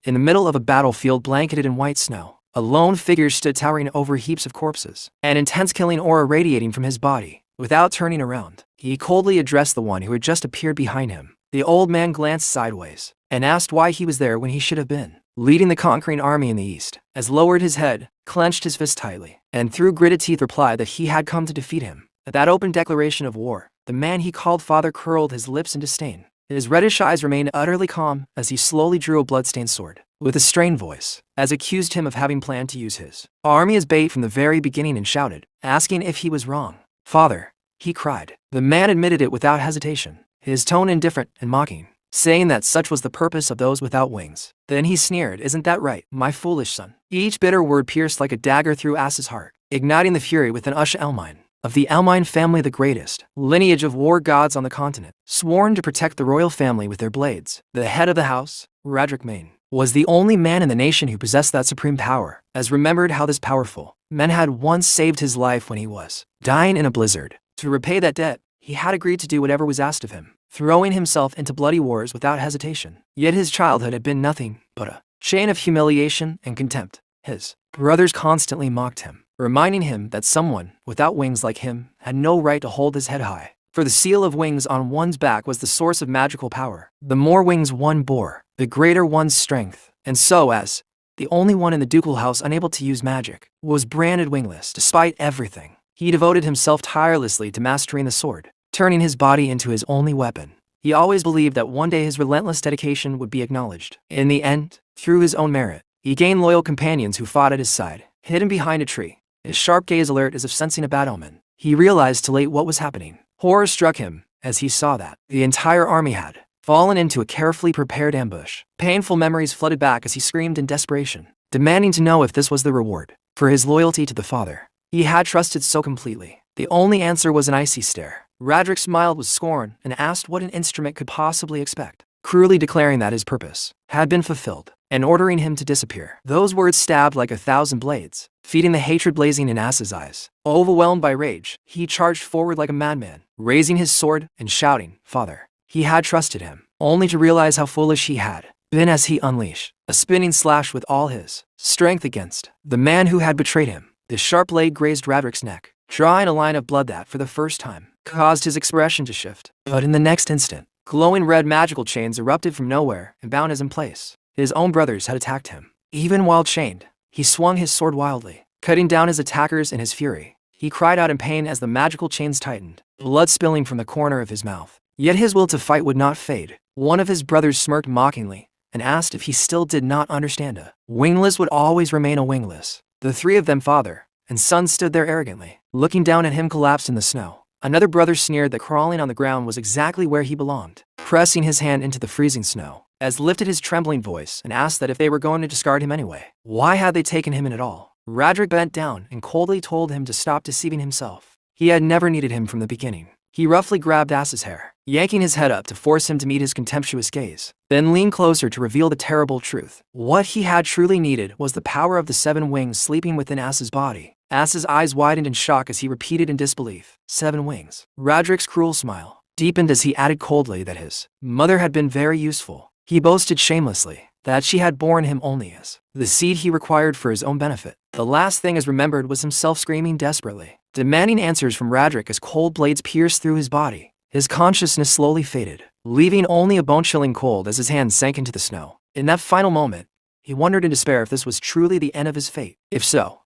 In the middle of a battlefield blanketed in white snow, a lone figure stood towering over heaps of corpses, an intense killing aura radiating from his body. Without turning around, he coldly addressed the one who had just appeared behind him. The old man glanced sideways and asked why he was there when he should have been leading the conquering army in the east. As lowered his head, clenched his fist tightly, and through gritted teeth replied that he had come to defeat him. At that open declaration of war, the man he called father curled his lips in disdain. His reddish eyes remained utterly calm as he slowly drew a bloodstained sword, with a strained voice, as accused him of having planned to use his army as bait from the very beginning and shouted, asking if he was wrong. "Father," he cried. The man admitted it without hesitation, his tone indifferent and mocking, saying that such was the purpose of those without wings. Then he sneered, "Isn't that right, my foolish son?" Each bitter word pierced like a dagger through As's heart, igniting the fury within Usha Elmine. Of the Elmine family, the greatest lineage of war gods on the continent, sworn to protect the royal family with their blades, the head of the house, Radric Main, was the only man in the nation who possessed that supreme power. As remembered how this powerful man had once saved his life when he was dying in a blizzard. To repay that debt, he had agreed to do whatever was asked of him, throwing himself into bloody wars without hesitation. Yet his childhood had been nothing but a chain of humiliation and contempt. His brothers constantly mocked him, reminding him that someone without wings like him had no right to hold his head high. For the seal of wings on one's back was the source of magical power. The more wings one bore, the greater one's strength. And so, as the only one in the ducal house unable to use magic, was branded wingless. Despite everything, he devoted himself tirelessly to mastering the sword, turning his body into his only weapon. He always believed that one day his relentless dedication would be acknowledged. In the end, through his own merit, he gained loyal companions who fought at his side. Hidden behind a tree, his sharp gaze alert as if sensing a bad omen, he realized too late what was happening. Horror struck him as he saw that the entire army had fallen into a carefully prepared ambush. Painful memories flooded back as he screamed in desperation, demanding to know if this was the reward for his loyalty to the father he had trusted so completely. The only answer was an icy stare. Radric smiled with scorn and asked what an instrument could possibly expect, cruelly declaring that his purpose had been fulfilled and ordering him to disappear. Those words stabbed like 1,000 blades, feeding the hatred blazing in As's eyes. Overwhelmed by rage, he charged forward like a madman, raising his sword and shouting, "Father!" He had trusted him, only to realize how foolish he had been as he unleashed a spinning slash with all his strength against the man who had betrayed him. The sharp blade grazed Radric's neck, drawing a line of blood that, for the first time, caused his expression to shift. But in the next instant, glowing red magical chains erupted from nowhere and bound him in place. His own brothers had attacked him. Even while chained, he swung his sword wildly, cutting down his attackers in his fury. He cried out in pain as the magical chains tightened, blood spilling from the corner of his mouth. Yet his will to fight would not fade. One of his brothers smirked mockingly and asked if he still did not understand. A wingless would always remain a wingless. The three of them, father and son, stood there arrogantly, looking down at him collapsed in the snow. Another brother sneered that crawling on the ground was exactly where he belonged, pressing his hand into the freezing snow, as lifted his trembling voice and asked that if they were going to discard him anyway, why had they taken him in at all? Radric bent down and coldly told him to stop deceiving himself. He had never needed him from the beginning. He roughly grabbed As's hair, yanking his head up to force him to meet his contemptuous gaze, then leaned closer to reveal the terrible truth. What he had truly needed was the power of the 7 wings sleeping within As's body. As's eyes widened in shock as he repeated in disbelief, 7 wings. Radric's cruel smile deepened as he added coldly that his mother had been very useful. He boasted shamelessly that she had borne him only as the seed he required for his own benefit. The last thing as remembered was himself screaming desperately, demanding answers from Radric as cold blades pierced through his body. His consciousness slowly faded, leaving only a bone-chilling cold as his hands sank into the snow. In that final moment, he wondered in despair if this was truly the end of his fate. If so,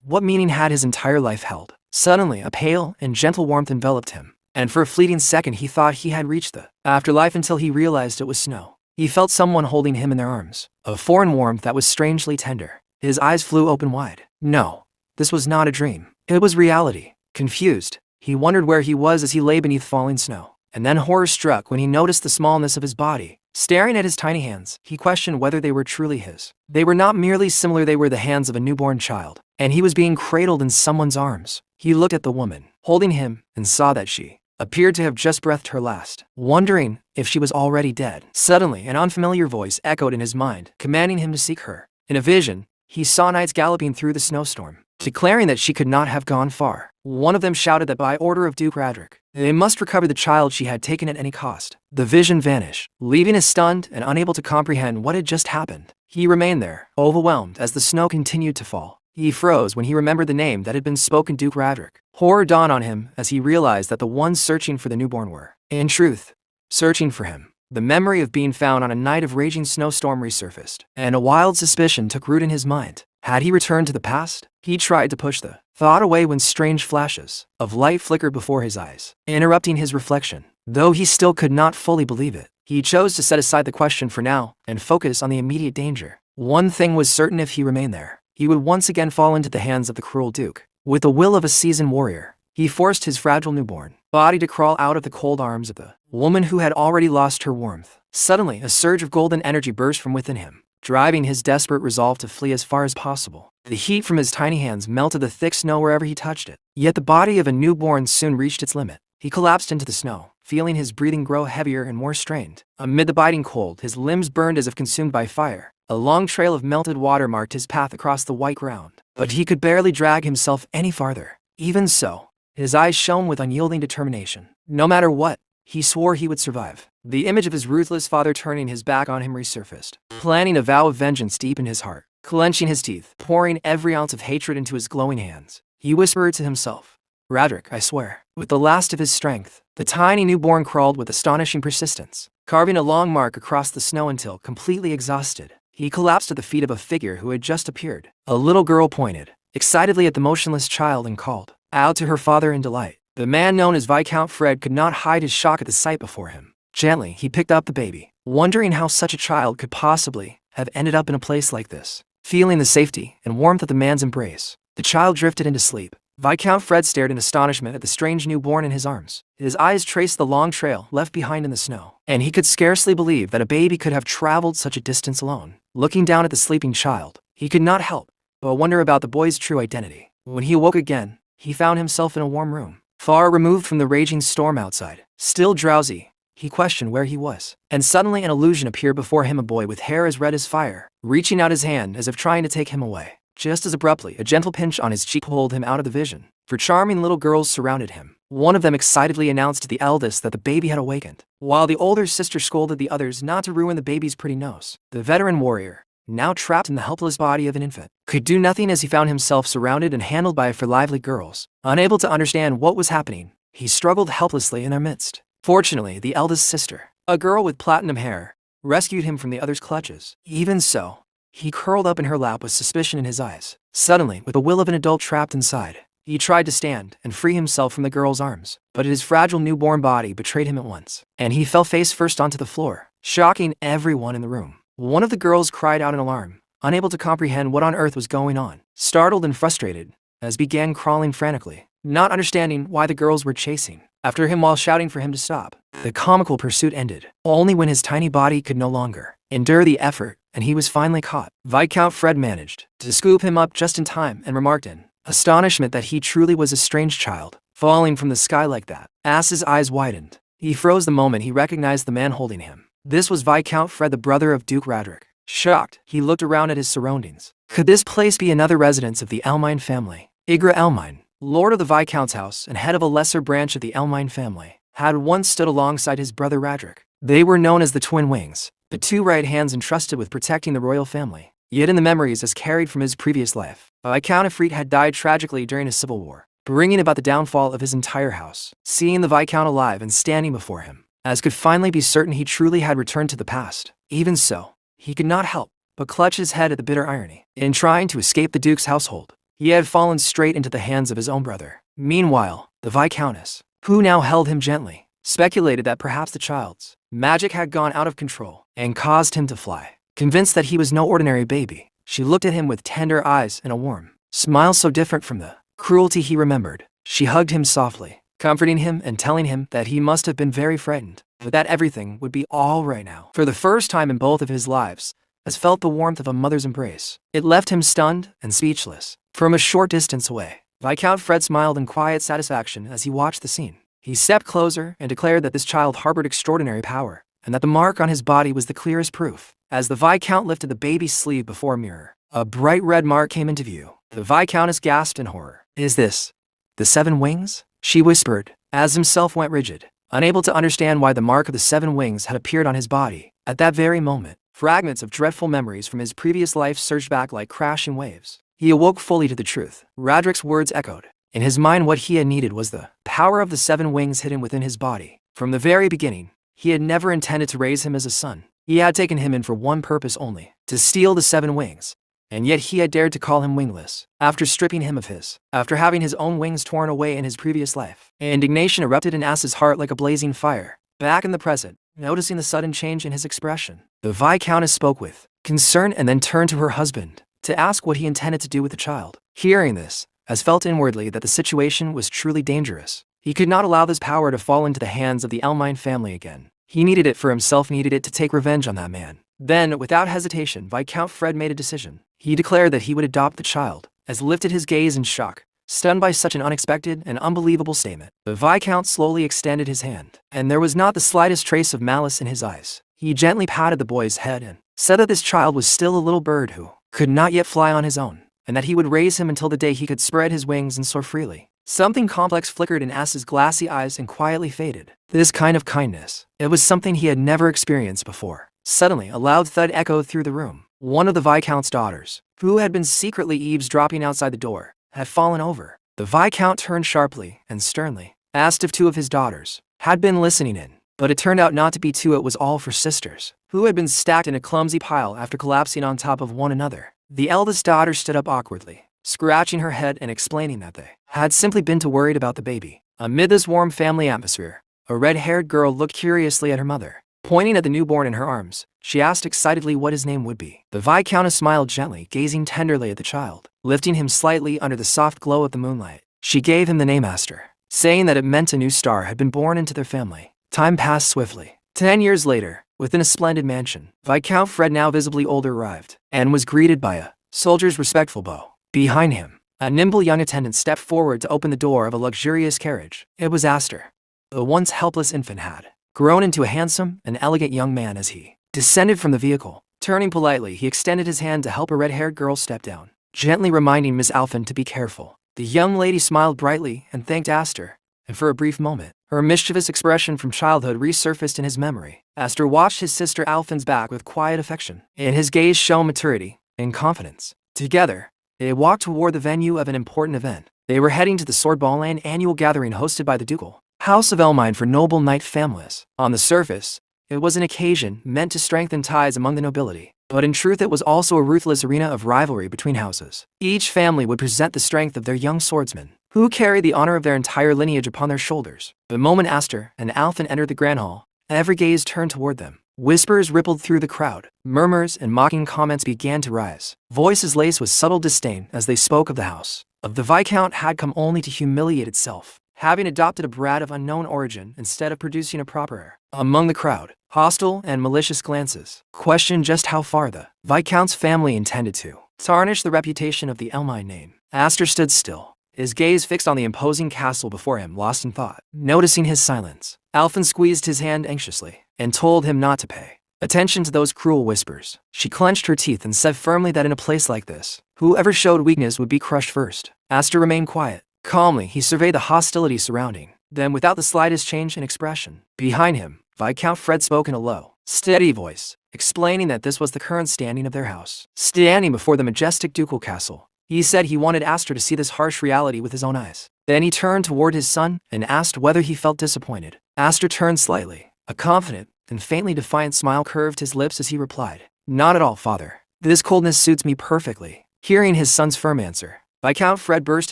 what meaning had his entire life held? Suddenly, a pale and gentle warmth enveloped him, and for a fleeting second he thought he had reached the afterlife until he realized it was snow. He felt someone holding him in their arms, a foreign warmth that was strangely tender. His eyes flew open wide. No, this was not a dream. It was reality. Confused, he wondered where he was as he lay beneath falling snow. And then horror struck when he noticed the smallness of his body. Staring at his tiny hands, he questioned whether they were truly his. They were not merely similar, they were the hands of a newborn child, and he was being cradled in someone's arms. He looked at the woman holding him and saw that she appeared to have just breathed her last, wondering if she was already dead. Suddenly, an unfamiliar voice echoed in his mind, commanding him to seek her. In a vision, he saw knights galloping through the snowstorm, declaring that she could not have gone far. One of them shouted that by order of Duke Radric, they must recover the child she had taken at any cost. The vision vanished, leaving us stunned and unable to comprehend what had just happened. He remained there, overwhelmed as the snow continued to fall. He froze when he remembered the name that had been spoken, Duke Radric. Horror dawned on him as he realized that the ones searching for the newborn were, in truth, searching for him. The memory of being found on a night of raging snowstorm resurfaced, and a wild suspicion took root in his mind. Had he returned to the past? He tried to push the thought away when strange flashes of light flickered before his eyes, interrupting his reflection. Though he still could not fully believe it, he chose to set aside the question for now and focus on the immediate danger. One thing was certain: if he remained there, he would once again fall into the hands of the cruel Duke. With the will of a seasoned warrior, he forced his fragile newborn body to crawl out of the cold arms of the woman who had already lost her warmth. Suddenly, a surge of golden energy burst from within him, driving his desperate resolve to flee as far as possible. The heat from his tiny hands melted the thick snow wherever he touched it. Yet the body of a newborn soon reached its limit. He collapsed into the snow, feeling his breathing grow heavier and more strained. Amid the biting cold, his limbs burned as if consumed by fire. A long trail of melted water marked his path across the white ground, but he could barely drag himself any farther. Even so, his eyes shone with unyielding determination. No matter what, he swore he would survive. The image of his ruthless father turning his back on him resurfaced, planning a vow of vengeance deep in his heart. Clenching his teeth, pouring every ounce of hatred into his glowing hands, he whispered to himself, "Radric, I swear." With the last of his strength, the tiny newborn crawled with astonishing persistence, carving a long mark across the snow until, completely exhausted, he collapsed at the feet of a figure who had just appeared. A little girl pointed excitedly at the motionless child and called out to her father in delight. The man known as Viscount Fred could not hide his shock at the sight before him. Gently, he picked up the baby, wondering how such a child could possibly have ended up in a place like this. Feeling the safety and warmth of the man's embrace, the child drifted into sleep. Viscount Fred stared in astonishment at the strange newborn in his arms. His eyes traced the long trail left behind in the snow, and he could scarcely believe that a baby could have traveled such a distance alone. Looking down at the sleeping child, he could not help but wonder about the boy's true identity. When he awoke again, he found himself in a warm room, far removed from the raging storm outside. Still drowsy, he questioned where he was, and suddenly an illusion appeared before him, a boy with hair as red as fire, reaching out his hand as if trying to take him away. Just as abruptly, a gentle pinch on his cheek pulled him out of the vision. For charming little girls surrounded him. One of them excitedly announced to the eldest that the baby had awakened, while the older sister scolded the others not to ruin the baby's pretty nose. The veteran warrior, now trapped in the helpless body of an infant, could do nothing as he found himself surrounded and handled by four lively girls. Unable to understand what was happening, he struggled helplessly in their midst. Fortunately, the eldest sister, a girl with platinum hair, rescued him from the others' clutches. Even so, he curled up in her lap with suspicion in his eyes. Suddenly, with the will of an adult trapped inside, he tried to stand and free himself from the girl's arms, but his fragile newborn body betrayed him at once, and he fell face first onto the floor, shocking everyone in the room. One of the girls cried out in alarm, unable to comprehend what on earth was going on. Startled and frustrated, Az began crawling frantically, not understanding why the girls were chasing after him while shouting for him to stop. The comical pursuit ended only when his tiny body could no longer endure the effort, and he was finally caught. Viscount Fred managed to scoop him up just in time and remarked in astonishment that he truly was a strange child, falling from the sky like that. Az's eyes widened. He froze the moment he recognized the man holding him. This was Viscount Fred, the brother of Duke Radric. Shocked, he looked around at his surroundings. Could this place be another residence of the Elmine family? Igra Elmine, lord of the Viscount's house and head of a lesser branch of the Elmine family, had once stood alongside his brother Radric. They were known as the Twin Wings, the two right hands entrusted with protecting the royal family. Yet in the memories as carried from his previous life, Viscount Ifrit had died tragically during a civil war, bringing about the downfall of his entire house. Seeing the Viscount alive and standing before him, Az could finally be certain he truly had returned to the past. Even so, he could not help but clutch his head at the bitter irony. In trying to escape the Duke's household, he had fallen straight into the hands of his own brother. Meanwhile, the Viscountess, who now held him gently, speculated that perhaps the child's magic had gone out of control and caused him to fly. Convinced that he was no ordinary baby, she looked at him with tender eyes and a warm smile so different from the cruelty he remembered. She hugged him softly, comforting him and telling him that he must have been very frightened, but that everything would be all right now. For the first time in both of his lives, Az felt the warmth of a mother's embrace. It left him stunned and speechless. From a short distance away, Viscount Fred smiled in quiet satisfaction as he watched the scene. He stepped closer and declared that this child harbored extraordinary power, and that the mark on his body was the clearest proof. As the Viscount lifted the baby's sleeve before a mirror, a bright red mark came into view. The Viscountess gasped in horror. "Is this the 7 wings?" she whispered. Az himself went rigid, unable to understand why the mark of the 7 wings had appeared on his body. At that very moment, Fragments of dreadful memories from his previous life surged back like crashing waves. He awoke fully to the truth. Radric's words echoed. In his mind, what he had needed was the power of the 7 wings hidden within his body. From the very beginning, he had never intended to raise him as a son. He had taken him in for one purpose only, to steal the 7 wings. And yet he had dared to call him wingless, after stripping him of his, after having his own wings torn away in his previous life. Indignation erupted in As's heart like a blazing fire. Back in the present, noticing the sudden change in his expression, the Viscountess spoke with concern and then turned to her husband to ask what he intended to do with the child. Hearing this, As felt inwardly that the situation was truly dangerous. He could not allow this power to fall into the hands of the Elmine family again. He needed it for himself, needed it to take revenge on that man. Then, without hesitation, Viscount Fred made a decision. He declared that he would adopt the child, as lifted his gaze in shock, stunned by such an unexpected and unbelievable statement. The Viscount slowly extended his hand, and there was not the slightest trace of malice in his eyes. He gently patted the boy's head and said that this child was still a little bird who could not yet fly on his own, and that he would raise him until the day he could spread his wings and soar freely. Something complex flickered in As's glassy eyes and quietly faded. This kind of kindness, it was something he had never experienced before. Suddenly, a loud thud echoed through the room. One of the Viscount's daughters, who had been secretly eavesdropping outside the door, had fallen over. The Viscount turned sharply and sternly, asked if two of his daughters had been listening in, but it turned out not to be two. It was all 4 sisters, who had been stacked in a clumsy pile after collapsing on top of one another. The eldest daughter stood up awkwardly, scratching her head and explaining that they had simply been too worried about the baby. Amid this warm family atmosphere, a red-haired girl looked curiously at her mother. Pointing at the newborn in her arms, she asked excitedly what his name would be. The Viscountess smiled gently, gazing tenderly at the child, lifting him slightly under the soft glow of the moonlight. She gave him the name Astor, saying that it meant a new star had been born into their family. Time passed swiftly. 10 years later, within a splendid mansion, Viscount Fred, now visibly older, arrived, and was greeted by a soldier's respectful bow. Behind him, a nimble young attendant stepped forward to open the door of a luxurious carriage. It was Astor. The once helpless infant had grown into a handsome and elegant young man as he descended from the vehicle. Turning politely, he extended his hand to help a red-haired girl step down, gently reminding Miss Alphen to be careful. The young lady smiled brightly and thanked Astor, and for a brief moment, her mischievous expression from childhood resurfaced in his memory. Astor watched his sister Alphen's back with quiet affection. In his gaze shone maturity and confidence. Together, they walked toward the venue of an important event. They were heading to the Swordball annual gathering hosted by the Ducal House of Elmine for noble knight families. On the surface, it was an occasion meant to strengthen ties among the nobility, but in truth it was also a ruthless arena of rivalry between houses. Each family would present the strength of their young swordsmen, who carried the honor of their entire lineage upon their shoulders. The moment Astor and Alphen entered the Grand Hall, every gaze turned toward them. Whispers rippled through the crowd. Murmurs and mocking comments began to rise. Voices laced with subtle disdain as they spoke of the house of the Viscount had come only to humiliate itself, having adopted a brat of unknown origin instead of producing a proper heir. Among the crowd, hostile and malicious glances questioned just how far the Viscount's family intended to tarnish the reputation of the Elmine name. Astor stood still, his gaze fixed on the imposing castle before him, lost in thought. Noticing his silence, Alphen squeezed his hand anxiously and told him not to pay attention to those cruel whispers. She clenched her teeth and said firmly that in a place like this, whoever showed weakness would be crushed first. Astor remained quiet. Calmly, he surveyed the hostility surrounding them without the slightest change in expression. Behind him, Viscount Fred spoke in a low, steady voice, explaining that this was the current standing of their house. Standing before the majestic ducal castle, he said he wanted Astor to see this harsh reality with his own eyes. Then he turned toward his son and asked whether he felt disappointed. Astor turned slightly. A confident and faintly defiant smile curved his lips as he replied, "Not at all, father. This coldness suits me perfectly." Hearing his son's firm answer, Viscount Fred burst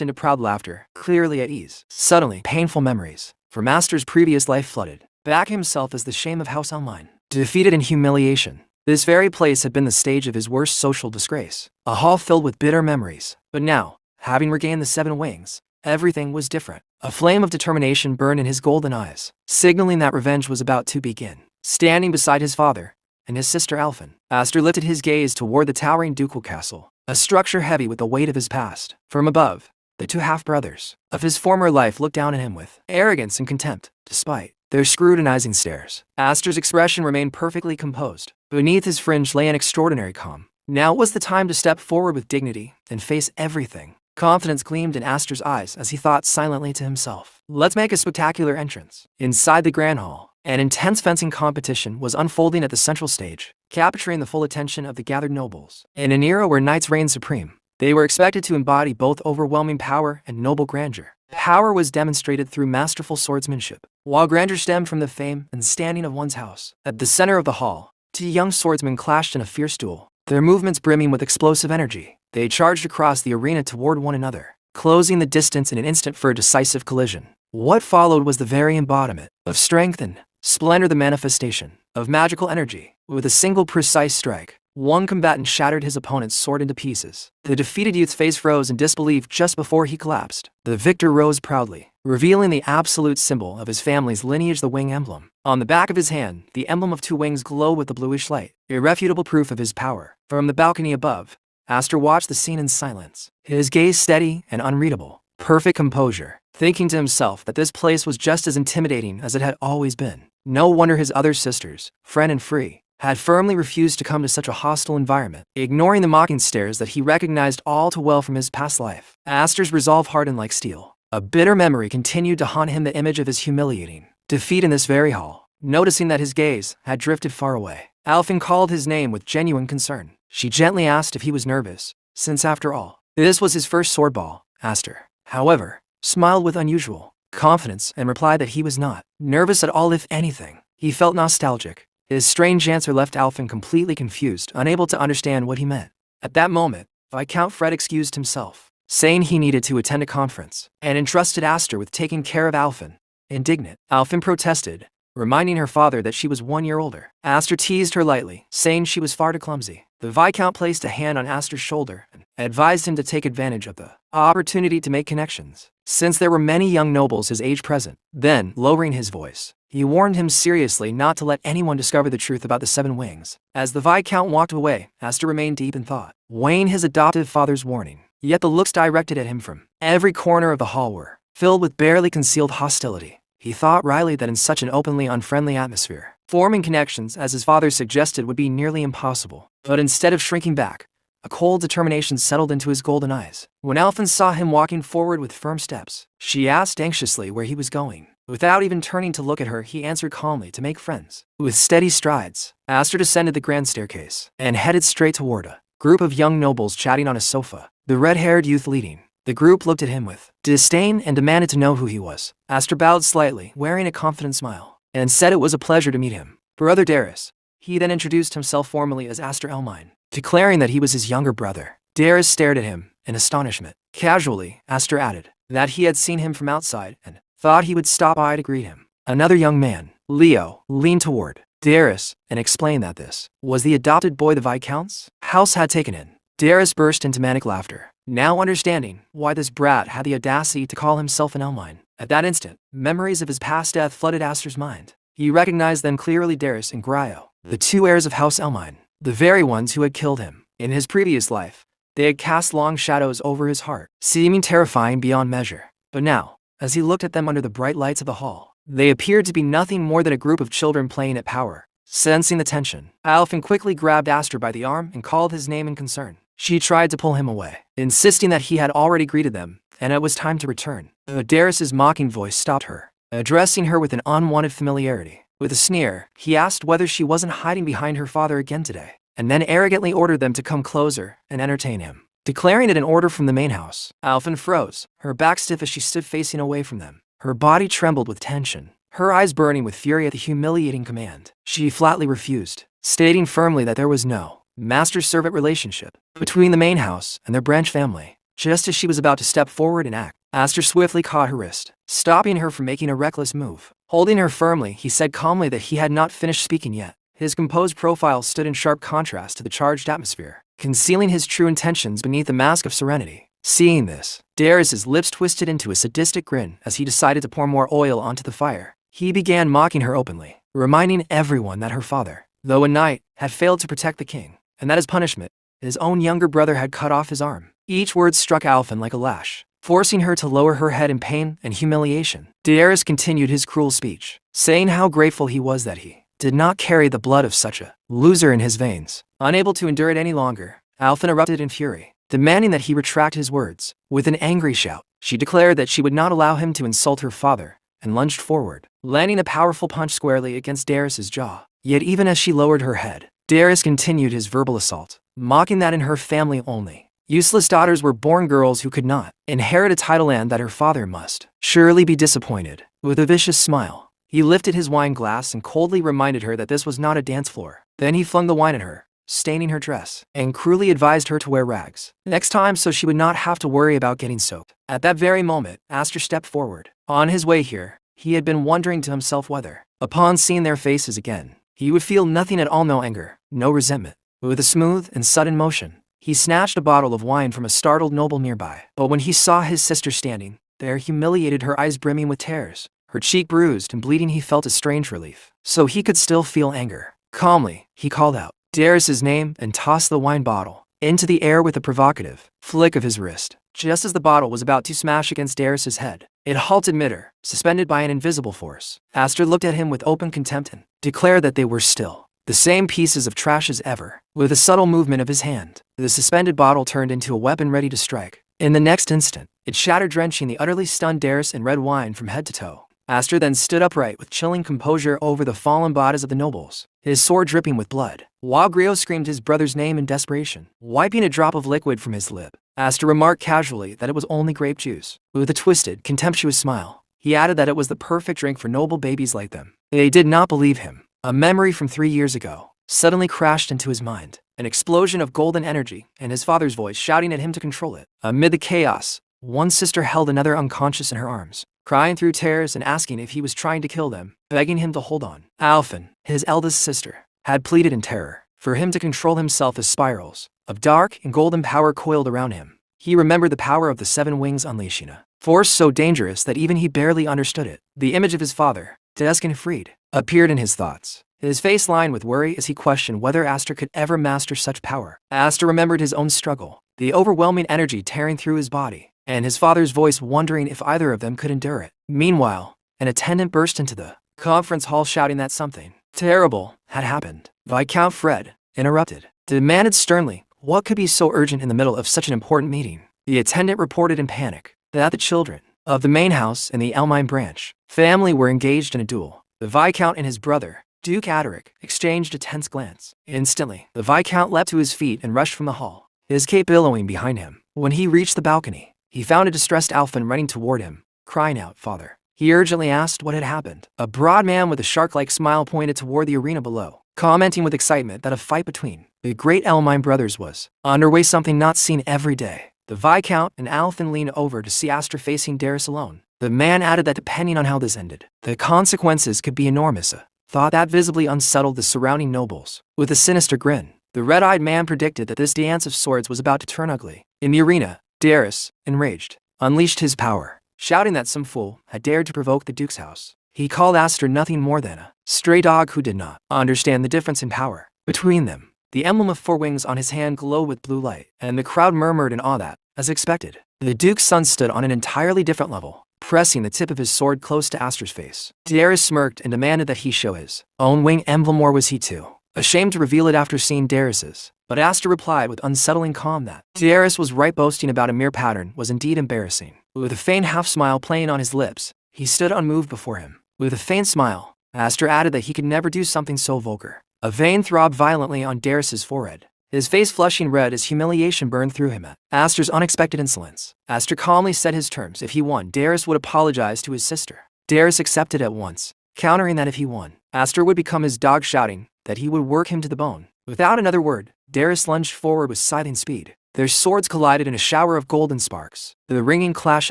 into proud laughter, clearly at ease. Suddenly, painful memories from Astor's previous life flooded back himself as the shame of House Elmine. Defeated in humiliation, this very place had been the stage of his worst social disgrace, a hall filled with bitter memories. But now, having regained the 7 wings, everything was different. A flame of determination burned in his golden eyes, signaling that revenge was about to begin. Standing beside his father and his sister Alphen, Astor lifted his gaze toward the towering ducal castle, a structure heavy with the weight of his past. From above, the 2 half-brothers of his former life looked down at him with arrogance and contempt, despite their scrutinizing stares. Astor's expression remained perfectly composed. Beneath his fringe lay an extraordinary calm. Now was the time to step forward with dignity and face everything. Confidence gleamed in Astor's eyes as he thought silently to himself, "Let's make a spectacular entrance." Inside the Grand Hall, An intense fencing competition was unfolding at the central stage, capturing the full attention of the gathered nobles. In an era where knights reigned supreme, they were expected to embody both overwhelming power and noble grandeur. Power was demonstrated through masterful swordsmanship, while grandeur stemmed from the fame and standing of one's house. At the center of the hall, two young swordsmen clashed in a fierce duel, their movements brimming with explosive energy. They charged across the arena toward one another, closing the distance in an instant for a decisive collision. What followed was the very embodiment of strength and splendor, the manifestation of magical energy. With a single precise strike, one combatant shattered his opponent's sword into pieces. The defeated youth's face froze in disbelief just before he collapsed. The victor rose proudly, revealing the absolute symbol of his family's lineage, the wing emblem. On the back of his hand, the emblem of two wings glowed with a bluish light, irrefutable proof of his power. From the balcony above, Aster watched the scene in silence, his gaze steady and unreadable. Perfect composure, thinking to himself that this place was just as intimidating as it had always been. No wonder his other sisters, Fren and Free, had firmly refused to come to such a hostile environment, ignoring the mocking stares that he recognized all too well from his past life. Aster's resolve hardened like steel. A bitter memory continued to haunt him, the image of his humiliating defeat in this very hall. Noticing that his gaze had drifted far away, Alfin called his name with genuine concern. She gently asked if he was nervous, since after all, this was his first sword ball. Aster, however, smiled with unusual confidence and replied that he was not nervous at all. If anything, he felt nostalgic. His strange answer left Alfin completely confused, unable to understand what he meant. At that moment, Viscount Fred excused himself, saying he needed to attend a conference, and entrusted Aster with taking care of Alfin. Indignant, Alfin protested, reminding her father that she was 1 year older. Aster teased her lightly, saying she was far too clumsy. The Viscount placed a hand on Aster's shoulder and advised him to take advantage of the opportunity to make connections, since there were many young nobles his age present. Then, lowering his voice, he warned him seriously not to let anyone discover the truth about the Seven Wings. As the Viscount walked away, Aster remained deep in thought, weighing his adoptive father's warning. Yet the looks directed at him from every corner of the hall were filled with barely concealed hostility. He thought wryly that in such an openly unfriendly atmosphere, forming connections as his father suggested would be nearly impossible. But instead of shrinking back, a cold determination settled into his golden eyes. When Alfin saw him walking forward with firm steps, she asked anxiously where he was going. Without even turning to look at her, he answered calmly, to make friends. With steady strides, Aster descended the grand staircase and headed straight toward a group of young nobles chatting on a sofa, the red-haired youth leading. The group looked at him with disdain and demanded to know who he was. Aster bowed slightly, wearing a confident smile, and said it was a pleasure to meet him. Brother Darius. He then introduced himself formally as Aster Elmine, declaring that he was his younger brother. Darius stared at him in astonishment. Casually, Aster added that he had seen him from outside and thought he would stop by to greet him. Another young man, Leo, leaned toward Darius and explained that this was the adopted boy the Viscount's house had taken in. Darius burst into manic laughter, now understanding why this brat had the audacity to call himself an Elmine. At that instant, memories of his past death flooded Aster's mind. He recognized them clearly: Darius and Gryo, the two heirs of House Elmine, the very ones who had killed him. In his previous life, they had cast long shadows over his heart, seeming terrifying beyond measure. But now, as he looked at them under the bright lights of the hall, they appeared to be nothing more than a group of children playing at power. Sensing the tension, Alfin quickly grabbed Aster by the arm and called his name in concern. She tried to pull him away, insisting that he had already greeted them, and it was time to return. But Darius's mocking voice stopped her, addressing her with an unwanted familiarity. With a sneer, he asked whether she wasn't hiding behind her father again today, and then arrogantly ordered them to come closer and entertain him, declaring it an order from the main house. Alfin froze, her back stiff as she stood facing away from them. Her body trembled with tension, her eyes burning with fury at the humiliating command. She flatly refused, stating firmly that there was no master-servant relationship between the main house and their branch family. Just as she was about to step forward and act, Aster swiftly caught her wrist, stopping her from making a reckless move. Holding her firmly, he said calmly that he had not finished speaking yet. His composed profile stood in sharp contrast to the charged atmosphere, concealing his true intentions beneath the mask of serenity. Seeing this, Darius's lips twisted into a sadistic grin as he decided to pour more oil onto the fire. He began mocking her openly, reminding everyone that her father, though a knight, had failed to protect the king, and that as punishment, his own younger brother had cut off his arm. Each word struck Alfin like a lash, forcing her to lower her head in pain and humiliation. Darius continued his cruel speech, saying how grateful he was that he did not carry the blood of such a loser in his veins. Unable to endure it any longer, Alfin erupted in fury, demanding that he retract his words. With an angry shout, she declared that she would not allow him to insult her father, and lunged forward, landing a powerful punch squarely against Darius's jaw. Yet even as she lowered her head, Darius continued his verbal assault, mocking that in her family only, useless daughters were born girls who could not inherit a title and that her father must surely be disappointed. With a vicious smile, he lifted his wine glass and coldly reminded her that this was not a dance floor. Then he flung the wine at her, staining her dress, and cruelly advised her to wear rags next time so she would not have to worry about getting soaked. At that very moment, Aster stepped forward. On his way here, he had been wondering to himself whether, upon seeing their faces again, he would feel nothing at all, no anger, no resentment. With a smooth and sudden motion, he snatched a bottle of wine from a startled noble nearby. But when he saw his sister standing there, humiliated, her eyes brimming with tears, her cheek bruised and bleeding, he felt a strange relief. So he could still feel anger. Calmly, he called out Darius's name and tossed the wine bottle into the air with a provocative flick of his wrist. Just as the bottle was about to smash against Darius's head, it halted midair, suspended by an invisible force. Aster looked at him with open contempt and declared that they were still the same pieces of trash as ever. With a subtle movement of his hand, the suspended bottle turned into a weapon ready to strike. In the next instant, it shattered, drenching the utterly stunned Darius in red wine from head to toe. Aster then stood upright with chilling composure over the fallen bodies of the nobles, his sword dripping with blood, while Griot screamed his brother's name in desperation, wiping a drop of liquid from his lip. Aster remarked casually that it was only grape juice. With a twisted, contemptuous smile, he added that it was the perfect drink for noble babies like them. They did not believe him. A memory from 3 years ago suddenly crashed into his mind, an explosion of golden energy, and his father's voice shouting at him to control it. Amid the chaos, one sister held another unconscious in her arms, crying through tears and asking if he was trying to kill them, begging him to hold on. Alphen, his eldest sister, had pleaded in terror for him to control himself as spirals of dark and golden power coiled around him. He remembered the power of the 7 wings unleashing a force so dangerous that even he barely understood it. The image of his father, desk and freed, appeared in his thoughts, his face lined with worry as he questioned whether Aster could ever master such power. Aster remembered his own struggle, the overwhelming energy tearing through his body, and his father's voice wondering if either of them could endure it. Meanwhile, an attendant burst into the conference hall shouting that something terrible had happened. Viscount Fred, interrupted, demanded sternly what could be so urgent in the middle of such an important meeting. The attendant reported in panic that the children of the main house and the Elmine branch family were engaged in a duel. The Viscount and his brother, Duke Aderic, exchanged a tense glance. Instantly, the Viscount leapt to his feet and rushed from the hall, his cape billowing behind him. When he reached the balcony, he found a distressed Alphen running toward him, crying out, "Father." He urgently asked what had happened. A broad man with a shark-like smile pointed toward the arena below, commenting with excitement that a fight between the great Elmine brothers was underway, something not seen every day. The Viscount and Alphen leaned over to see Aster facing Darius alone. The man added that depending on how this ended, the consequences could be enormous, a thought that visibly unsettled the surrounding nobles. With a sinister grin, the red-eyed man predicted that this dance of swords was about to turn ugly. In the arena, Darius, enraged, unleashed his power, shouting that some fool had dared to provoke the Duke's house. He called Aster nothing more than a stray dog who did not understand the difference in power between them. The emblem of 4 wings on his hand glowed with blue light, and the crowd murmured in awe that, as expected, the Duke's son stood on an entirely different level, pressing the tip of his sword close to Aster's face. Darius smirked and demanded that he show his own wing emblem, or was he too ashamed to reveal it after seeing Darius's? But Aster replied with unsettling calm that Darius was right, boasting about a mere pattern was indeed embarrassing. With a faint half-smile playing on his lips, he stood unmoved before him. With a faint smile, Aster added that he could never do something so vulgar. A vein throbbed violently on Darius's forehead, his face flushing red as humiliation burned through him at Aster's unexpected insolence. Aster calmly set his terms. If he won, Darius would apologize to his sister. Darius accepted at once, countering that if he won, Aster would become his dog, shouting that he would work him to the bone. Without another word, Darius lunged forward with scything speed. Their swords collided in a shower of golden sparks, the ringing clash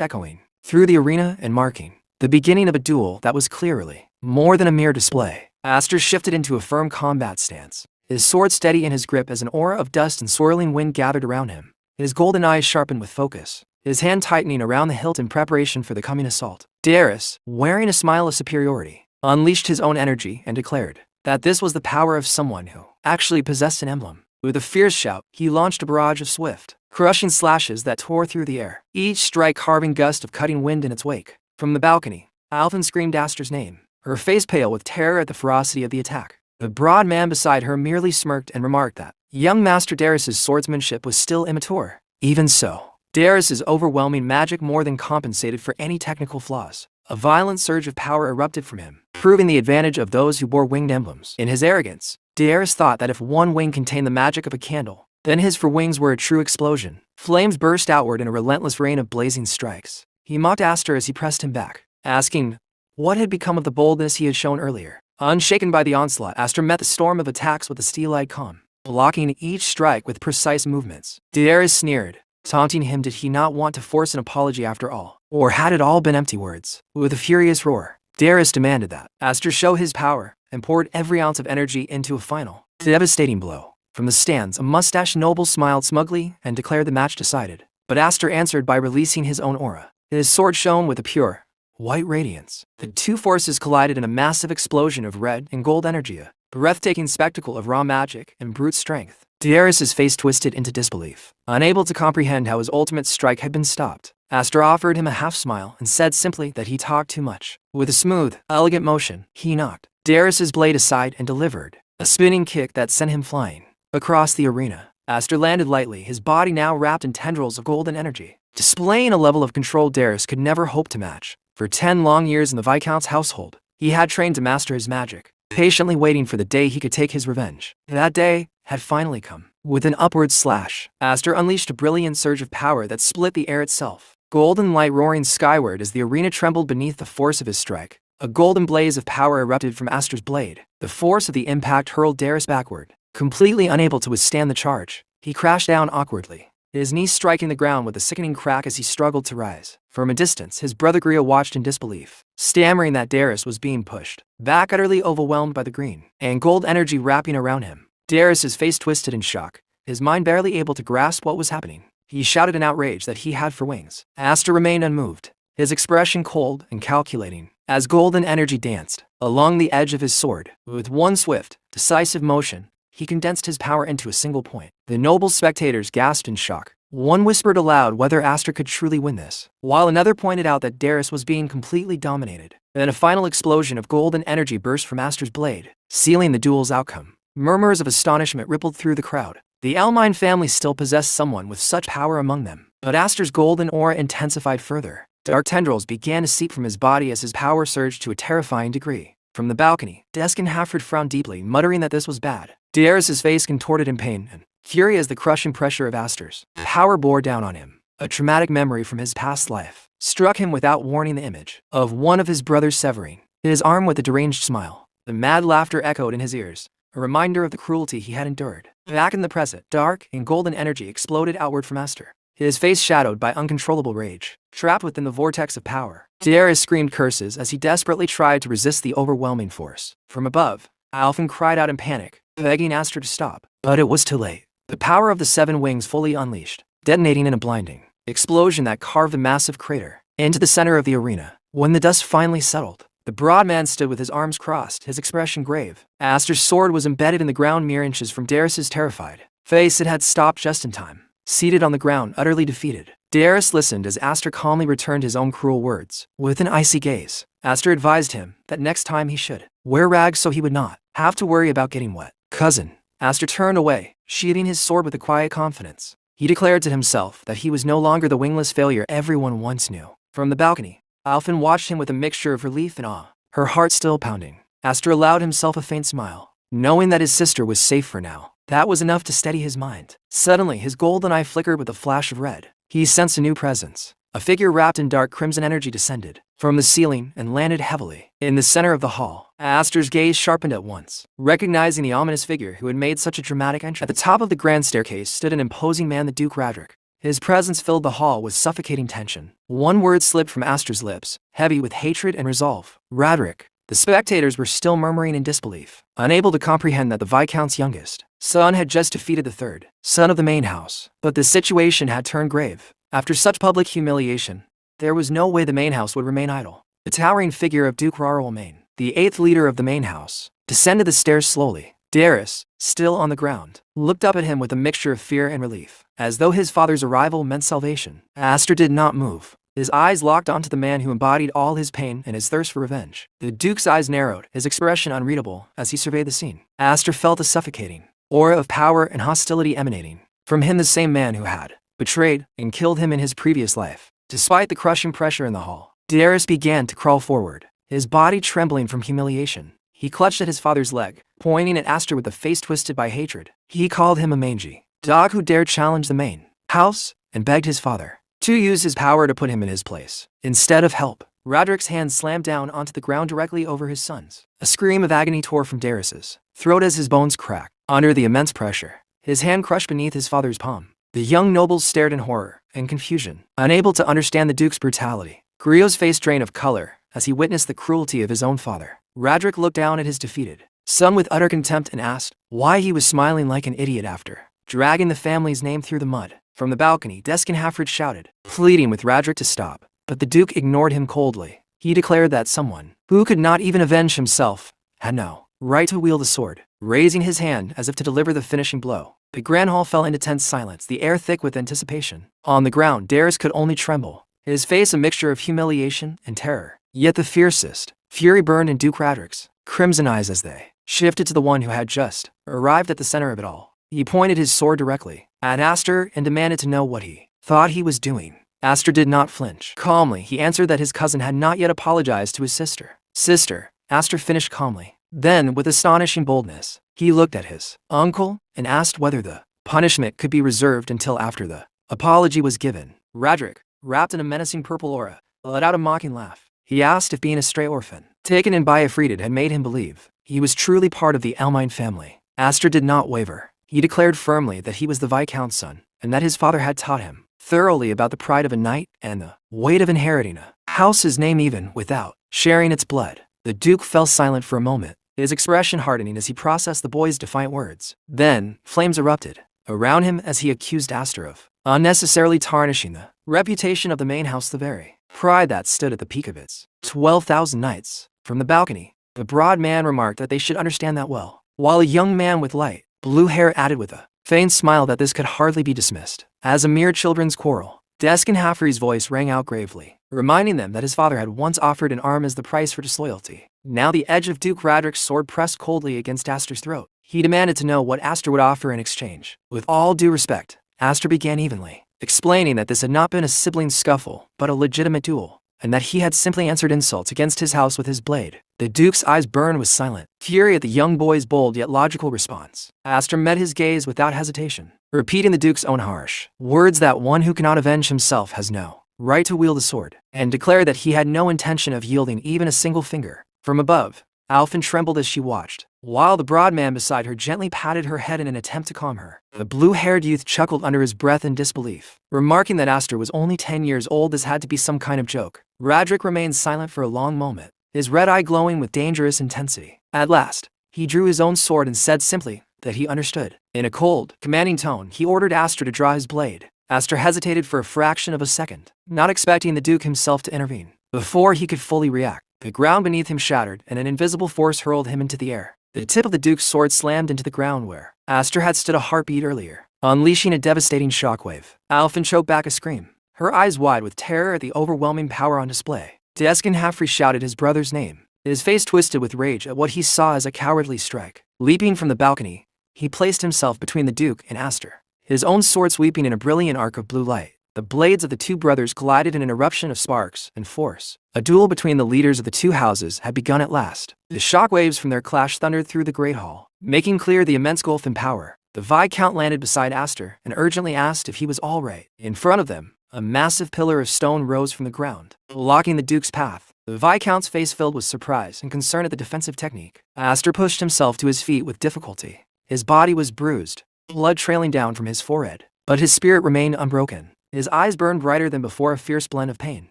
echoing through the arena and marking the beginning of a duel that was clearly more than a mere display. Aster shifted into a firm combat stance, his sword steady in his grip as an aura of dust and swirling wind gathered around him. His golden eyes sharpened with focus, his hand tightening around the hilt in preparation for the coming assault. Darius, wearing a smile of superiority, unleashed his own energy and declared that this was the power of someone who actually possessed an emblem. With a fierce shout, he launched a barrage of swift, crushing slashes that tore through the air, each strike carving a gust of cutting wind in its wake. From the balcony, Alphen screamed Aster's name, her face pale with terror at the ferocity of the attack. The broad man beside her merely smirked and remarked that young Master Darius's swordsmanship was still immature. Even so, Darius's overwhelming magic more than compensated for any technical flaws. A violent surge of power erupted from him, proving the advantage of those who bore winged emblems. In his arrogance, Darius thought that if one wing contained the magic of a candle, then his four wings were a true explosion. Flames burst outward in a relentless rain of blazing strikes. He mocked Aster as he pressed him back, asking what had become of the boldness he had shown earlier. Unshaken by the onslaught, Aster met the storm of attacks with a steel-eyed calm, blocking each strike with precise movements. Darius sneered, taunting him. Did he not want to force an apology after all? Or had it all been empty words? With a furious roar, Darius demanded that Aster show his power and poured every ounce of energy into a final, devastating blow. From the stands, a mustached noble smiled smugly and declared the match decided. But Aster answered by releasing his own aura. His sword shone with a pure, white radiance. The two forces collided in a massive explosion of red and gold energy, a breathtaking spectacle of raw magic and brute strength. Darius's face twisted into disbelief. Unable to comprehend how his ultimate strike had been stopped, Aster offered him a half-smile and said simply that he talked too much. With a smooth, elegant motion, he knocked Darius's blade aside and delivered a spinning kick that sent him flying across the arena. Aster landed lightly, his body now wrapped in tendrils of golden energy, displaying a level of control Darius could never hope to match. For 10 long years in the Viscount's household, he had trained to master his magic, patiently waiting for the day he could take his revenge. That day had finally come. With an upward slash, Aster unleashed a brilliant surge of power that split the air itself, golden light roaring skyward as the arena trembled beneath the force of his strike. A golden blaze of power erupted from Aster's blade. The force of the impact hurled Darius backward. Completely unable to withstand the charge, he crashed down awkwardly, his knees striking the ground with a sickening crack as he struggled to rise. From a distance, his brother Gria watched in disbelief, stammering that Darius was being pushed back, utterly overwhelmed by the green and gold energy wrapping around him. Darius's face twisted in shock, his mind barely able to grasp what was happening. He shouted in outrage that he had for wings. Aster remained unmoved, his expression cold and calculating, as golden energy danced along the edge of his sword. With one swift, decisive motion, he condensed his power into a single point. The noble spectators gasped in shock. One whispered aloud whether Aster could truly win this, while another pointed out that Darius was being completely dominated. Then a final explosion of golden energy burst from Aster's blade, sealing the duel's outcome. Murmurs of astonishment rippled through the crowd. The Elmine family still possessed someone with such power among them, but Aster's golden aura intensified further. Dark tendrils began to seep from his body as his power surged to a terrifying degree. From the balcony, Deskin Halford frowned deeply, muttering that this was bad. Darius's face contorted in pain, and, fury as the crushing pressure of Aster's power bore down on him, a traumatic memory from his past life struck him without warning. The image of one of his brothers severing his arm with a deranged smile. The mad laughter echoed in his ears, a reminder of the cruelty he had endured. Back in the present, dark and golden energy exploded outward from Aster, his face shadowed by uncontrollable rage. Trapped within the vortex of power, Darius screamed curses as he desperately tried to resist the overwhelming force. From above, Alphen cried out in panic, begging Aster to stop. But it was too late. The power of the 7 wings fully unleashed, detonating in a blinding explosion that carved a massive crater into the center of the arena. When the dust finally settled, the broad man stood with his arms crossed, his expression grave. Aster's sword was embedded in the ground mere inches from Darius's terrified face. It had stopped just in time. Seated on the ground, utterly defeated, Darius listened as Aster calmly returned his own cruel words. With an icy gaze, Aster advised him that next time he should wear rags so he would not have to worry about getting wet. Cousin, Aster turned away, sheathing his sword with a quiet confidence. He declared to himself that he was no longer the wingless failure everyone once knew. From the balcony, Alphen watched him with a mixture of relief and awe, her heart still pounding. Aster allowed himself a faint smile, knowing that his sister was safe for now. That was enough to steady his mind. Suddenly, his golden eye flickered with a flash of red. He sensed a new presence. A figure wrapped in dark crimson energy descended from the ceiling and landed heavily in the center of the hall. Aster's gaze sharpened at once, recognizing the ominous figure who had made such a dramatic entrance. At the top of the grand staircase stood an imposing man, the Duke Radric. His presence filled the hall with suffocating tension. One word slipped from Aster's lips, heavy with hatred and resolve. Radric. The spectators were still murmuring in disbelief, unable to comprehend that the Viscount's youngest son had just defeated the 3rd son of the main house. But the situation had turned grave. After such public humiliation, there was no way the main house would remain idle. The towering figure of Duke Rarlemagne, the 8th leader of the main house, descended the stairs slowly. Darius, still on the ground, looked up at him with a mixture of fear and relief, as though his father's arrival meant salvation. Aster did not move. His eyes locked onto the man who embodied all his pain and his thirst for revenge. The Duke's eyes narrowed, his expression unreadable as he surveyed the scene. Aster felt a suffocating aura of power and hostility emanating from him, the same man who had betrayed and killed him in his previous life. Despite the crushing pressure in the hall, Darius began to crawl forward, his body trembling from humiliation. He clutched at his father's leg, pointing at Aster with a face twisted by hatred. He called him a mangy dog who dared challenge the main house, and begged his father to use his power to put him in his place. Instead of help, Roderick's hand slammed down onto the ground directly over his son's. A scream of agony tore from Darius's throat as his bones cracked. Under the immense pressure, his hand crushed beneath his father's palm. The young nobles stared in horror and confusion, unable to understand the Duke's brutality. Griot's face drained of color as he witnessed the cruelty of his own father. Roderick looked down at his defeated son with utter contempt and asked why he was smiling like an idiot after dragging the family's name through the mud. From the balcony, Deskin Halfred shouted, pleading with Roderick to stop. But the Duke ignored him coldly. He declared that someone who could not even avenge himself had no right to wield a sword. Raising his hand as if to deliver the finishing blow, the grand hall fell into tense silence, the air thick with anticipation. On the ground, Darius could only tremble, his face a mixture of humiliation and terror. Yet the fiercest fury burned in Duke Roderick's crimson eyes as they shifted to the one who had just arrived at the center of it all. He pointed his sword directly at Aster and demanded to know what he thought he was doing. Aster did not flinch. Calmly, he answered that his cousin had not yet apologized to his sister. Sister, Aster finished calmly. Then, with astonishing boldness, he looked at his uncle and asked whether the punishment could be reserved until after the apology was given. Roderick, wrapped in a menacing purple aura, let out a mocking laugh. He asked if being a stray orphan, taken in by a Freedid, had made him believe he was truly part of the Elmine family. Aster did not waver. He declared firmly that he was the Viscount's son, and that his father had taught him thoroughly about the pride of a knight and the weight of inheriting a house's name even without sharing its blood. The Duke fell silent for a moment, his expression hardening as he processed the boy's defiant words. Then, flames erupted around him as he accused Aster of unnecessarily tarnishing the reputation of the main house, the very pride that stood at the peak of its 12,000 knights. From the balcony, the broad man remarked that they should understand that well, while a young man with light blue hair added with a faint smile that this could hardly be dismissed as a mere children's quarrel. Deskin Halfrey's voice rang out gravely, reminding them that his father had once offered an arm as the price for disloyalty. Now the edge of Duke Roderick's sword pressed coldly against Aster's throat. He demanded to know what Aster would offer in exchange. With all due respect, Aster began evenly, explaining that this had not been a sibling scuffle, but a legitimate duel, and that he had simply answered insults against his house with his blade. The Duke's eyes burned with silent fury at the young boy's bold yet logical response. Aster met his gaze without hesitation, repeating the Duke's own harsh words that one who cannot avenge himself has no right to wield a sword, and declared that he had no intention of yielding even a single finger. From above, Alphen trembled as she watched, while the broad man beside her gently patted her head in an attempt to calm her. The blue-haired youth chuckled under his breath in disbelief, remarking that Aster was only 10 years old. This had to be some kind of joke. Roderick remained silent for a long moment, his red eye glowing with dangerous intensity. At last, he drew his own sword and said simply that he understood. In a cold, commanding tone, he ordered Aster to draw his blade. Aster hesitated for a fraction of a second, not expecting the Duke himself to intervene. Before he could fully react, the ground beneath him shattered and an invisible force hurled him into the air. The tip of the Duke's sword slammed into the ground where Aster had stood a heartbeat earlier, unleashing a devastating shockwave. Alphen choked back a scream, her eyes wide with terror at the overwhelming power on display. Deskin Halfrey shouted his brother's name, his face twisted with rage at what he saw as a cowardly strike. Leaping from the balcony, he placed himself between the Duke and Aster, his own sword sweeping in a brilliant arc of blue light. The blades of the two brothers collided in an eruption of sparks and force. A duel between the leaders of the two houses had begun at last. The shockwaves from their clash thundered through the great hall, making clear the immense gulf in power. The Viscount landed beside Aster and urgently asked if he was all right. In front of them, a massive pillar of stone rose from the ground, blocking the Duke's path. The Viscount's face filled with surprise and concern at the defensive technique. Aster pushed himself to his feet with difficulty. His body was bruised, blood trailing down from his forehead, but his spirit remained unbroken. His eyes burned brighter than before, a fierce blend of pain,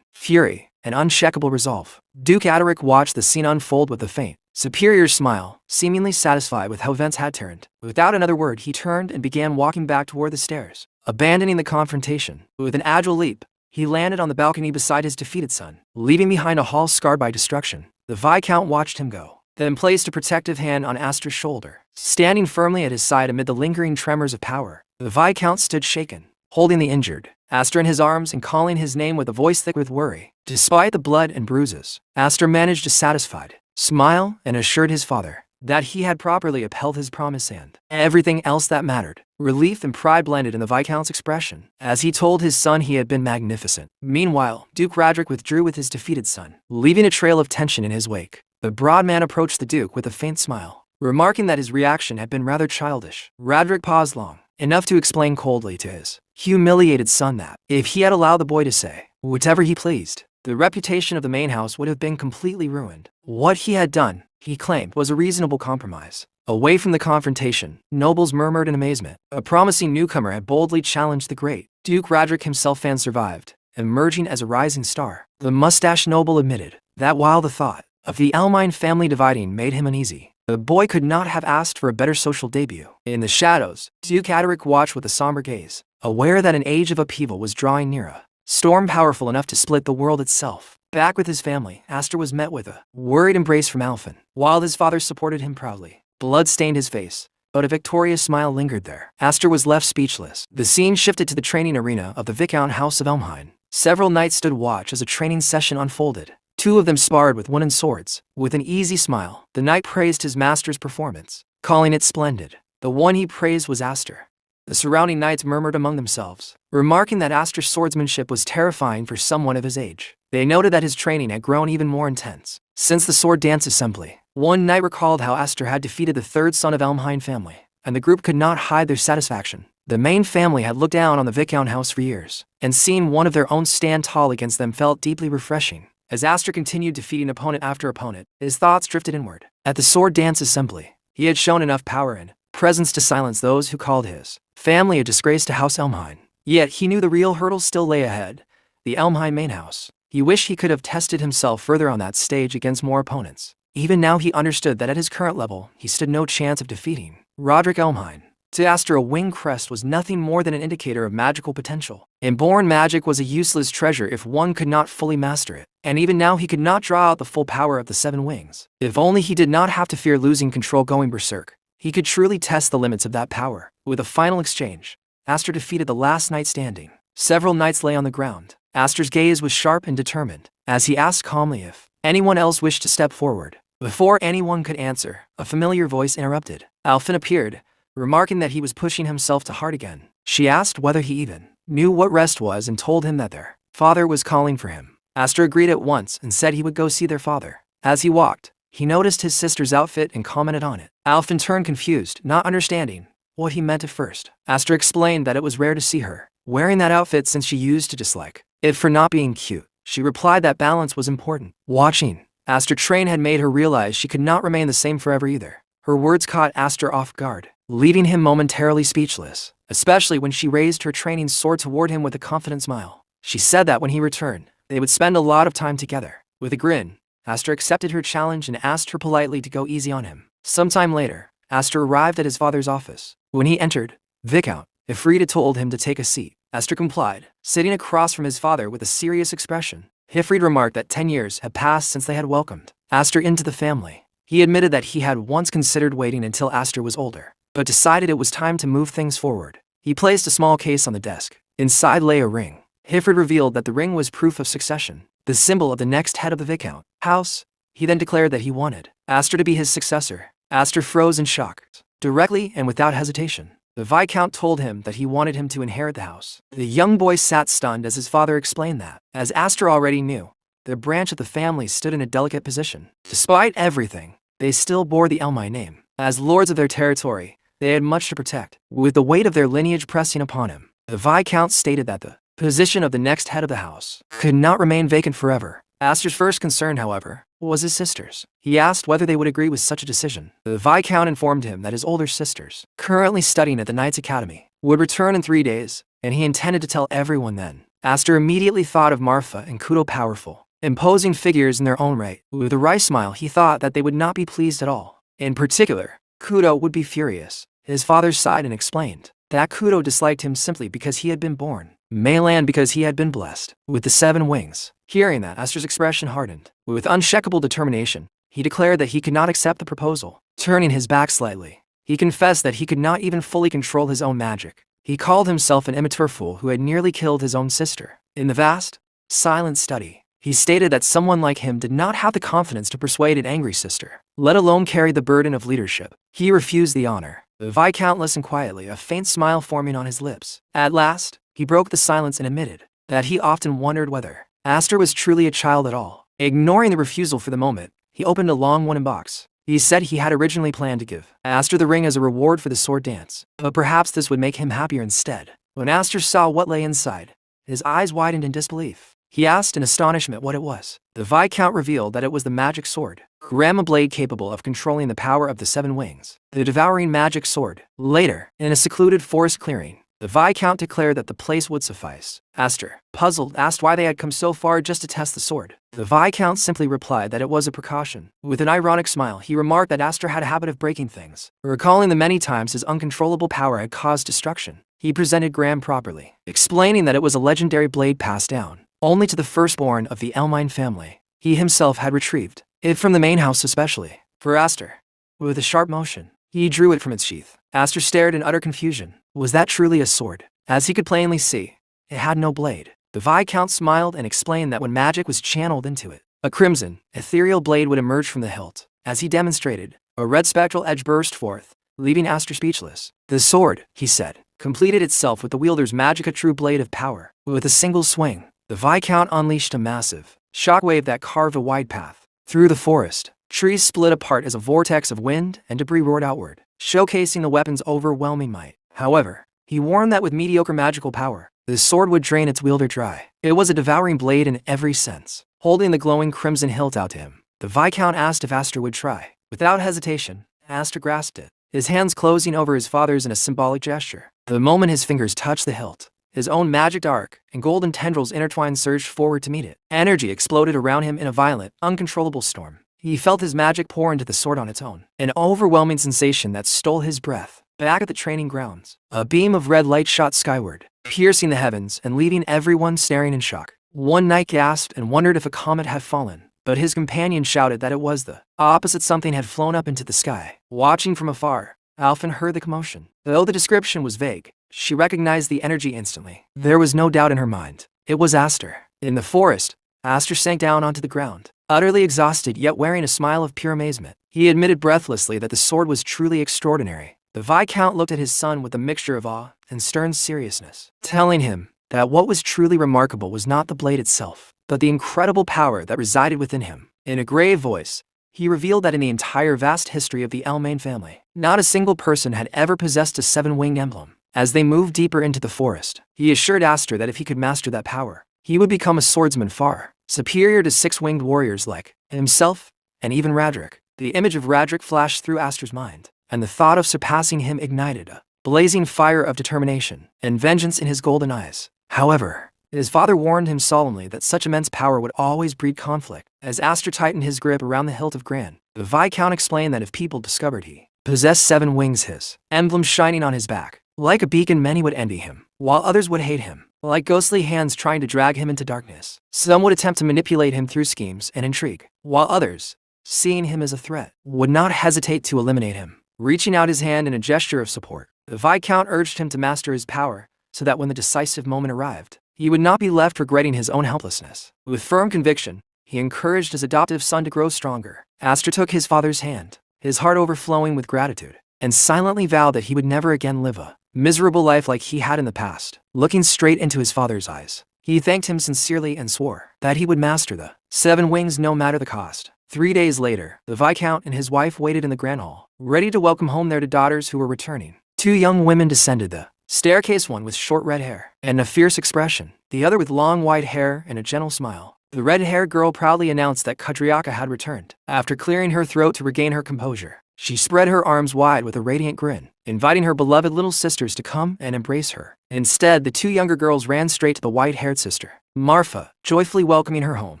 fury, and unshakable resolve. Duke Adaric watched the scene unfold with a faint, superior smile, seemingly satisfied with how events had turned. Without another word, he turned and began walking back toward the stairs, abandoning the confrontation. With an agile leap, he landed on the balcony beside his defeated son, leaving behind a hall scarred by destruction. The Viscount watched him go, then placed a protective hand on Aster's shoulder. Standing firmly at his side amid the lingering tremors of power, the Viscount stood shaken, holding the injured Aster in his arms and calling his name with a voice thick with worry. Despite the blood and bruises, Aster managed a satisfied smile and assured his father that he had properly upheld his promise and everything else that mattered. Relief and pride blended in the Viscount's expression as he told his son he had been magnificent. Meanwhile, Duke Radric withdrew with his defeated son, leaving a trail of tension in his wake. The broad man approached the Duke with a faint smile, remarking that his reaction had been rather childish. Radric paused long enough to explain coldly to his humiliated son that, if he had allowed the boy to say whatever he pleased, the reputation of the main house would have been completely ruined. What he had done, he claimed, was a reasonable compromise. Away from the confrontation, nobles murmured in amazement. A promising newcomer had boldly challenged the great Duke Radric himself and survived, emerging as a rising star. The mustached noble admitted that while the thought of the Elmine family dividing made him uneasy, the boy could not have asked for a better social debut. In the shadows, Duke Aderic watched with a somber gaze, aware that an age of upheaval was drawing near, a storm powerful enough to split the world itself. Back with his family, Astor was met with a worried embrace from Alfin, while his father supported him proudly. Blood stained his face, but a victorious smile lingered there. Astor was left speechless. The scene shifted to the training arena of the Viscount House of Elmhine. Several knights stood watch as a training session unfolded. Two of them sparred with wooden swords. With an easy smile, the knight praised his master's performance, calling it splendid. The one he praised was Astor. The surrounding knights murmured among themselves, remarking that Astor's swordsmanship was terrifying for someone of his age. They noted that his training had grown even more intense. Since the sword dance assembly, one knight recalled how Astor had defeated the third son of Elmhine family, and the group could not hide their satisfaction. The main family had looked down on the Viscount house for years, and seeing one of their own stand tall against them felt deeply refreshing. As Astor continued defeating opponent after opponent, his thoughts drifted inward. At the sword dance assembly, he had shown enough power and presence to silence those who called his family a disgrace to House Elmhine. Yet he knew the real hurdles still lay ahead, the Elmhine main house. He wished he could have tested himself further on that stage against more opponents. Even now he understood that at his current level, he stood no chance of defeating Roderick Elmhine. To Astor, a winged crest was nothing more than an indicator of magical potential. Inborn magic was a useless treasure if one could not fully master it, and even now he could not draw out the full power of the 7 wings. If only he did not have to fear losing control going berserk, he could truly test the limits of that power. With a final exchange, Astor defeated the last knight standing. Several knights lay on the ground. Astor's gaze was sharp and determined, as he asked calmly if anyone else wished to step forward. Before anyone could answer, a familiar voice interrupted. Alfin appeared, remarking that he was pushing himself to hard again. She asked whether he even knew what rest was and told him that their father was calling for him. Astor agreed at once and said he would go see their father. As he walked, he noticed his sister's outfit and commented on it. Alfin turned confused, not understanding what he meant at first. Astor explained that it was rare to see her wearing that outfit since she used to dislike it for not being cute. She replied that balance was important. Watching Astor train had made her realize she could not remain the same forever either. Her words caught Astor off guard, leaving him momentarily speechless, especially when she raised her training sword toward him with a confident smile. She said that when he returned, they would spend a lot of time together. With a grin, Astor accepted her challenge and asked her politely to go easy on him. Sometime later, Astor arrived at his father's office. When he entered, Viscount Ifrita told him to take a seat. Astor complied, sitting across from his father with a serious expression. Ifrit remarked that 10 years had passed since they had welcomed Astor into the family. He admitted that he had once considered waiting until Astor was older, but decided it was time to move things forward. He placed a small case on the desk. Inside lay a ring. Ifrit revealed that the ring was proof of succession, the symbol of the next head of the Viscount house. He then declared that he wanted Astor to be his successor. Astor froze in shock. Directly and without hesitation, the Viscount told him that he wanted him to inherit the house. The young boy sat stunned as his father explained that, as Astor already knew, the branch of the family stood in a delicate position. Despite everything, they still bore the Elmine name. As lords of their territory, they had much to protect. With the weight of their lineage pressing upon him, the Viscount stated that the position of the next head of the house could not remain vacant forever. Astor's first concern, however, was his sisters. He asked whether they would agree with such a decision. The Viscount informed him that his older sisters, currently studying at the Knights Academy, would return in 3 days, and he intended to tell everyone then. Astor immediately thought of Marfa and Kudo, powerful, imposing figures in their own right. With a wry smile, he thought that they would not be pleased at all. In particular, Kudo would be furious. His father sighed and explained that Kudo disliked him simply because he had been born male and because he had been blessed with the 7 wings. Hearing that, Astor's expression hardened. With unshakable determination, he declared that he could not accept the proposal. Turning his back slightly, he confessed that he could not even fully control his own magic. He called himself an immature fool who had nearly killed his own sister. In the vast, silent study, He stated that someone like him did not have the confidence to persuade an angry sister, let alone carry the burden of leadership. He refused the honor. The Viscount listened quietly, a faint smile forming on his lips. At last, he broke the silence and admitted that he often wondered whether Aster was truly a child at all. Ignoring the refusal for the moment, he opened a long wooden box. He said he had originally planned to give Aster the ring as a reward for the sword dance, but perhaps this would make him happier instead. When Aster saw what lay inside, his eyes widened in disbelief. He asked in astonishment what it was. The Viscount revealed that it was the magic sword, Grandma blade capable of controlling the power of the 7 wings, the devouring magic sword. Later, in a secluded forest clearing, the Viscount declared that the place would suffice. Aster, puzzled, asked why they had come so far just to test the sword. The Viscount simply replied that it was a precaution. With an ironic smile, he remarked that Aster had a habit of breaking things, recalling the many times his uncontrollable power had caused destruction. He presented Graham properly, explaining that it was a legendary blade passed down only to the firstborn of the Elmine family. He himself had retrieved it from the main house especially for Aster. With a sharp motion, he drew it from its sheath. Aster stared in utter confusion. Was that truly a sword? As he could plainly see, it had no blade. The Viscount smiled and explained that when magic was channeled into it, a crimson, ethereal blade would emerge from the hilt. As he demonstrated, a red spectral edge burst forth, leaving Aster speechless. The sword, he said, completed itself with the wielder's magic, a true blade of power. With a single swing, the Viscount unleashed a massive shockwave that carved a wide path through the forest. Trees split apart as a vortex of wind and debris roared outward, showcasing the weapon's overwhelming might. However, he warned that with mediocre magical power, the sword would drain its wielder dry. It was a devouring blade in every sense. Holding the glowing crimson hilt out to him, the Viscount asked if Aster would try. Without hesitation, Aster grasped it, his hands closing over his father's in a symbolic gesture. The moment his fingers touched the hilt, his own magic arc and golden tendrils intertwined surged forward to meet it. Energy exploded around him in a violent, uncontrollable storm. He felt his magic pour into the sword on its own, an overwhelming sensation that stole his breath. Back at the training grounds, a beam of red light shot skyward, piercing the heavens and leaving everyone staring in shock. One knight gasped and wondered if a comet had fallen, but his companion shouted that it was the opposite. Something had flown up into the sky. Watching from afar, Alphen heard the commotion. Though the description was vague, she recognized the energy instantly. There was no doubt in her mind. It was Aster. In the forest, Aster sank down onto the ground, utterly exhausted yet wearing a smile of pure amazement. He admitted breathlessly that the sword was truly extraordinary. The Viscount looked at his son with a mixture of awe and stern seriousness, telling him that what was truly remarkable was not the blade itself, but the incredible power that resided within him. In a grave voice, he revealed that in the entire vast history of the Elmane family, not a single person had ever possessed a 7-winged emblem. As they moved deeper into the forest, he assured Aster that if he could master that power, he would become a swordsman far superior to 6-winged warriors like himself and even Radric. The image of Radric flashed through Aster's mind, and the thought of surpassing him ignited a blazing fire of determination and vengeance in his golden eyes. However, his father warned him solemnly that such immense power would always breed conflict. As Aster tightened his grip around the hilt of Gran, the Viscount explained that if people discovered he possessed 7 wings, his emblem shining on his back, like a beacon, many would envy him, while others would hate him, like ghostly hands trying to drag him into darkness. Some would attempt to manipulate him through schemes and intrigue, while others, seeing him as a threat, would not hesitate to eliminate him. Reaching out his hand in a gesture of support, the Viscount urged him to master his power so that when the decisive moment arrived, he would not be left regretting his own helplessness. With firm conviction, he encouraged his adoptive son to grow stronger. Aster took his father's hand, his heart overflowing with gratitude, and silently vowed that he would never again live a miserable life like he had in the past. Looking straight into his father's eyes, he thanked him sincerely and swore that he would master the 7 wings no matter the cost. 3 days later, the Viscount and his wife waited in the Grand Hall, ready to welcome home their 2 daughters who were returning. 2 young women descended the staircase, one with short red hair and a fierce expression, the other with long white hair and a gentle smile. The red-haired girl proudly announced that Kadriaka had returned. After clearing her throat to regain her composure, she spread her arms wide with a radiant grin, inviting her beloved little sisters to come and embrace her. Instead, the 2 younger girls ran straight to the white-haired sister, Marfa, joyfully welcoming her home.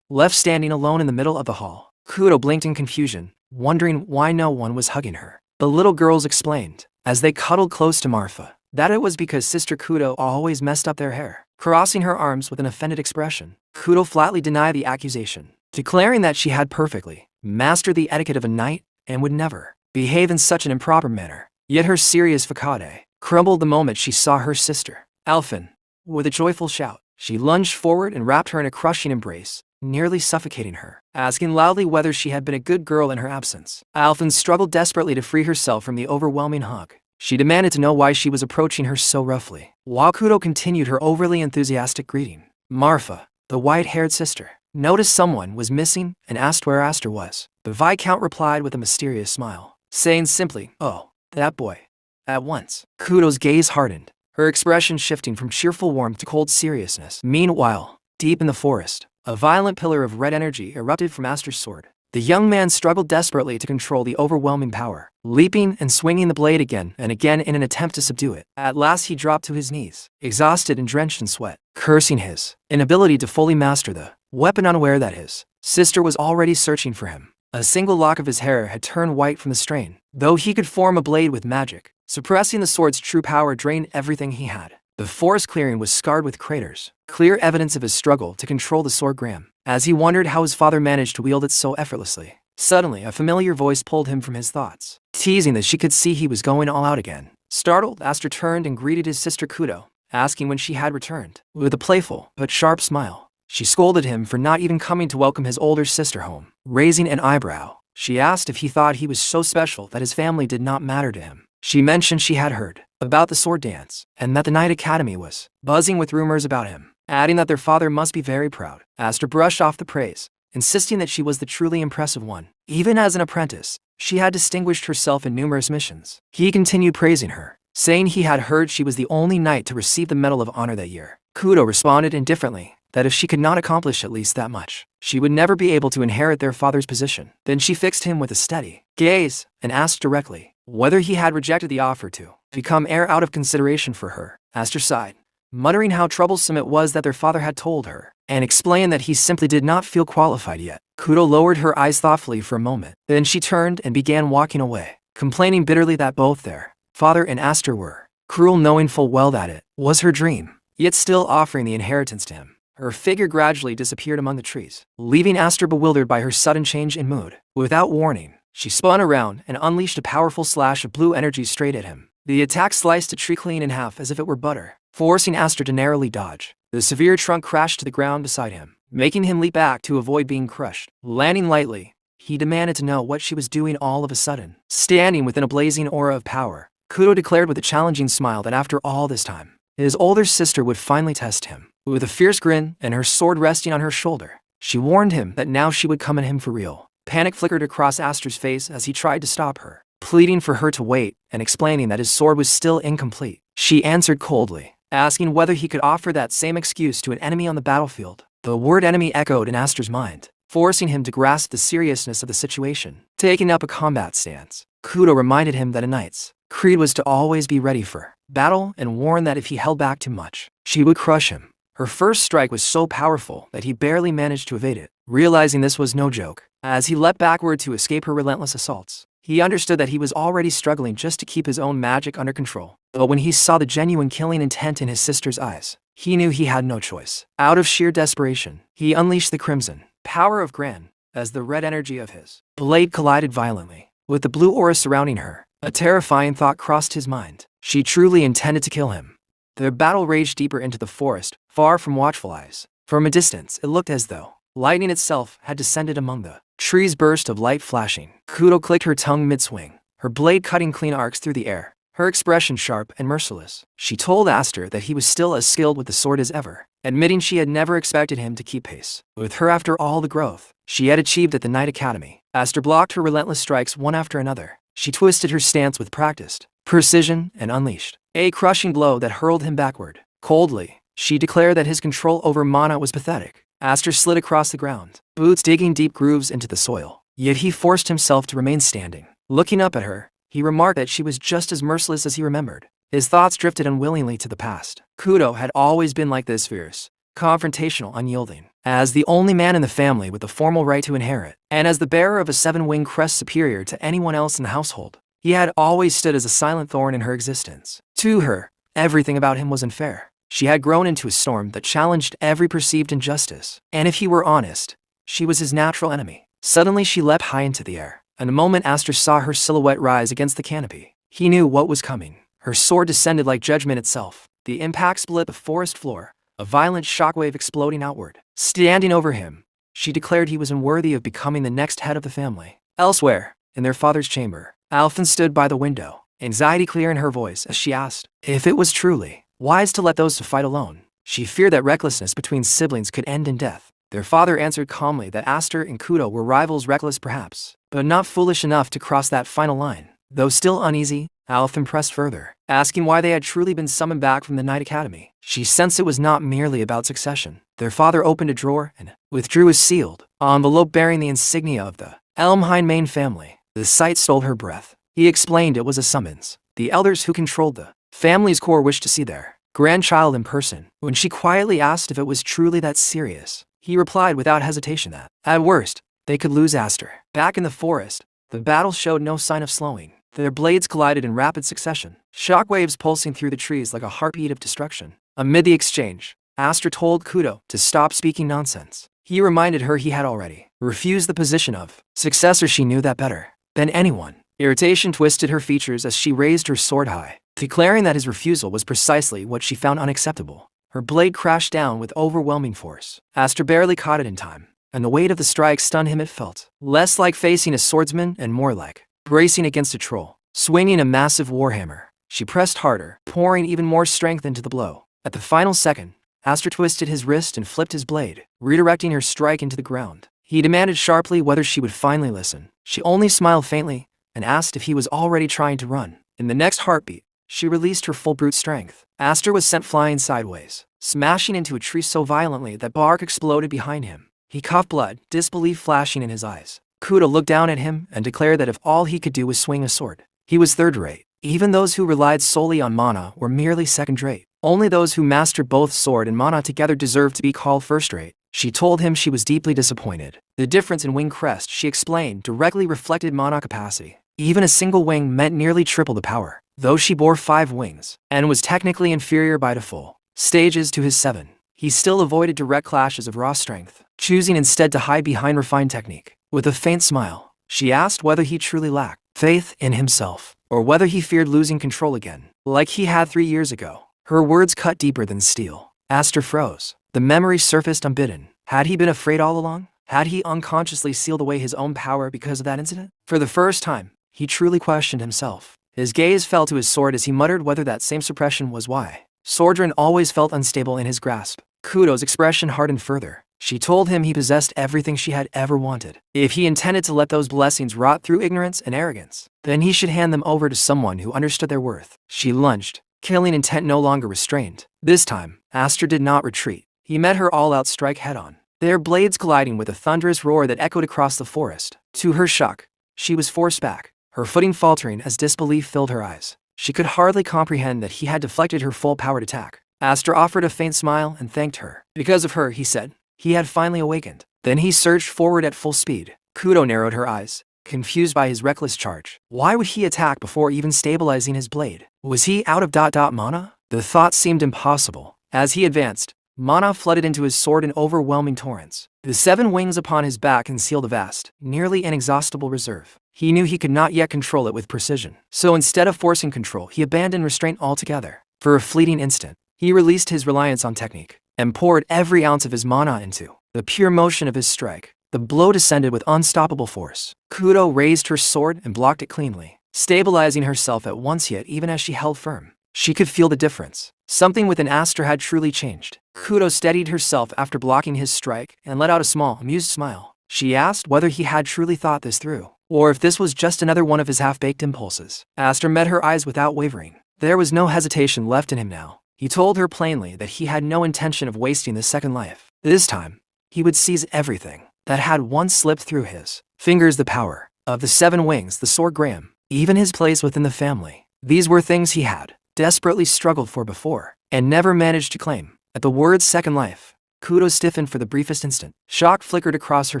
Left standing alone in the middle of the hall, Kudo blinked in confusion, wondering why no one was hugging her. The little girls explained, as they cuddled close to Marfa, that it was because Sister Kudo always messed up their hair. Crossing her arms with an offended expression, Kudo flatly denied the accusation, declaring that she had perfectly mastered the etiquette of a knight and would never behave in such an improper manner. Yet her serious facade crumbled the moment she saw her sister, Alphen. With a joyful shout, she lunged forward and wrapped her in a crushing embrace. nearly suffocating her, asking loudly whether she had been a good girl in her absence. Alphonse struggled desperately to free herself from the overwhelming hug. She demanded to know why she was approaching her so roughly, while Kudo continued her overly enthusiastic greeting. Marfa, the white-haired sister, noticed someone was missing and asked where Aster was. The Viscount replied with a mysterious smile, saying simply, "Oh, that boy." At once, Kudo's gaze hardened, her expression shifting from cheerful warmth to cold seriousness. Meanwhile, deep in the forest, a violent pillar of red energy erupted from Aster's sword. The young man struggled desperately to control the overwhelming power, leaping and swinging the blade again and again in an attempt to subdue it. At last he dropped to his knees, exhausted and drenched in sweat, cursing his inability to fully master the weapon, unaware that his sister was already searching for him. A single lock of his hair had turned white from the strain, though he could form a blade with magic. Suppressing the sword's true power drained everything he had. The forest clearing was scarred with craters, clear evidence of his struggle to control the sword Graham. As he wondered how his father managed to wield it so effortlessly, suddenly a familiar voice pulled him from his thoughts, teasing that she could see he was going all out again. Startled, Aster turned and greeted his sister Kudo, asking when she had returned. With a playful but sharp smile, she scolded him for not even coming to welcome his older sister home. Raising an eyebrow, she asked if he thought he was so special that his family did not matter to him. She mentioned she had heard about the sword dance, and that the Knight Academy was buzzing with rumors about him, adding that their father must be very proud. Aster brushed off the praise, insisting that she was the truly impressive one. Even as an apprentice, she had distinguished herself in numerous missions. He continued praising her, saying he had heard she was the only knight to receive the Medal of Honor that year. Kudo responded indifferently that if she could not accomplish at least that much, she would never be able to inherit their father's position. Then she fixed him with a steady gaze and asked directly whether he had rejected the offer to become heir out of consideration for her. Aster sighed, muttering how troublesome it was that their father had told her, and explained that he simply did not feel qualified yet. Kudo lowered her eyes thoughtfully for a moment. Then she turned and began walking away, complaining bitterly that both their father and Aster were cruel, knowing full well that it was her dream, yet still offering the inheritance to him. Her figure gradually disappeared among the trees, leaving Aster bewildered by her sudden change in mood. Without warning, she spun around and unleashed a powerful slash of blue energy straight at him. The attack sliced a tree clean in half as if it were butter, forcing Aster to narrowly dodge. The severe trunk crashed to the ground beside him, making him leap back to avoid being crushed. Landing lightly, he demanded to know what she was doing all of a sudden. Standing within a blazing aura of power, Kudo declared with a challenging smile that after all this time, his older sister would finally test him. With a fierce grin and her sword resting on her shoulder, she warned him that now she would come at him for real. Panic flickered across Aster's face as he tried to stop her, pleading for her to wait and explaining that his sword was still incomplete. She answered coldly, asking whether he could offer that same excuse to an enemy on the battlefield. The word enemy echoed in Aster's mind, forcing him to grasp the seriousness of the situation. Taking up a combat stance, Kudo reminded him that a knight's creed was to always be ready for battle and warned that if he held back too much, she would crush him. Her first strike was so powerful that he barely managed to evade it. Realizing this was no joke, as he leapt backward to escape her relentless assaults, he understood that he was already struggling just to keep his own magic under control. But when he saw the genuine killing intent in his sister's eyes, he knew he had no choice. Out of sheer desperation, he unleashed the crimson power of Gran, as the red energy of his blade collided violently with the blue aura surrounding her. A terrifying thought crossed his mind. She truly intended to kill him. Their battle raged deeper into the forest, far from watchful eyes. From a distance, it looked as though lightning itself had descended among the trees, burst of light flashing. Kudo clicked her tongue mid-swing, her blade cutting clean arcs through the air, her expression sharp and merciless. She told Aster that he was still as skilled with the sword as ever, admitting she had never expected him to keep pace with her after all the growth she had achieved at the Knight Academy. Aster blocked her relentless strikes one after another. She twisted her stance with practiced precision and unleashed a crushing blow that hurled him backward. Coldly, she declared that his control over mana was pathetic. Aster slid across the ground, boots digging deep grooves into the soil. Yet he forced himself to remain standing. Looking up at her, he remarked that she was just as merciless as he remembered. His thoughts drifted unwillingly to the past. Kudo had always been like this, fierce, confrontational, unyielding. As the only man in the family with the formal right to inherit, and as the bearer of a seven-winged crest superior to anyone else in the household, he had always stood as a silent thorn in her existence. To her, everything about him was unfair. She had grown into a storm that challenged every perceived injustice. And if he were honest, she was his natural enemy. Suddenly she leapt high into the air. In a moment Aster saw her silhouette rise against the canopy. He knew what was coming. Her sword descended like judgment itself. The impact split the forest floor, a violent shockwave exploding outward. Standing over him, She declared he was unworthy of becoming the next head of the family. Elsewhere, in their father's chamber, Alphen stood by the window, anxiety clear in her voice as she asked if it was truly wise to let those to fight alone. She feared that recklessness between siblings could end in death. Their father answered calmly that Aster and Kudo were rivals, reckless perhaps, but not foolish enough to cross that final line. Though still uneasy, Alphen pressed further, asking why they had truly been summoned back from the Night Academy. She sensed it was not merely about succession. Their father opened a drawer and withdrew a sealed envelope bearing the insignia of the Elmheim main family. The sight stole her breath. He explained it was a summons. The elders who controlled the family's core wished to see their grandchild in person. When she quietly asked if it was truly that serious, he replied without hesitation that, at worst, they could lose Aster. Back in the forest, the battle showed no sign of slowing. Their blades collided in rapid succession, shockwaves pulsing through the trees like a heartbeat of destruction. Amid the exchange, Aster told Kudo to stop speaking nonsense. He reminded her he had already refused the position of successor. She knew that better than anyone. Irritation twisted her features as she raised her sword high, declaring that his refusal was precisely what she found unacceptable. Her blade crashed down with overwhelming force. Aster barely caught it in time, and the weight of the strike stunned him. It felt less like facing a swordsman and more like bracing against a troll, swinging a massive warhammer. She pressed harder, pouring even more strength into the blow. At the final second, Aster twisted his wrist and flipped his blade, redirecting her strike into the ground. He demanded sharply whether she would finally listen. She only smiled faintly and asked if he was already trying to run. In the next heartbeat, she released her full brute strength. Aster was sent flying sideways, smashing into a tree so violently that bark exploded behind him. He coughed blood, disbelief flashing in his eyes. Kudo looked down at him and declared that if all he could do was swing a sword, he was third-rate. Even those who relied solely on mana were merely second-rate. Only those who mastered both sword and mana together deserved to be called first-rate. She told him she was deeply disappointed. The difference in wing crest, she explained, directly reflected mana capacity. Even a single wing meant nearly triple the power. Though she bore 5 wings, and was technically inferior by default stages to his 7, he still avoided direct clashes of raw strength, choosing instead to hide behind refined technique. With a faint smile, she asked whether he truly lacked faith in himself, or whether he feared losing control again, like he had 3 years ago. Her words cut deeper than steel. Aster froze. The memory surfaced unbidden. Had he been afraid all along? Had he unconsciously sealed away his own power because of that incident? For the first time, he truly questioned himself. His gaze fell to his sword as he muttered whether that same suppression was why Sordran always felt unstable in his grasp. Kudo's expression hardened further. She told him he possessed everything she had ever wanted. If he intended to let those blessings rot through ignorance and arrogance, then he should hand them over to someone who understood their worth. She lunged, killing intent no longer restrained. This time, Aster did not retreat. He met her all-out strike head-on, their blades colliding with a thunderous roar that echoed across the forest. To her shock, she was forced back, her footing faltering as disbelief filled her eyes. She could hardly comprehend that he had deflected her full-powered attack. Aster offered a faint smile and thanked her. Because of her, he said, he had finally awakened. Then he surged forward at full speed. Kudo narrowed her eyes, confused by his reckless charge. Why would he attack before even stabilizing his blade? Was he out of mana? The thought seemed impossible. As he advanced, mana flooded into his sword in overwhelming torrents. The 7 wings upon his back concealed a vast, nearly inexhaustible reserve. He knew he could not yet control it with precision. So instead of forcing control, he abandoned restraint altogether. For a fleeting instant, he released his reliance on technique and poured every ounce of his mana into the pure motion of his strike. The blow descended with unstoppable force. Kudo raised her sword and blocked it cleanly, stabilizing herself at once, yet even as she held firm, she could feel the difference. Something within Aster had truly changed. Kudo steadied herself after blocking his strike and let out a small, amused smile. She asked whether he had truly thought this through, or if this was just another one of his half-baked impulses. Aster met her eyes without wavering. There was no hesitation left in him now. He told her plainly that he had no intention of wasting the second life. This time, he would seize everything that had once slipped through his fingers. The power of the 7 wings, the sword Graham, even his place within the family. These were things he had desperately struggled for before, and never managed to claim. At the words second life, Kudo stiffened for the briefest instant. Shock flickered across her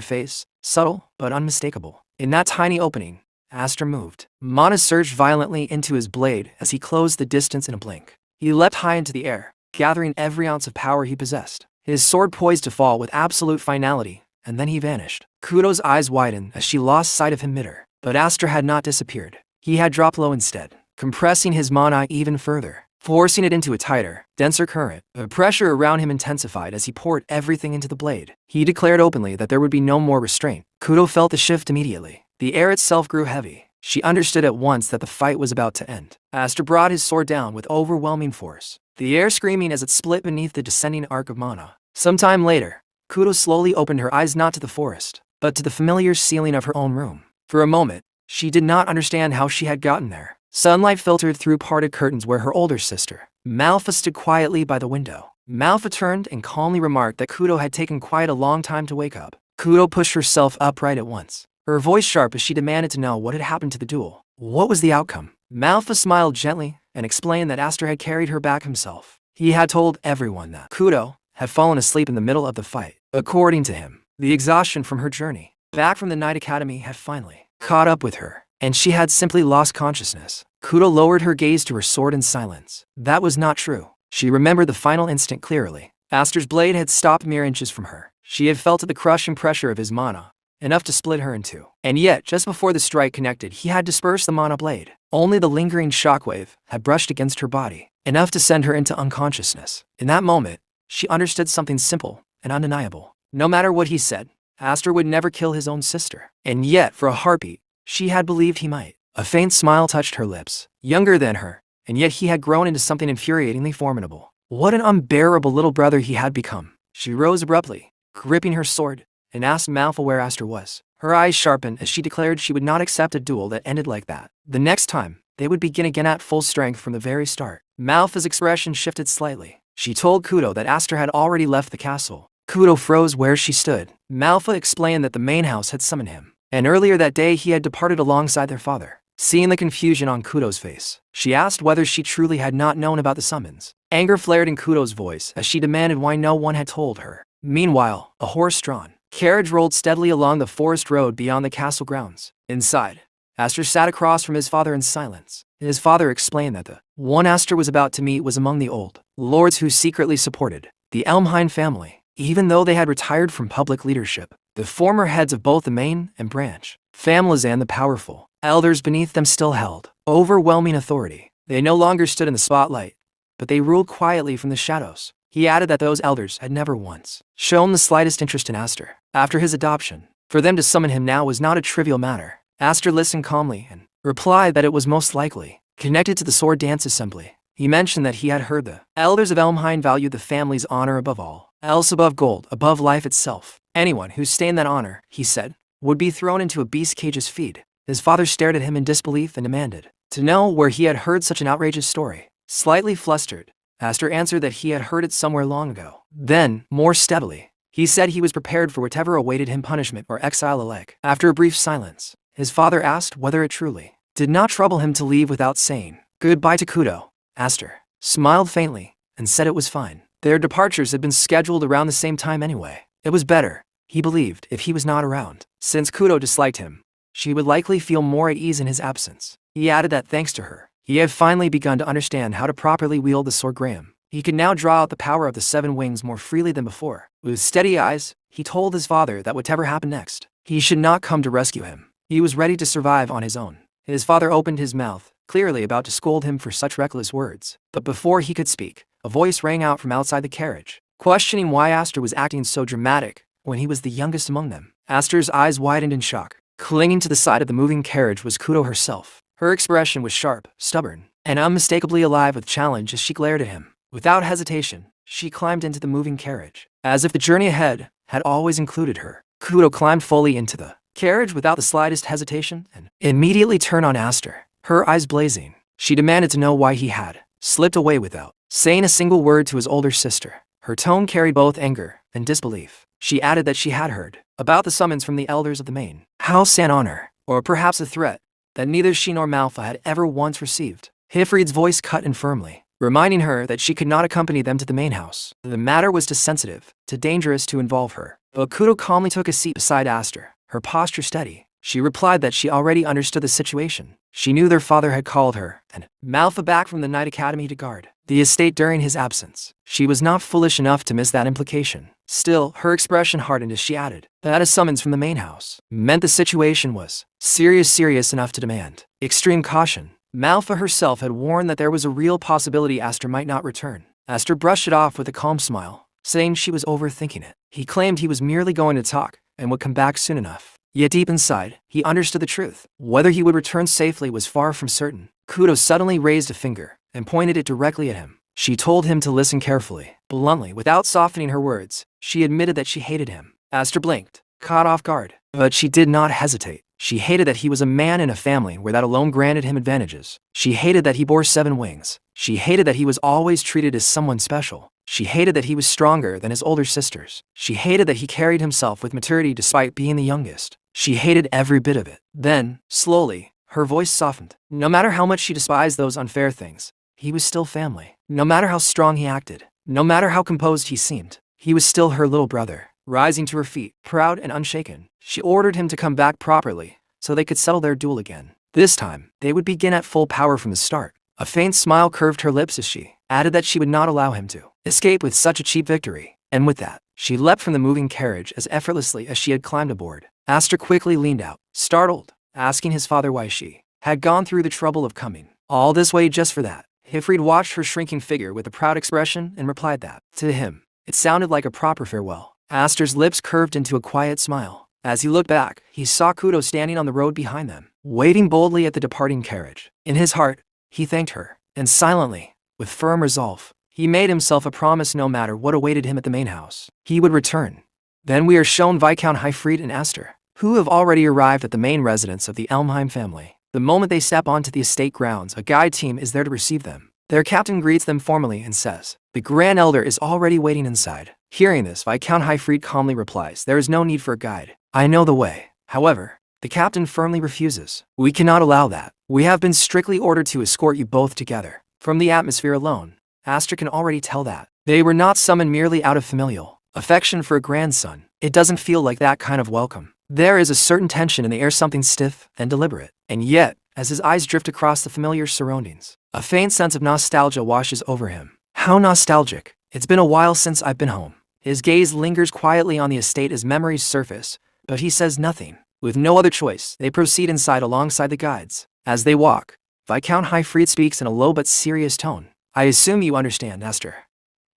face, subtle but unmistakable. In that tiny opening, Aster moved. Mana surged violently into his blade as he closed the distance in a blink. He leapt high into the air, gathering every ounce of power he possessed. His sword poised to fall with absolute finality, and then he vanished. Kudo's eyes widened as she lost sight of him mid-air. But Aster had not disappeared. He had dropped low instead, compressing his mana even further. forcing it into a tighter, denser current. The pressure around him intensified as he poured everything into the blade. He declared openly that there would be no more restraint. Kudo felt the shift immediately. The air itself grew heavy. She understood at once that the fight was about to end. Aster brought his sword down with overwhelming force, the air screaming as it split beneath the descending arc of mana. Sometime later, Kudo slowly opened her eyes not to the forest, but to the familiar ceiling of her own room. For a moment, she did not understand how she had gotten there. Sunlight filtered through parted curtains where her older sister, Malfa, stood quietly by the window. Malfa turned and calmly remarked that Kudo had taken quite a long time to wake up. Kudo pushed herself upright at once, her voice sharp as she demanded to know what had happened to the duel. What was the outcome? Malfa smiled gently and explained that Aster had carried her back himself. He had told everyone that Kudo had fallen asleep in the middle of the fight. According to him, the exhaustion from her journey back from the Night Academy had finally caught up with her, and she had simply lost consciousness. Kudo lowered her gaze to her sword in silence. That was not true. She remembered the final instant clearly. Aster's blade had stopped mere inches from her. She had felt the crushing pressure of his mana, enough to split her in two. And yet, just before the strike connected, he had dispersed the mana blade. Only the lingering shockwave had brushed against her body, enough to send her into unconsciousness. In that moment, she understood something simple and undeniable. No matter what he said, Aster would never kill his own sister. And yet, for a heartbeat, she had believed he might. A faint smile touched her lips. Younger than her, and yet he had grown into something infuriatingly formidable. What an unbearable little brother he had become. She rose abruptly, gripping her sword, and asked Malfa where Aster was. Her eyes sharpened as she declared she would not accept a duel that ended like that. The next time, they would begin again at full strength from the very start. Malfa's expression shifted slightly. She told Kudo that Aster had already left the castle. Kudo froze where she stood. Malfa explained that the main house had summoned him, and earlier that day he had departed alongside their father. Seeing the confusion on Kudo's face, she asked whether she truly had not known about the summons. Anger flared in Kudo's voice as she demanded why no one had told her. Meanwhile, a horse-drawn carriage rolled steadily along the forest road beyond the castle grounds. Inside, Aster sat across from his father in silence. His father explained that the one Aster was about to meet was among the old lords who secretly supported the Elmheim family, even though they had retired from public leadership. The former heads of both the main and branch families and the powerful elders beneath them still held overwhelming authority. They no longer stood in the spotlight, but they ruled quietly from the shadows. He added that those elders had never once shown the slightest interest in Aster. After his adoption, for them to summon him now was not a trivial matter. Aster listened calmly and replied that it was most likely connected to the sword dance assembly. He mentioned that he had heard the elders of Elmheim valued the family's honor above all else, above gold, above life itself. Anyone who stained that honor, he said, would be thrown into a beast cage's feed. His father stared at him in disbelief and demanded to know where he had heard such an outrageous story. Slightly flustered, Aster answered that he had heard it somewhere long ago. Then, more steadily, he said he was prepared for whatever awaited him, punishment or exile alike. After a brief silence, his father asked whether it truly did not trouble him to leave without saying goodbye to Kudo. Aster smiled faintly and said it was fine. Their departures had been scheduled around the same time anyway. It was better, he believed, if he was not around. Since Kudo disliked him, she would likely feel more at ease in his absence. He added that thanks to her, he had finally begun to understand how to properly wield the sword Graham. He could now draw out the power of the 7 wings more freely than before. With steady eyes, he told his father that whatever happened next, he should not come to rescue him. He was ready to survive on his own. His father opened his mouth, clearly about to scold him for such reckless words. But before he could speak, a voice rang out from outside the carriage, questioning why Aster was acting so dramatic when he was the youngest among them. Aster's eyes widened in shock. Clinging to the side of the moving carriage was Kudo herself. Her expression was sharp, stubborn, and unmistakably alive with challenge as she glared at him. Without hesitation, she climbed into the moving carriage, as if the journey ahead had always included her. Kudo climbed fully into the carriage without the slightest hesitation and immediately turned on Aster, her eyes blazing. She demanded to know why he had slipped away without saying a single word to his older sister. Her tone carried both anger and disbelief. She added that she had heard about the summons from the elders of the main house and honor, or perhaps a threat that neither she nor Malfa had ever once received. Hifrid's voice cut in firmly, reminding her that she could not accompany them to the main house. The matter was too sensitive, too dangerous to involve her. But Kudo calmly took a seat beside Aster, her posture steady. She replied that she already understood the situation. She knew their father had called her and Malfa back from the Night Academy to guard the estate during his absence. She was not foolish enough to miss that implication. Still, her expression hardened as she added that a summons from the main house meant the situation was serious enough to demand extreme caution. Malfa herself had warned that there was a real possibility Aster might not return. Aster brushed it off with a calm smile, saying she was overthinking it. He claimed he was merely going to talk and would come back soon enough. Yet deep inside, he understood the truth. Whether he would return safely was far from certain. Kudo suddenly raised a finger and pointed it directly at him. She told him to listen carefully. Bluntly, without softening her words, she admitted that she hated him. Aster blinked, caught off guard. But she did not hesitate. She hated that he was a man in a family where that alone granted him advantages. She hated that he bore 7 wings. She hated that he was always treated as someone special. She hated that he was stronger than his older sisters. She hated that he carried himself with maturity despite being the youngest. She hated every bit of it. Then, slowly, her voice softened. No matter how much she despised those unfair things, he was still family. No matter how strong he acted, no matter how composed he seemed, he was still her little brother. Rising to her feet, proud and unshaken, she ordered him to come back properly so they could settle their duel again. This time, they would begin at full power from the start. A faint smile curved her lips as she added that she would not allow him to escape with such a cheap victory. And with that, she leapt from the moving carriage as effortlessly as she had climbed aboard. Aster quickly leaned out, startled, asking his father why she had gone through the trouble of coming all this way just for that. Hifrid watched her shrinking figure with a proud expression and replied that, to him, it sounded like a proper farewell. Aster's lips curved into a quiet smile. As he looked back, he saw Kudo standing on the road behind them, waiting boldly at the departing carriage. In his heart, he thanked her, and silently, with firm resolve, he made himself a promise no matter what awaited him at the main house, he would return. Then we are shown Viscount Hifrid and Aster, who have already arrived at the main residence of the Elmheim family. The moment they step onto the estate grounds, a guide team is there to receive them. Their captain greets them formally and says, "The Grand Elder is already waiting inside." Hearing this, Viscount Hifrid calmly replies, "There is no need for a guide. I know the way." However, the captain firmly refuses. "We cannot allow that. We have been strictly ordered to escort you both together." From the atmosphere alone, Aster can already tell that they were not summoned merely out of familial affection for a grandson. It doesn't feel like that kind of welcome. There is a certain tension in the air, something stiff and deliberate. And yet, as his eyes drift across the familiar surroundings, a faint sense of nostalgia washes over him. How nostalgic. It's been a while since I've been home. His gaze lingers quietly on the estate as memories surface, but he says nothing. With no other choice, they proceed inside alongside the guides. As they walk, Viscount Hifrid speaks in a low but serious tone. "I assume you understand, Aster.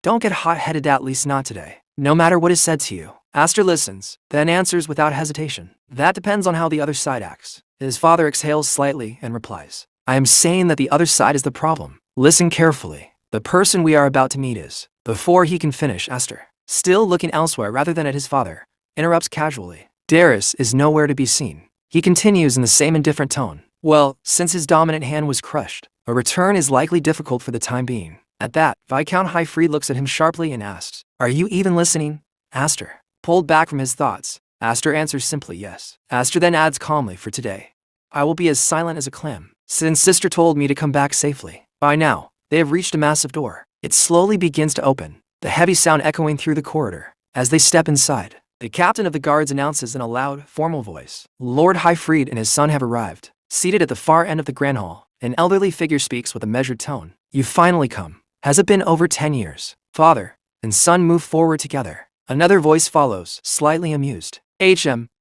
Don't get hot-headed, at least not today. No matter what is said to you." Aster listens, then answers without hesitation. "That depends on how the other side acts." His father exhales slightly and replies, "I am saying that the other side is the problem. Listen carefully. The person we are about to meet is..." Before he can finish, Aster, still looking elsewhere rather than at his father, interrupts casually. "Darius is nowhere to be seen." He continues in the same indifferent tone. "Well, since his dominant hand was crushed, a return is likely difficult for the time being." At that, Viscount Hifrid looks at him sharply and asks, "Are you even listening?" Aster, pulled back from his thoughts, Aster answers simply yes. Aster then adds calmly, "For today, I will be as silent as a clam, since sister told me to come back safely." By now, they have reached a massive door. It slowly begins to open, the heavy sound echoing through the corridor. As they step inside, the captain of the guards announces in a loud, formal voice, "Lord Hifrid and his son have arrived." Seated at the far end of the grand hall, an elderly figure speaks with a measured tone. "You've finally come. Has it been over 10 years? Father and son move forward together." Another voice follows, slightly amused.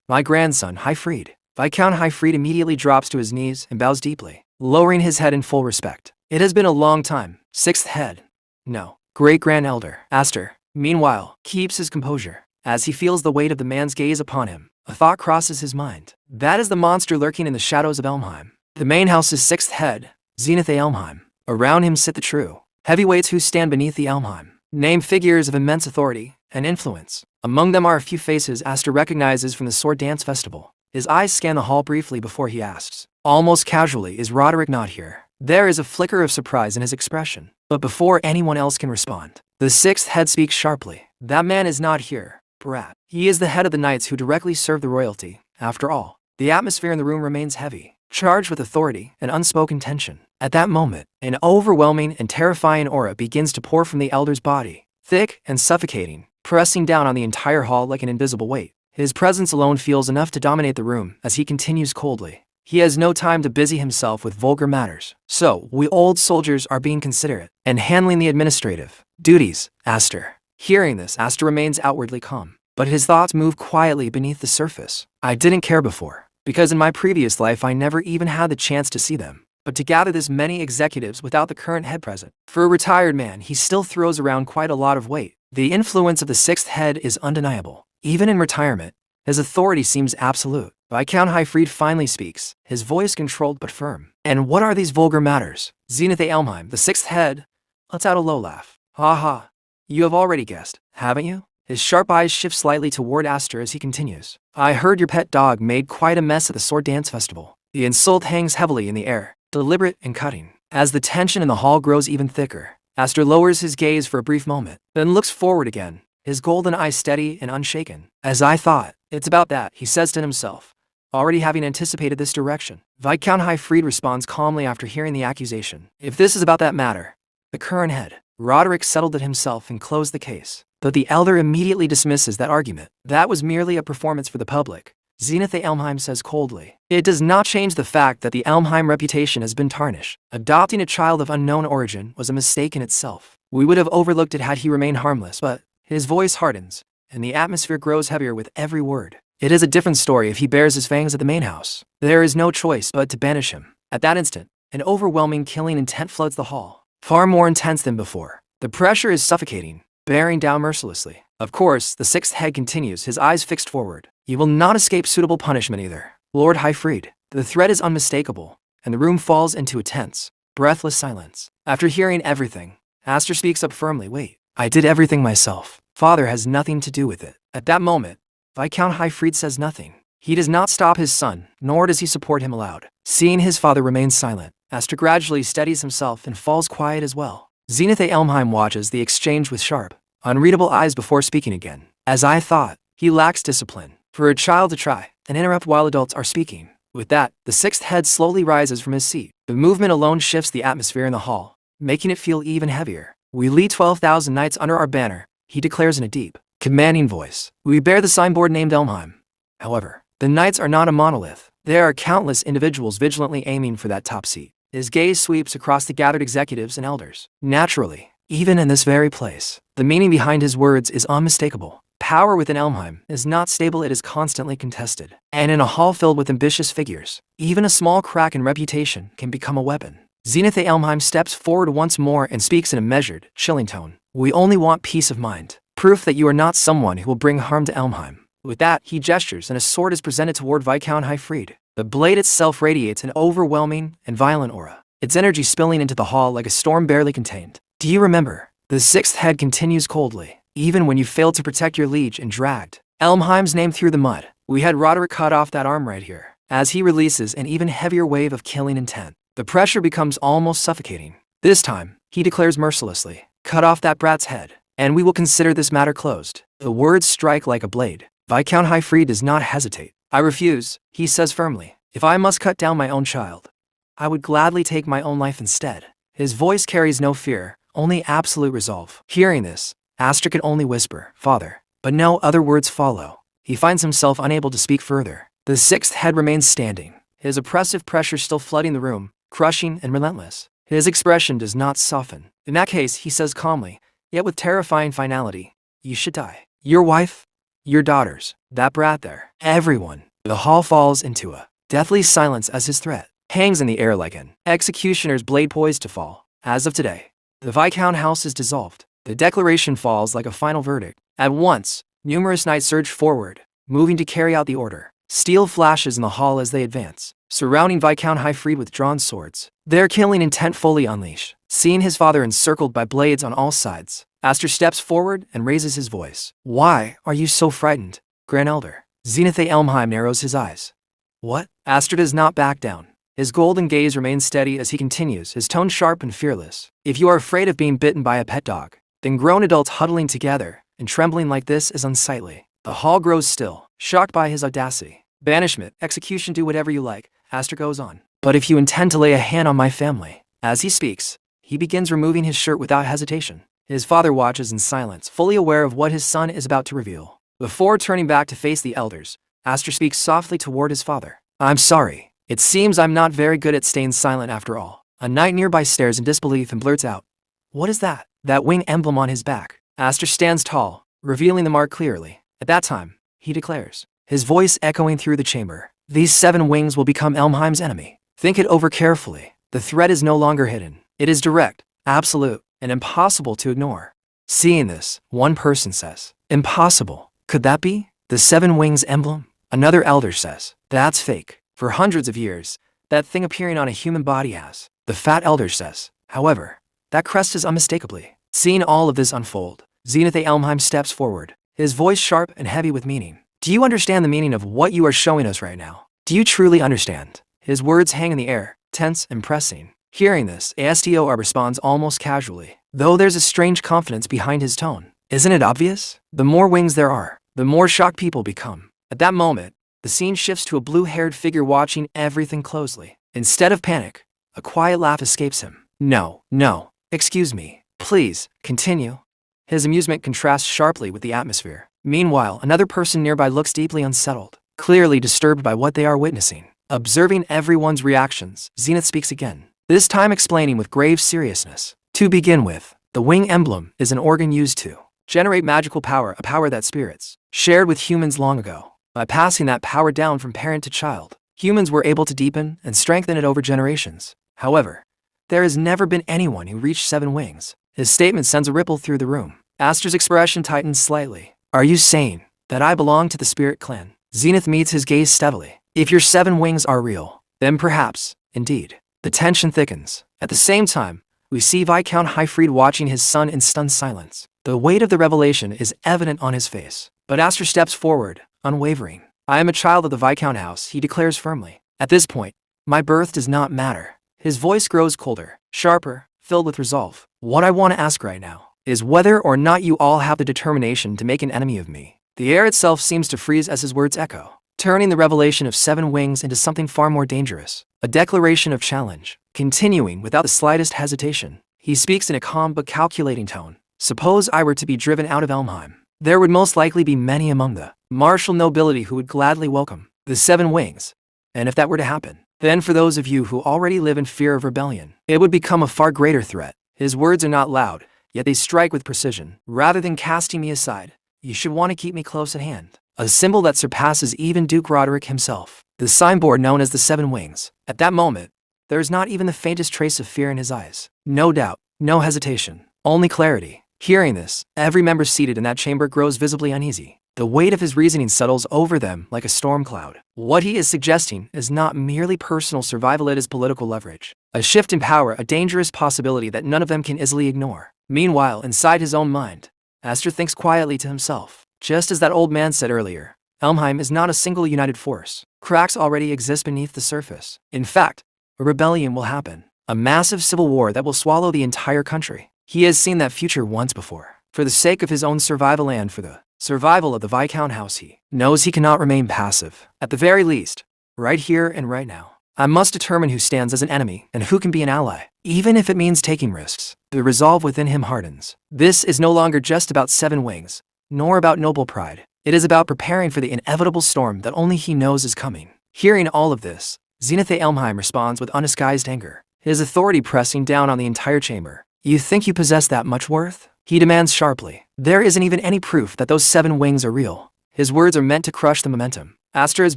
My grandson, Hifrid." Viscount Hifrid immediately drops to his knees and bows deeply, lowering his head in full respect. "It has been a long time." Sixth head. "No, Great Grand Elder." Aster, meanwhile, keeps his composure. As he feels the weight of the man's gaze upon him, a thought crosses his mind. That is the monster lurking in the shadows of Elmheim. The main house's sixth head, Zenith A. Elmheim. Around him sit the true heavyweights who stand beneath the Elmheim, named figures of immense authority and influence. Among them are a few faces Aster recognizes from the Sword Dance Festival. His eyes scan the hall briefly before he asks, almost casually, "Is Roderick not here?" There is a flicker of surprise in his expression, but before anyone else can respond, the sixth head speaks sharply. "That man is not here, brat. He is the head of the knights who directly serve the royalty." After all, the atmosphere in the room remains heavy, charged with authority and unspoken tension. At that moment, an overwhelming and terrifying aura begins to pour from the elder's body, thick and suffocating, pressing down on the entire hall like an invisible weight. His presence alone feels enough to dominate the room as he continues coldly. He has no time to busy himself with vulgar matters. "So, we old soldiers are being considerate and handling the administrative duties, Aster." Hearing this, Aster remains outwardly calm, but his thoughts move quietly beneath the surface. "I didn't care before, because in my previous life I never even had the chance to see them. but to gather this many executives without the current head present. For a retired man, he still throws around quite a lot of weight. The influence of the sixth head is undeniable. Even in retirement, his authority seems absolute. Viscount Highfried finally speaks, his voice controlled but firm. And what are these vulgar matters? Zenith A. Elmheim, the sixth head, lets out a low laugh. Ha ha. You have already guessed, haven't you? His sharp eyes shift slightly toward Aster as he continues. I heard your pet dog made quite a mess at the sword dance festival. The insult hangs heavily in the air, deliberate and cutting. As the tension in the hall grows even thicker, Aster lowers his gaze for a brief moment, then looks forward again, his golden eyes steady and unshaken. As I thought, it's about that, he says to himself, already having anticipated this direction. Viscount Highfried responds calmly after hearing the accusation. If this is about that matter, the current head, Roderick settled it himself and closed the case. But the elder immediately dismisses that argument. That was merely a performance for the public, Zenith A. Elmheim says coldly. It does not change the fact that the Elmheim reputation has been tarnished. Adopting a child of unknown origin was a mistake in itself. We would have overlooked it had he remained harmless, but his voice hardens, and the atmosphere grows heavier with every word. It is a different story if he bears his fangs at the main house. There is no choice but to banish him. At that instant, an overwhelming killing intent floods the hall, far more intense than before. The pressure is suffocating, bearing down mercilessly. Of course, the sixth head continues, his eyes fixed forward. You will not escape suitable punishment either, Lord Highfried. The threat is unmistakable, and the room falls into a tense, breathless silence. After hearing everything, Aster speaks up firmly. Wait, I did everything myself. Father has nothing to do with it. At that moment, Viscount Highfried says nothing. He does not stop his son, nor does he support him aloud. Seeing his father remain silent, Aster gradually steadies himself and falls quiet as well. Zenith A. Elmheim watches the exchange with sharp, unreadable eyes before speaking again. As I thought, he lacks discipline. For a child to try and interrupt while adults are speaking. With that, the sixth head slowly rises from his seat. The movement alone shifts the atmosphere in the hall, making it feel even heavier. We lead 12,000 knights under our banner, he declares in a deep, commanding voice. We bear the signboard named Elmheim. However, the knights are not a monolith. There are countless individuals vigilantly aiming for that top seat. His gaze sweeps across the gathered executives and elders. Naturally, even in this very place, the meaning behind his words is unmistakable. Power within Elmheim is not stable, it is constantly contested. And in a hall filled with ambitious figures, even a small crack in reputation can become a weapon. Zenith A. Elmheim steps forward once more and speaks in a measured, chilling tone. We only want peace of mind, proof that you are not someone who will bring harm to Elmheim. With that, he gestures and a sword is presented toward Viscount Highfried. The blade itself radiates an overwhelming and violent aura, its energy spilling into the hall like a storm barely contained. Do you remember? The sixth head continues coldly. Even when you failed to protect your liege and dragged Elmheim's name through the mud, we had Roderick cut off that arm right here. As he releases an even heavier wave of killing intent, the pressure becomes almost suffocating. This time, he declares mercilessly, cut off that brat's head, and we will consider this matter closed. The words strike like a blade. Viscount Highfried does not hesitate. I refuse, he says firmly. If I must cut down my own child, I would gladly take my own life instead. His voice carries no fear, only absolute resolve. Hearing this, Aster could only whisper, Father, but no other words follow. He finds himself unable to speak further. The sixth head remains standing, his oppressive pressure still flooding the room, crushing and relentless. His expression does not soften. In that case, he says calmly, yet with terrifying finality, you should die. Your wife, your daughters, that brat there, everyone. The hall falls into a deathly silence as his threat hangs in the air like an executioner's blade poised to fall. As of today, the Viscount house is dissolved. The declaration falls like a final verdict. At once, numerous knights surge forward, moving to carry out the order. Steel flashes in the hall as they advance, surrounding Viscount Highfried with drawn swords, their killing intent fully unleashed. Seeing his father encircled by blades on all sides, Aster steps forward and raises his voice. Why are you so frightened, Grand Elder? Zenith A. Elmheim narrows his eyes. What? Aster does not back down. His golden gaze remains steady as he continues, his tone sharp and fearless. If you are afraid of being bitten by a pet dog, then grown adults huddling together and trembling like this is unsightly. The hall grows still, shocked by his audacity. Banishment, execution, do whatever you like, Aster goes on. But if you intend to lay a hand on my family. As he speaks, he begins removing his shirt without hesitation. His father watches in silence, fully aware of what his son is about to reveal. Before turning back to face the elders, Aster speaks softly toward his father. I'm sorry. It seems I'm not very good at staying silent after all. A knight nearby stares in disbelief and blurts out, what is that? That wing emblem on his back. Aster stands tall, revealing the mark clearly. At that time, he declares, his voice echoing through the chamber, these 7 wings will become Elmheim's enemy. Think it over carefully. The threat is no longer hidden. It is direct, absolute, and impossible to ignore. Seeing this, one person says, "Impossible. Could that be the 7 wings emblem?" Another elder says, "That's fake. For hundreds of years, that thing appearing on a human body has." The fat elder says, "However, that crest is unmistakably." Seeing all of this unfold, Zenith A. Elmheim steps forward, his voice sharp and heavy with meaning. "Do you understand the meaning of what you are showing us right now? Do you truly understand?" His words hang in the air, tense and pressing. Hearing this, ASTOR responds almost casually, though there's a strange confidence behind his tone. "Isn't it obvious? The more wings there are, the more shocked people become." At that moment, the scene shifts to a blue-haired figure watching everything closely. Instead of panic, a quiet laugh escapes him. "No, no, excuse me. Please, continue." His amusement contrasts sharply with the atmosphere. Meanwhile, another person nearby looks deeply unsettled, clearly disturbed by what they are witnessing. Observing everyone's reactions, Zenith speaks again, this time explaining with grave seriousness. "To begin with, the wing emblem is an organ used to generate magical power, a power that spirits shared with humans long ago. By passing that power down from parent to child, humans were able to deepen and strengthen it over generations. However, there has never been anyone who reached 7 wings." His statement sends a ripple through the room. Aster's expression tightens slightly. "Are you saying that I belong to the spirit clan?" Zenith meets his gaze steadily. "If your 7 wings are real, then perhaps, indeed." The tension thickens. At the same time, we see Viscount Highfried watching his son in stunned silence. The weight of the revelation is evident on his face. But Aster steps forward, unwavering. "I am a child of the Viscount house," he declares firmly. "At this point, my birth does not matter." His voice grows colder, sharper, filled with resolve. "What I want to ask right now is whether or not you all have the determination to make an enemy of me." The air itself seems to freeze as his words echo, turning the revelation of 7 wings into something far more dangerous. A declaration of challenge. Continuing without the slightest hesitation, he speaks in a calm but calculating tone. "Suppose I were to be driven out of Elmheim. There would most likely be many among the martial nobility who would gladly welcome the 7 wings. And if that were to happen, then for those of you who already live in fear of rebellion, it would become a far greater threat." His words are not loud, yet they strike with precision. "Rather than casting me aside, you should want to keep me close at hand." A symbol that surpasses even Duke Roderick himself. The signboard known as the 7 wings. At that moment, there is not even the faintest trace of fear in his eyes. No doubt, no hesitation, only clarity. Hearing this, every member seated in that chamber grows visibly uneasy. The weight of his reasoning settles over them like a storm cloud. What he is suggesting is not merely personal survival, it is political leverage. A shift in power, a dangerous possibility that none of them can easily ignore. Meanwhile, inside his own mind, Aster thinks quietly to himself. Just as that old man said earlier, Elmheim is not a single united force. Cracks already exist beneath the surface. In fact, a rebellion will happen. A massive civil war that will swallow the entire country. He has seen that future once before. For the sake of his own survival and for the survival of the Viscount house, he knows he cannot remain passive. At the very least, right here and right now, I must determine who stands as an enemy and who can be an ally, even if it means taking risks. The resolve within him hardens. This is no longer just about 7 wings, nor about noble pride. It is about preparing for the inevitable storm that only he knows is coming. Hearing all of this, Zenith A. Elmheim responds with undisguised anger, his authority pressing down on the entire chamber. "You think you possess that much worth?" he demands sharply. "There isn't even any proof that those 7 wings are real." His words are meant to crush the momentum. Aster is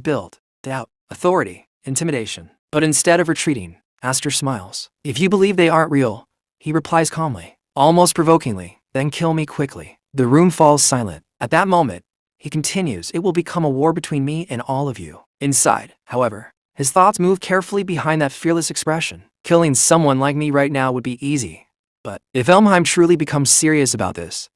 built, doubt, authority, intimidation. But instead of retreating, Aster smiles. "If you believe they aren't real," he replies calmly, almost provokingly, "then kill me quickly." The room falls silent. At that moment, he continues, "It will become a war between me and all of you." Inside, however, his thoughts move carefully behind that fearless expression. Killing someone like me right now would be easy. But if Elmheim truly becomes serious about this,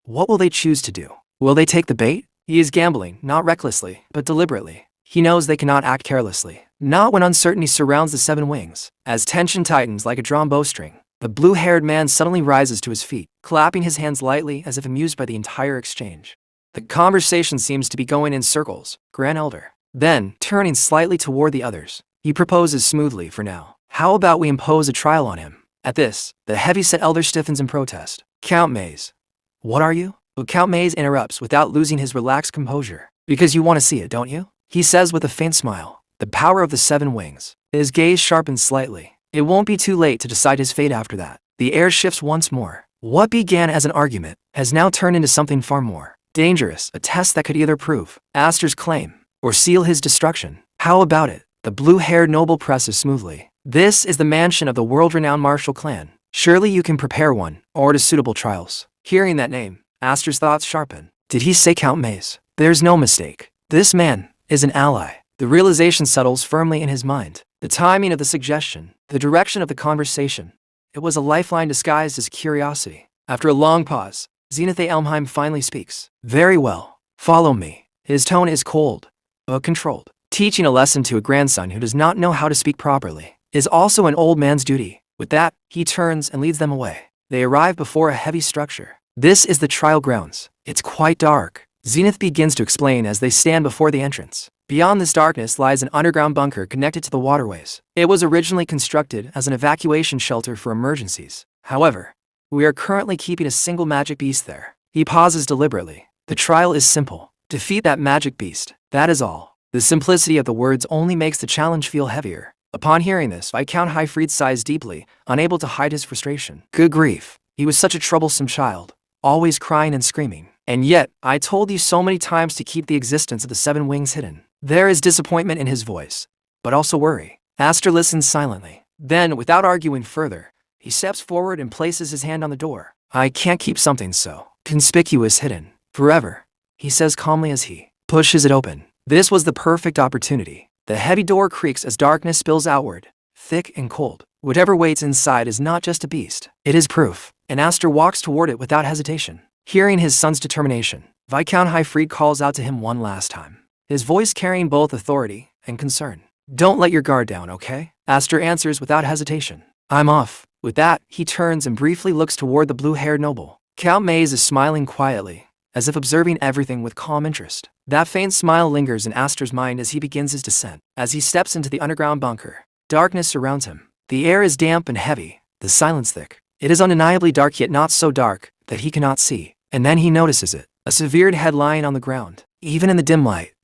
what will they choose to do? Will they take the bait? He is gambling, not recklessly, but deliberately. He knows they cannot act carelessly, not when uncertainty surrounds the 7 wings. As tension tightens like a drawn bowstring, the blue-haired man suddenly rises to his feet, clapping his hands lightly as if amused by the entire exchange. The conversation seems to be going in circles. Grand Elder. Then, turning slightly toward the others, he proposes smoothly for now. "How about we impose a trial on him?" At this, the heavy-set elder stiffens in protest. "Count Maze." "What are you?" But Count Maze interrupts without losing his relaxed composure. "Because you want to see it, don't you?" he says with a faint smile. The power of the 7 wings. His gaze sharpens slightly. It won't be too late to decide his fate after that. The air shifts once more. What began as an argument has now turned into something far more dangerous, a test that could either prove Aster's claim or seal his destruction. "How about it?" The blue-haired noble presses smoothly. This is the mansion of the world-renowned martial clan. Surely you can prepare one, or to suitable trials. Hearing that name, Aster's thoughts sharpen. Did he say Count Maze? There's no mistake. This man is an ally. The realization settles firmly in his mind. The timing of the suggestion, the direction of the conversation. It was a lifeline disguised as curiosity. After a long pause, Zenith Elmheim finally speaks. Very well. Follow me. His tone is cold, but controlled. Teaching a lesson to a grandson who does not know how to speak properly is also an old man's duty. With that, he turns and leads them away. They arrive before a heavy structure. This is the trial grounds. It's quite dark. Zenith begins to explain as they stand before the entrance. Beyond this darkness lies an underground bunker connected to the waterways. It was originally constructed as an evacuation shelter for emergencies. However, we are currently keeping a single magic beast there. He pauses deliberately. The trial is simple. Defeat that magic beast. That is all. The simplicity of the words only makes the challenge feel heavier. Upon hearing this, Viscount Highfried sighs deeply, unable to hide his frustration. Good grief. He was such a troublesome child, always crying and screaming. And yet, I told you so many times to keep the existence of the seven wings hidden. There is disappointment in his voice, but also worry. Aster listens silently. Then, without arguing further, he steps forward and places his hand on the door. I can't keep something so conspicuous hidden forever, he says calmly as he pushes it open. This was the perfect opportunity. The heavy door creaks as darkness spills outward, thick and cold. Whatever waits inside is not just a beast, it is proof. And Aster walks toward it without hesitation. Hearing his son's determination, Viscount Highfried calls out to him one last time, his voice carrying both authority and concern. Don't let your guard down, okay? Aster answers without hesitation. I'm off. With that, he turns and briefly looks toward the blue-haired noble. Count Maze is smiling quietly, as if observing everything with calm interest. That faint smile lingers in Aster's mind as he begins his descent. As he steps into the underground bunker, darkness surrounds him. The air is damp and heavy, the silence thick. It is undeniably dark, yet not so dark that he cannot see. And then he notices it, a severed head lying on the ground. Even in the dim light,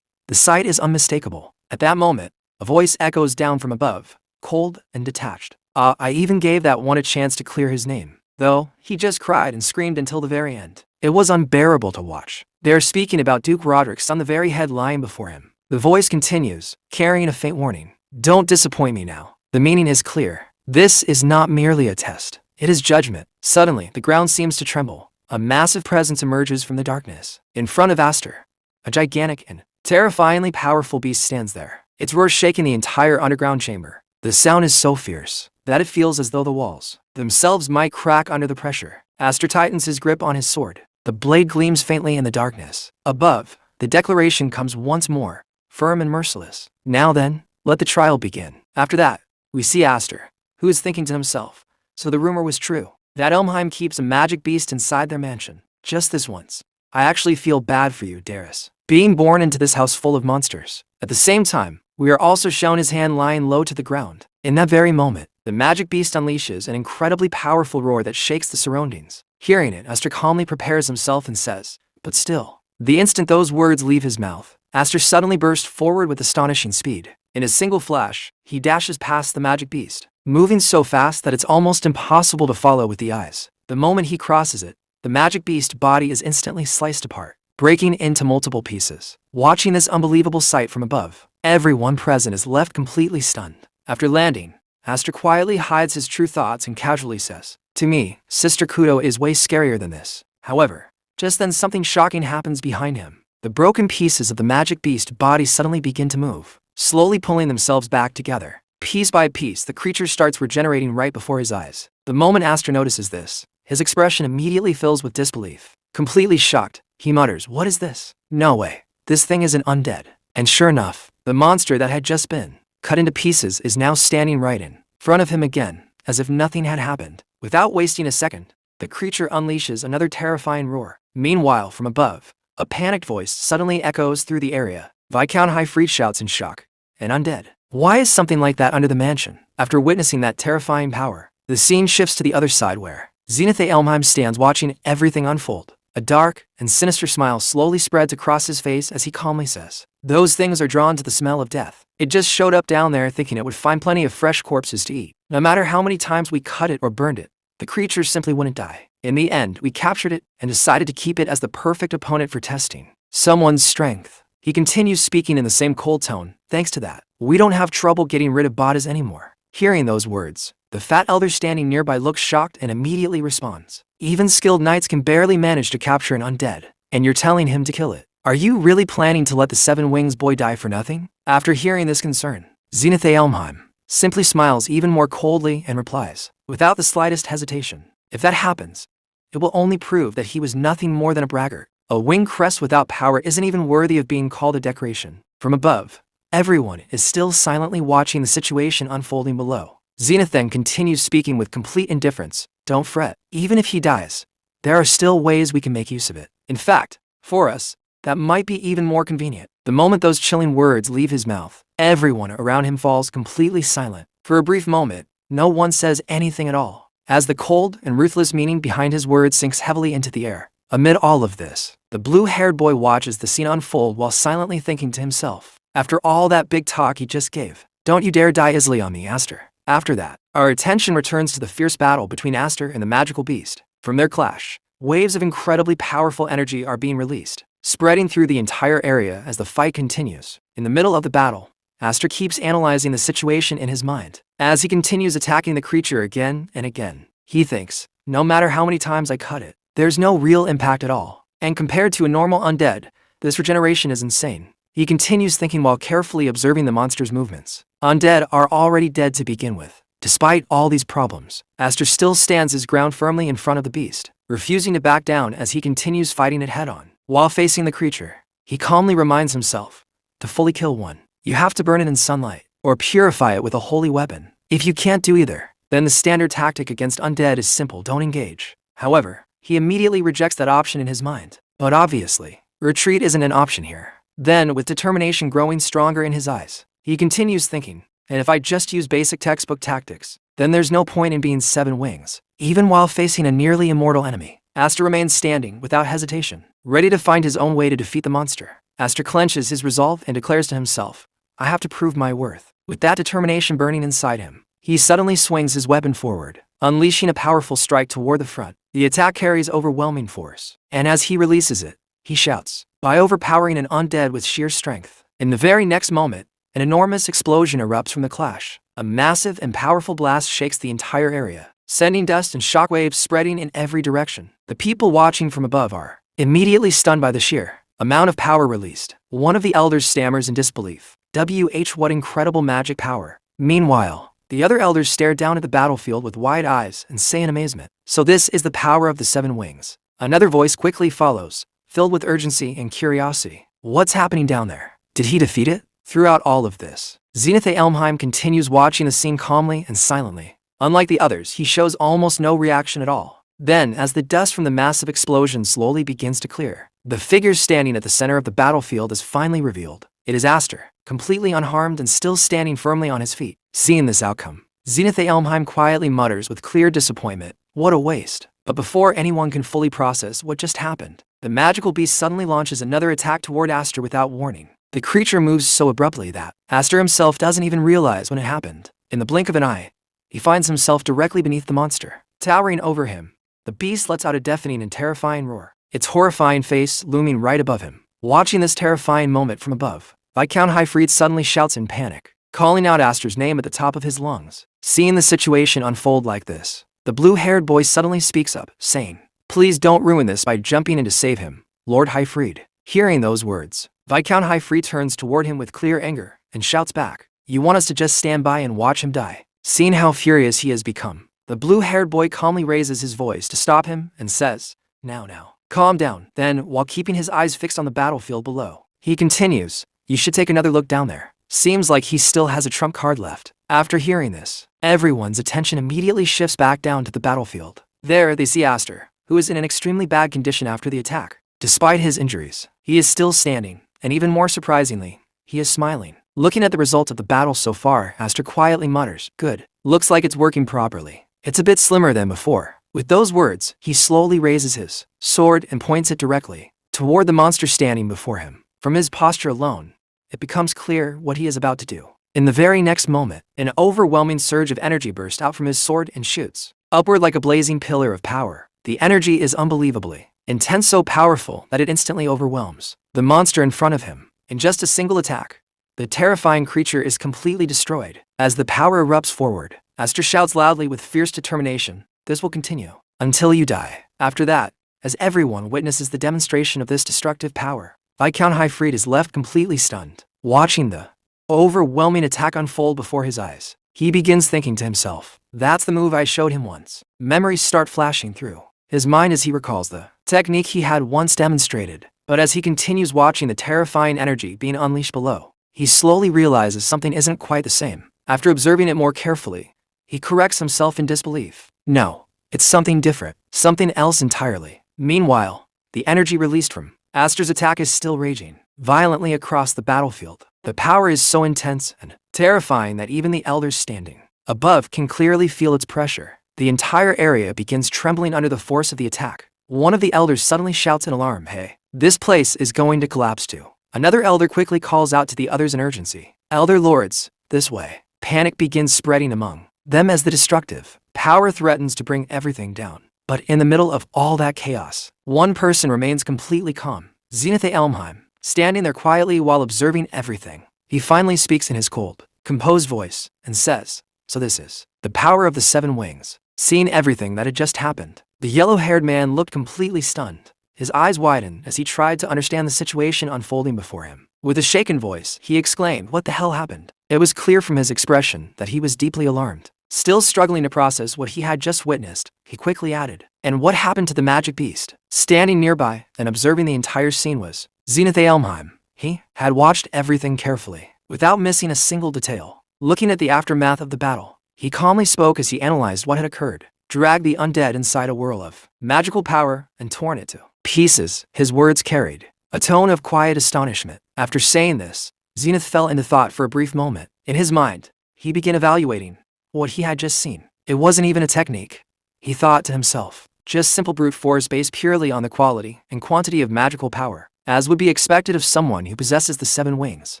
the sight is unmistakable. At that moment, a voice echoes down from above, cold and detached. I even gave that one a chance to clear his name, though he just cried and screamed until the very end. It was unbearable to watch. They are speaking about Duke Roderick's son, the very head lying before him. The voice continues, carrying a faint warning. Don't disappoint me now. The meaning is clear. This is not merely a test. It is judgment. Suddenly, the ground seems to tremble. A massive presence emerges from the darkness. In front of Aster, a gigantic and terrifyingly powerful beast stands there. Its roar shaking the entire underground chamber. The sound is so fierce that it feels as though the walls themselves might crack under the pressure. Aster tightens his grip on his sword. The blade gleams faintly in the darkness. Above, the declaration comes once more, firm and merciless. Now then, let the trial begin. After that, we see Aster, who is thinking to himself, so the rumor was true, that Elmheim keeps a magic beast inside their mansion. Just this once. I actually feel bad for you, Darius, being born into this house full of monsters. At the same time, we are also shown his hand lying low to the ground. In that very moment, the magic beast unleashes an incredibly powerful roar that shakes the surroundings. Hearing it, Aster calmly prepares himself and says, but still. The instant those words leave his mouth, Aster suddenly bursts forward with astonishing speed. In a single flash, he dashes past the magic beast, moving so fast that it's almost impossible to follow with the eyes. The moment he crosses it, the magic beast body is instantly sliced apart, breaking into multiple pieces. Watching this unbelievable sight from above, everyone present is left completely stunned. After landing, Aster quietly hides his true thoughts and casually says, to me, Sister Kudo is way scarier than this. However, just then something shocking happens behind him. The broken pieces of the magic beast body suddenly begin to move, slowly pulling themselves back together. Piece by piece, the creature starts regenerating right before his eyes. The moment Aster notices this, his expression immediately fills with disbelief. Completely shocked, he mutters, what is this? No way. This thing isn't undead. And sure enough, the monster that had just been cut into pieces is now standing right in front of him again, as if nothing had happened. Without wasting a second, the creature unleashes another terrifying roar. Meanwhile, from above, a panicked voice suddenly echoes through the area. Viscount Highfried shouts in shock. An undead. Why is something like that under the mansion? After witnessing that terrifying power, the scene shifts to the other side where Zenith Elmheim stands watching everything unfold. A dark and sinister smile slowly spreads across his face as he calmly says, those things are drawn to the smell of death. It just showed up down there thinking it would find plenty of fresh corpses to eat. No matter how many times we cut it or burned it, the creature simply wouldn't die. In the end, we captured it and decided to keep it as the perfect opponent for testing someone's strength. He continues speaking in the same cold tone. Thanks to that, we don't have trouble getting rid of bodies anymore. Hearing those words, the fat elder standing nearby looks shocked and immediately responds. Even skilled knights can barely manage to capture an undead, and you're telling him to kill it. Are you really planning to let the Seven Wings boy die for nothing? After hearing this concern, Zenith Elmheim simply smiles even more coldly and replies, without the slightest hesitation, if that happens, it will only prove that he was nothing more than a braggart. A wing crest without power isn't even worthy of being called a decoration. From above, everyone is still silently watching the situation unfolding below. Zenith then continues speaking with complete indifference. Don't fret. Even if he dies, there are still ways we can make use of it. In fact, for us, that might be even more convenient. The moment those chilling words leave his mouth, everyone around him falls completely silent. For a brief moment, no one says anything at all, as the cold and ruthless meaning behind his words sinks heavily into the air. Amid all of this, the blue-haired boy watches the scene unfold while silently thinking to himself, after all that big talk he just gave, don't you dare die easily on me, Aster. After that, our attention returns to the fierce battle between Aster and the magical beast. From their clash, waves of incredibly powerful energy are being released, spreading through the entire area as the fight continues. In the middle of the battle, Aster keeps analyzing the situation in his mind. As he continues attacking the creature again and again, he thinks, no matter how many times I cut it, there's no real impact at all. And compared to a normal undead, this regeneration is insane. He continues thinking while carefully observing the monster's movements. Undead are already dead to begin with. Despite all these problems, Aster still stands his ground firmly in front of the beast, refusing to back down as he continues fighting it head-on. While facing the creature, he calmly reminds himself, to fully kill one, you have to burn it in sunlight, or purify it with a holy weapon. If you can't do either, then the standard tactic against undead is simple, don't engage. However, he immediately rejects that option in his mind. But obviously, retreat isn't an option here. Then, with determination growing stronger in his eyes, he continues thinking, and if I just use basic textbook tactics, then there's no point in being Seven Wings. Even while facing a nearly immortal enemy, Aster remains standing without hesitation, ready to find his own way to defeat the monster. Aster clenches his resolve and declares to himself, I have to prove my worth. With that determination burning inside him, he suddenly swings his weapon forward, unleashing a powerful strike toward the front. The attack carries overwhelming force, and as he releases it, he shouts, by overpowering an undead with sheer strength. In the very next moment, an enormous explosion erupts from the clash. A massive and powerful blast shakes the entire area, sending dust and shockwaves spreading in every direction. The people watching from above are immediately stunned by the sheer amount of power released. One of the elders stammers in disbelief. What incredible magic power. Meanwhile, the other elders stare down at the battlefield with wide eyes and say in amazement, so this is the power of the Seven Wings. Another voice quickly follows, filled with urgency and curiosity. What's happening down there? Did he defeat it? Throughout all of this, Zenith Elmheim continues watching the scene calmly and silently. Unlike the others, he shows almost no reaction at all. Then, as the dust from the massive explosion slowly begins to clear, the figure standing at the center of the battlefield is finally revealed. It is Aster, completely unharmed and still standing firmly on his feet. Seeing this outcome, Zenith Elmheim quietly mutters with clear disappointment, what a waste. But before anyone can fully process what just happened, the magical beast suddenly launches another attack toward Aster without warning. The creature moves so abruptly that Aster himself doesn't even realize when it happened. In the blink of an eye, he finds himself directly beneath the monster. Towering over him, the beast lets out a deafening and terrifying roar, its horrifying face looming right above him. Watching this terrifying moment from above, Viscount Highfried suddenly shouts in panic, calling out Aster's name at the top of his lungs. Seeing the situation unfold like this, the blue-haired boy suddenly speaks up, saying, please don't ruin this by jumping in to save him, Lord Highfried. Hearing those words, Viscount Highfried turns toward him with clear anger and shouts back, you want us to just stand by and watch him die? Seeing how furious he has become, the blue-haired boy calmly raises his voice to stop him and says, now, calm down. Then, while keeping his eyes fixed on the battlefield below, he continues, you should take another look down there. Seems like he still has a trump card left. After hearing this, everyone's attention immediately shifts back down to the battlefield. There, they see Aster, who is in an extremely bad condition after the attack. Despite his injuries, he is still standing, and even more surprisingly, he is smiling. Looking at the results of the battle so far, Aster quietly mutters, good, looks like it's working properly. It's a bit slimmer than before. With those words, he slowly raises his sword and points it directly toward the monster standing before him. From his posture alone, it becomes clear what he is about to do. In the very next moment, an overwhelming surge of energy bursts out from his sword and shoots upward like a blazing pillar of power. The energy is unbelievably intense, so powerful that it instantly overwhelms the monster in front of him. In just a single attack, The terrifying creature is completely destroyed. As the power erupts forward, Aster shouts loudly with fierce determination, "This will continue until you die." After that, as everyone witnesses the demonstration of this destructive power, Viscount Highfried is left completely stunned, watching the overwhelming attack unfold before his eyes. He begins thinking to himself, "That's the move I showed him once." Memories start flashing through his mind as he recalls the technique he had once demonstrated. But as he continues watching the terrifying energy being unleashed below, he slowly realizes something isn't quite the same. After observing it more carefully, he corrects himself in disbelief. No, it's something different, something else entirely. Meanwhile, the energy released from Aster's attack is still raging violently across the battlefield. The power is so intense and terrifying that even the elders standing above can clearly feel its pressure. The entire area begins trembling under the force of the attack. One of the elders suddenly shouts in alarm, "Hey, this place is going to collapse too." Another elder quickly calls out to the others in urgency, "Elder lords, this way." Panic begins spreading among them as the destructive power threatens to bring everything down. But in the middle of all that chaos, one person remains completely calm, Zenith Elmheim, standing there quietly while observing everything. He finally speaks in his cold, composed voice and says, "So this is the power of the 7 wings." Seeing everything that had just happened, the yellow-haired man looked completely stunned. His eyes widened as he tried to understand the situation unfolding before him. With a shaken voice, he exclaimed, "What the hell happened?" It was clear from his expression that he was deeply alarmed. Still struggling to process what he had just witnessed, he quickly added, "And what happened to the magic beast?" Standing nearby and observing the entire scene was Zenith Elmheim. He had watched everything carefully, without missing a single detail. Looking at the aftermath of the battle, he calmly spoke as he analyzed what had occurred. Dragged the undead inside a whirl of magical power and torn it to pieces. His words carried a tone of quiet astonishment. After saying this, Zenith fell into thought for a brief moment. In his mind, he began evaluating what he had just seen. It wasn't even a technique, he thought to himself. Just simple brute force based purely on the quality and quantity of magical power, as would be expected of someone who possesses the 7 wings.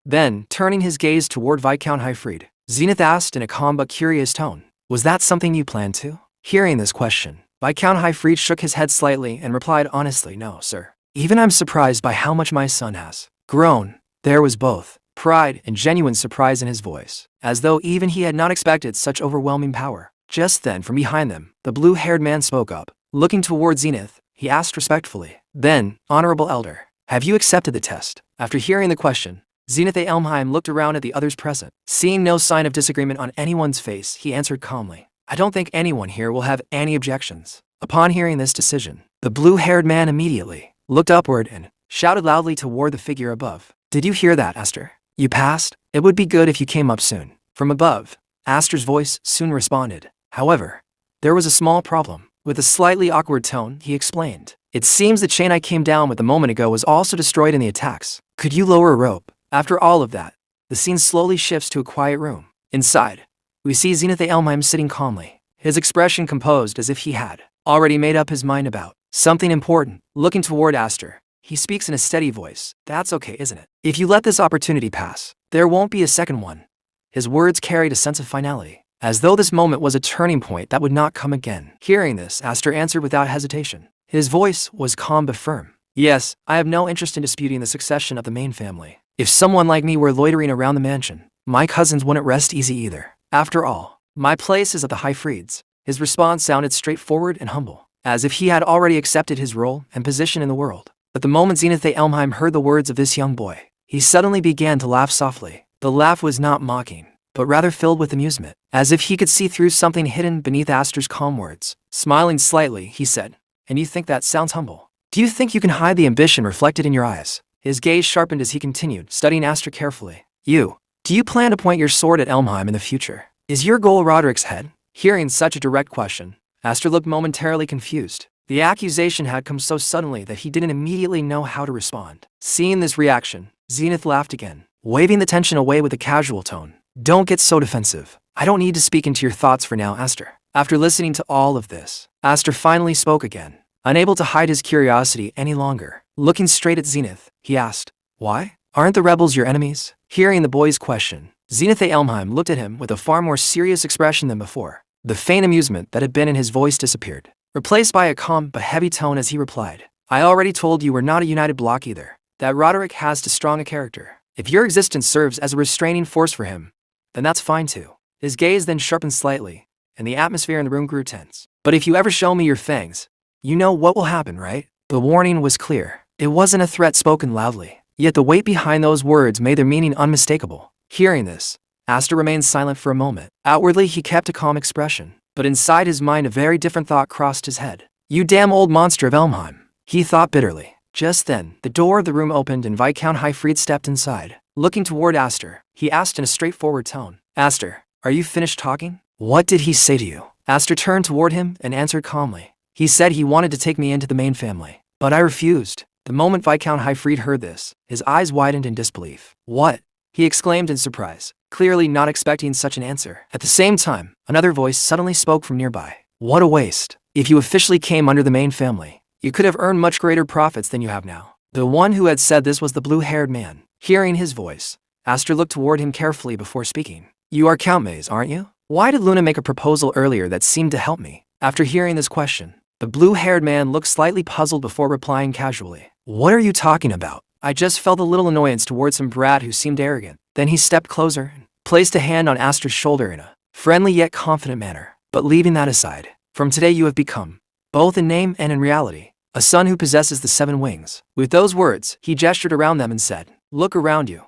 Then, turning his gaze toward Viscount Highfried, Zenith asked in a calm but curious tone, "Was that something you planned to?" Hearing this question, Viscount Highfried shook his head slightly and replied honestly, "No, sir. Even I'm surprised by how much my son has grown." There was both pride and genuine surprise in his voice, as though even he had not expected such overwhelming power. Just then, from behind them, the blue-haired man spoke up. Looking toward Zenith, he asked respectfully, "Then, Honorable Elder, have you accepted the test?" After hearing the question, Zenith Elmheim looked around at the others present. Seeing no sign of disagreement on anyone's face, he answered calmly, "I don't think anyone here will have any objections." Upon hearing this decision, the blue-haired man immediately looked upward and shouted loudly toward the figure above, "Did you hear that, Aster? You passed? It would be good if you came up soon." From above, Aster's voice soon responded. However, there was a small problem. With a slightly awkward tone, he explained, "It seems the chain I came down with a moment ago was also destroyed in the attacks. Could you lower a rope?" After all of that, the scene slowly shifts to a quiet room. Inside, we see Zenith Elmheim sitting calmly, his expression composed as if he had already made up his mind about something important. Looking toward Aster, he speaks in a steady voice, "That's okay, isn't it? If you let this opportunity pass, there won't be a second one." His words carried a sense of finality, as though this moment was a turning point that would not come again. Hearing this, Aster answered without hesitation. His voice was calm but firm. "Yes, I have no interest in disputing the succession of the main family. If someone like me were loitering around the mansion, my cousins wouldn't rest easy either. After all, my place is at the Highfrieds." His response sounded straightforward and humble, as if he had already accepted his role and position in the world. But the moment Zenith Elmheim heard the words of this young boy, he suddenly began to laugh softly. The laugh was not mocking, but rather filled with amusement, as if he could see through something hidden beneath Aster's calm words. Smiling slightly, he said, "And you think that sounds humble? Do you think you can hide the ambition reflected in your eyes?" His gaze sharpened as he continued, studying Aster carefully. Do you plan to point your sword at Elmheim in the future? Is your goal Roderick's head?" Hearing such a direct question, Aster looked momentarily confused. The accusation had come so suddenly that he didn't immediately know how to respond. Seeing this reaction, Zenith laughed again, waving the tension away with a casual tone. "Don't get so defensive. I don't need to speak into your thoughts for now, Aster." After listening to all of this, Aster finally spoke again, unable to hide his curiosity any longer. Looking straight at Zenith, he asked, "Why? Aren't the rebels your enemies?" Hearing the boy's question, Zenith Elmheim looked at him with a far more serious expression than before. The faint amusement that had been in his voice disappeared, replaced by a calm but heavy tone as he replied, "I already told you we're not a united bloc either. That Roderick has too strong a character, If your existence serves as a restraining force for him, then that's fine too. His gaze then sharpened slightly, and the atmosphere in the room grew tense. But if you ever show me your fangs, you know what will happen, right? The warning was clear. It wasn't a threat spoken loudly, yet the weight behind those words made their meaning unmistakable. Hearing this, Aster remained silent for a moment. Outwardly, he kept a calm expression, but inside his mind a very different thought crossed his head. You damn old monster of Elmheim, he thought bitterly. Just then, the door of the room opened and Viscount Highfried stepped inside. Looking toward Aster, he asked in a straightforward tone, Aster, are you finished talking? What did he say to you? Aster turned toward him and answered calmly. He said he wanted to take me into the main family, but I refused. The moment Viscount Highfried heard this, his eyes widened in disbelief. What? He exclaimed in surprise, clearly not expecting such an answer. At the same time, another voice suddenly spoke from nearby. What a waste. If you officially came under the main family, you could have earned much greater profits than you have now. The one who had said this was the blue-haired man. Hearing his voice, Aster looked toward him carefully before speaking. You are Count Maze, aren't you? Why did Luna make a proposal earlier that seemed to help me? After hearing this question, the blue-haired man looked slightly puzzled before replying casually. What are you talking about? I just felt a little annoyance towards some brat who seemed arrogant. Then he stepped closer and placed a hand on Aster's shoulder in a friendly yet confident manner. But leaving that aside, from today you have become, both in name and in reality, a son who possesses the 7 wings. With those words, he gestured around them and said, Look around you.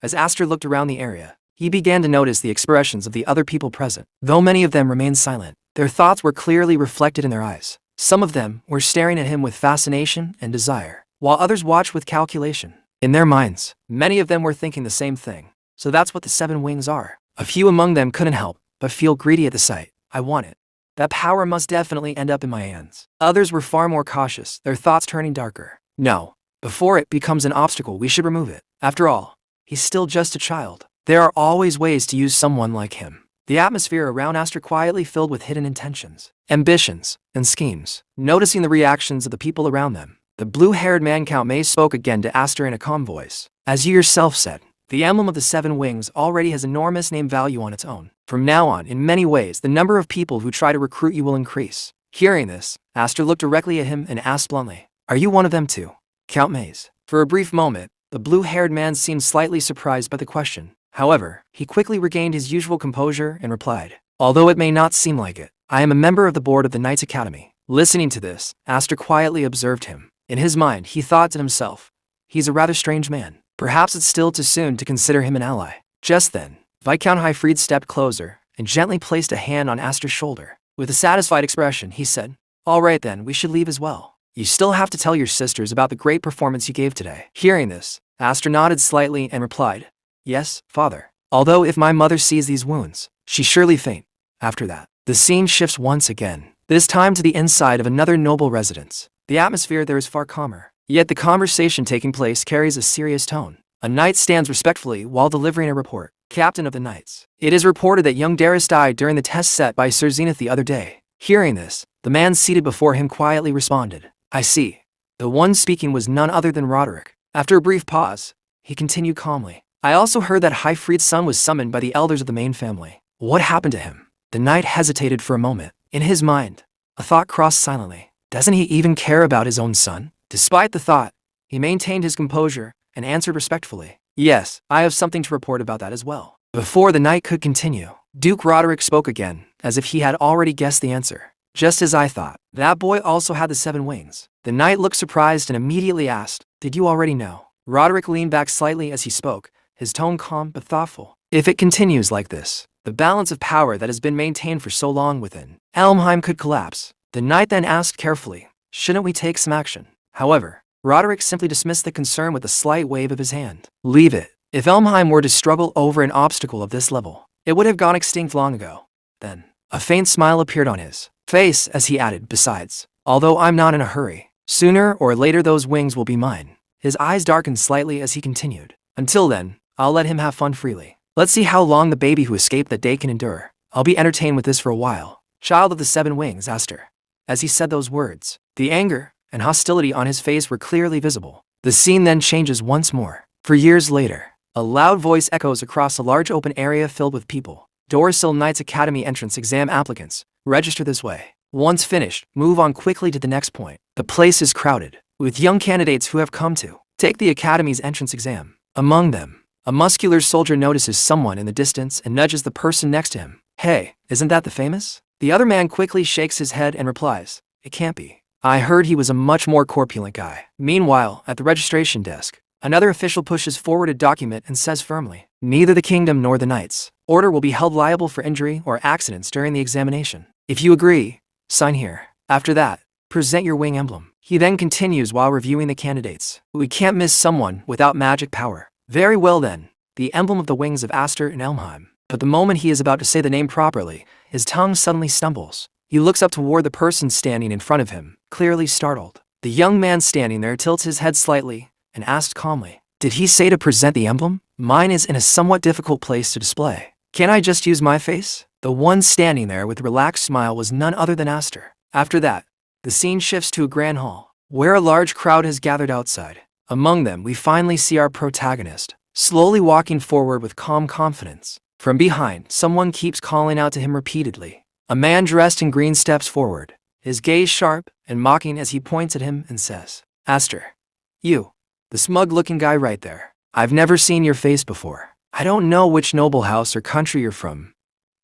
As Aster looked around the area, he began to notice the expressions of the other people present. Though many of them remained silent, their thoughts were clearly reflected in their eyes. Some of them were staring at him with fascination and desire, while others watched with calculation. In their minds, many of them were thinking the same thing. So that's what the 7 wings are. A few among them couldn't help but feel greedy at the sight. I want it. That power must definitely end up in my hands. Others were far more cautious, their thoughts turning darker. No, before it becomes an obstacle, we should remove it. After all, he's still just a child. There are always ways to use someone like him. The atmosphere around Aster quietly filled with hidden intentions, ambitions, and schemes. Noticing the reactions of the people around them, the blue-haired man Count Maze spoke again to Aster in a calm voice. As you yourself said, the emblem of the 7 wings already has enormous name value on its own. From now on, in many ways, the number of people who try to recruit you will increase. Hearing this, Aster looked directly at him and asked bluntly, Are you one of them too, Count Maze? For a brief moment, the blue-haired man seemed slightly surprised by the question. However, he quickly regained his usual composure and replied, Although it may not seem like it, I am a member of the board of the Knights Academy. Listening to this, Aster quietly observed him. In his mind, he thought to himself, He's a rather strange man. Perhaps it's still too soon to consider him an ally. Just then, Viscount Highfried stepped closer and gently placed a hand on Aster's shoulder. With a satisfied expression, he said, All right then, we should leave as well. You still have to tell your sisters about the great performance you gave today. Hearing this, Aster nodded slightly and replied, Yes, father. Although if my mother sees these wounds, she surely faint. After that, the scene shifts once again, this time to the inside of another noble residence. The atmosphere there is far calmer, yet the conversation taking place carries a serious tone. A knight stands respectfully while delivering a report. Captain of the Knights, it is reported that young Darius died during the test set by Sir Zenith the other day. Hearing this, the man seated before him quietly responded, I see. The one speaking was none other than Roderick. After a brief pause, he continued calmly, I also heard that Highfried's son was summoned by the elders of the main family. What happened to him? The knight hesitated for a moment. In his mind, a thought crossed silently. Doesn't he even care about his own son? Despite the thought, he maintained his composure and answered respectfully, Yes, I have something to report about that as well. Before the knight could continue, Duke Roderick spoke again, as if he had already guessed the answer. Just as I thought, that boy also had the 7 wings. The knight looked surprised and immediately asked, Did you already know? Roderick leaned back slightly as he spoke, his tone calm but thoughtful. If it continues like this, the balance of power that has been maintained for so long within Elmheim could collapse. The knight then asked carefully, Shouldn't we take some action? However, Roderick simply dismissed the concern with a slight wave of his hand. Leave it. If Elmheim were to struggle over an obstacle of this level, it would have gone extinct long ago. Then, a faint smile appeared on his face as he added, Besides, although I'm not in a hurry, sooner or later those wings will be mine. His eyes darkened slightly as he continued. Until then, I'll let him have fun freely. Let's see how long the baby who escaped that day can endure. I'll be entertained with this for a while. Child of the 7 wings, Aster. As he said those words, the anger and hostility on his face were clearly visible. The scene then changes once more. For years later, a loud voice echoes across a large open area filled with people. Dorsil Knights Academy entrance exam applicants, register this way. Once finished, move on quickly to the next point. The place is crowded with young candidates who have come to take the Academy's entrance exam. Among them, A muscular soldier notices someone in the distance and nudges the person next to him. Hey, isn't that the famous? The other man quickly shakes his head and replies, it can't be. I heard he was a much more corpulent guy. Meanwhile, at the registration desk, another official pushes forward a document and says firmly, neither the kingdom nor the knights order will be held liable for injury or accidents during the examination. If you agree, sign here. After that, present your wing emblem. He then continues while reviewing the candidates. We can't miss someone without magic power. Very well then, the emblem of the wings of Aster and Elmheim. But the moment he is about to say the name properly, his tongue suddenly stumbles. He looks up toward the person standing in front of him, clearly startled. The young man standing there tilts his head slightly and asks calmly, did he say to present the emblem? Mine is in a somewhat difficult place to display. Can't I just use my face? The one standing there with a relaxed smile was none other than Aster. After that, the scene shifts to a grand hall, where a large crowd has gathered outside. Among them, we finally see our protagonist, slowly walking forward with calm confidence. From behind, someone keeps calling out to him repeatedly. A man dressed in green steps forward, his gaze sharp and mocking as he points at him and says, Aster, you, the smug-looking guy right there. I've never seen your face before. I don't know which noble house or country you're from,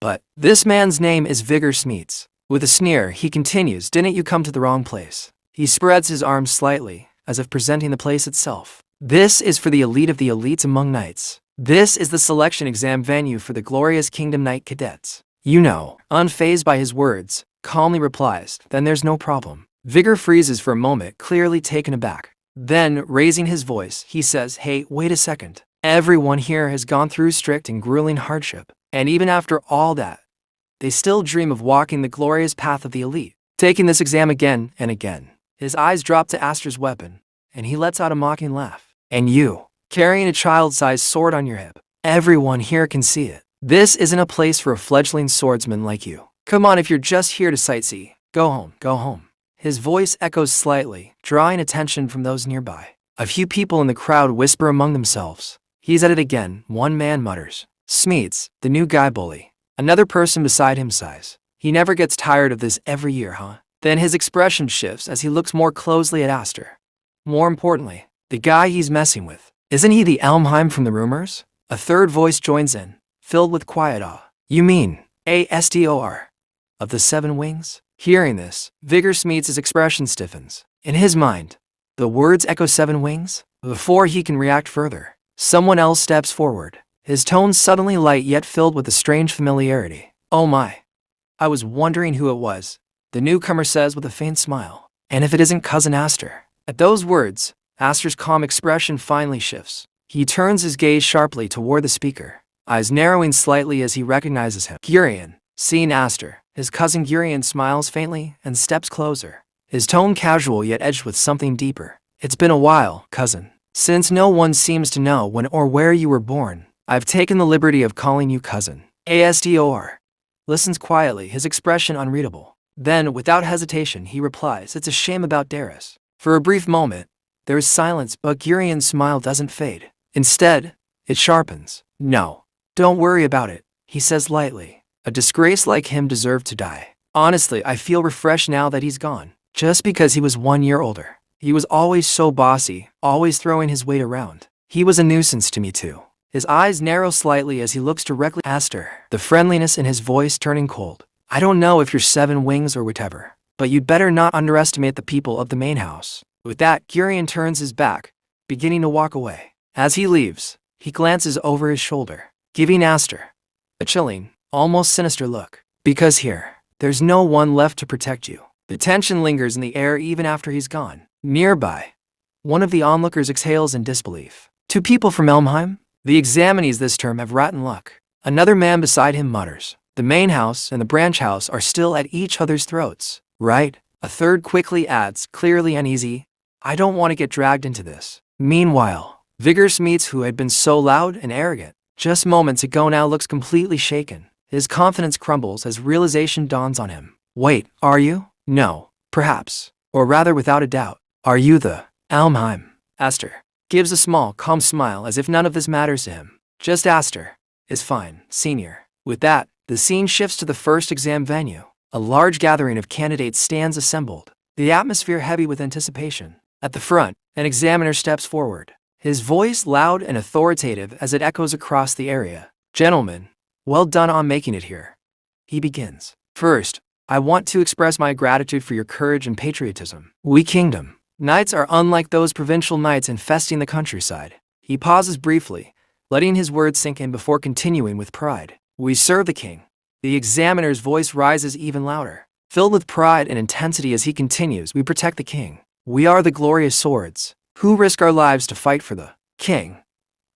but this man's name is Vigor Smeets. With a sneer, he continues, didn't you come to the wrong place? He spreads his arms slightly, as if presenting the place itself. This is for the elite of the elites among knights. This is the selection exam venue for the glorious Kingdom Knight cadets. You know, unfazed by his words, calmly replies, then there's no problem. Vigor freezes for a moment, clearly taken aback. Then, raising his voice, he says, hey, wait a second. Everyone here has gone through strict and grueling hardship. And even after all that, they still dream of walking the glorious path of the elite, taking this exam again and again. His eyes drop to Aster's weapon, and he lets out a mocking laugh. And you, carrying a child-sized sword on your hip. Everyone here can see it. This isn't a place for a fledgling swordsman like you. Come on, if you're just here to sightsee, go home, go home. His voice echoes slightly, drawing attention from those nearby. A few people in the crowd whisper among themselves. He's at it again, one man mutters. Smeets, the new guy bully. Another person beside him sighs. He never gets tired of this every year, huh? Then his expression shifts as he looks more closely at Aster. More importantly, the guy he's messing with. Isn't he the Elmheim from the rumors? A third voice joins in, filled with quiet awe. You mean, Astor, of the Seven Wings? Hearing this, Vigor Smeets' expression stiffens. In his mind, the words echo Seven Wings. Before he can react further, someone else steps forward, his tone suddenly light yet filled with a strange familiarity. Oh my. I was wondering who it was, the newcomer says with a faint smile. And if it isn't Cousin Aster? At those words, Aster's calm expression finally shifts. He turns his gaze sharply toward the speaker, eyes narrowing slightly as he recognizes him. Gurion. Seeing Aster, his cousin Gurion smiles faintly and steps closer, his tone casual yet edged with something deeper. It's been a while, cousin. Since no one seems to know when or where you were born, I've taken the liberty of calling you cousin. Astor listens quietly, his expression unreadable. Then, without hesitation, he replies, it's a shame about Darius. For a brief moment, there is silence, but Gurion's smile doesn't fade. Instead, it sharpens. No, don't worry about it, he says lightly. A disgrace like him deserved to die. Honestly, I feel refreshed now that he's gone. Just because he was 1 year older. He was always so bossy, always throwing his weight around. He was a nuisance to me too. His eyes narrow slightly as he looks directly at Aster, the friendliness in his voice turning cold. I don't know if you're Seven Wings or whatever, but you'd better not underestimate the people of the main house. With that, Gurion turns his back, beginning to walk away. As he leaves, he glances over his shoulder, giving Aster a chilling, almost sinister look. Because here, there's no one left to protect you. The tension lingers in the air even after he's gone. Nearby, one of the onlookers exhales in disbelief. 2 people from Elmheim? The examinees this term have rotten luck. Another man beside him mutters. The main house and the branch house are still at each other's throats, right? A third quickly adds, clearly uneasy, I don't want to get dragged into this. Meanwhile, Vigor Smeets, who had been so loud and arrogant just moments ago, now looks completely shaken. His confidence crumbles as realization dawns on him. Wait, are you? No, perhaps. Or rather, without a doubt. Are you the Elmheim? Aster gives a small, calm smile as if none of this matters to him. Just Aster is fine, senior. With that, the scene shifts to the first exam venue. A large gathering of candidates stands assembled, the atmosphere heavy with anticipation. At the front, an examiner steps forward, his voice loud and authoritative as it echoes across the area. "Gentlemen, well done on making it here." He begins. "First, I want to express my gratitude for your courage and patriotism. We Kingdom Knights are unlike those provincial knights infesting the countryside." He pauses briefly, letting his words sink in before continuing with pride. "We serve the king." The examiner's voice rises even louder, filled with pride and intensity as he continues. "We protect the king. We are the glorious swords, who risk our lives to fight for the king.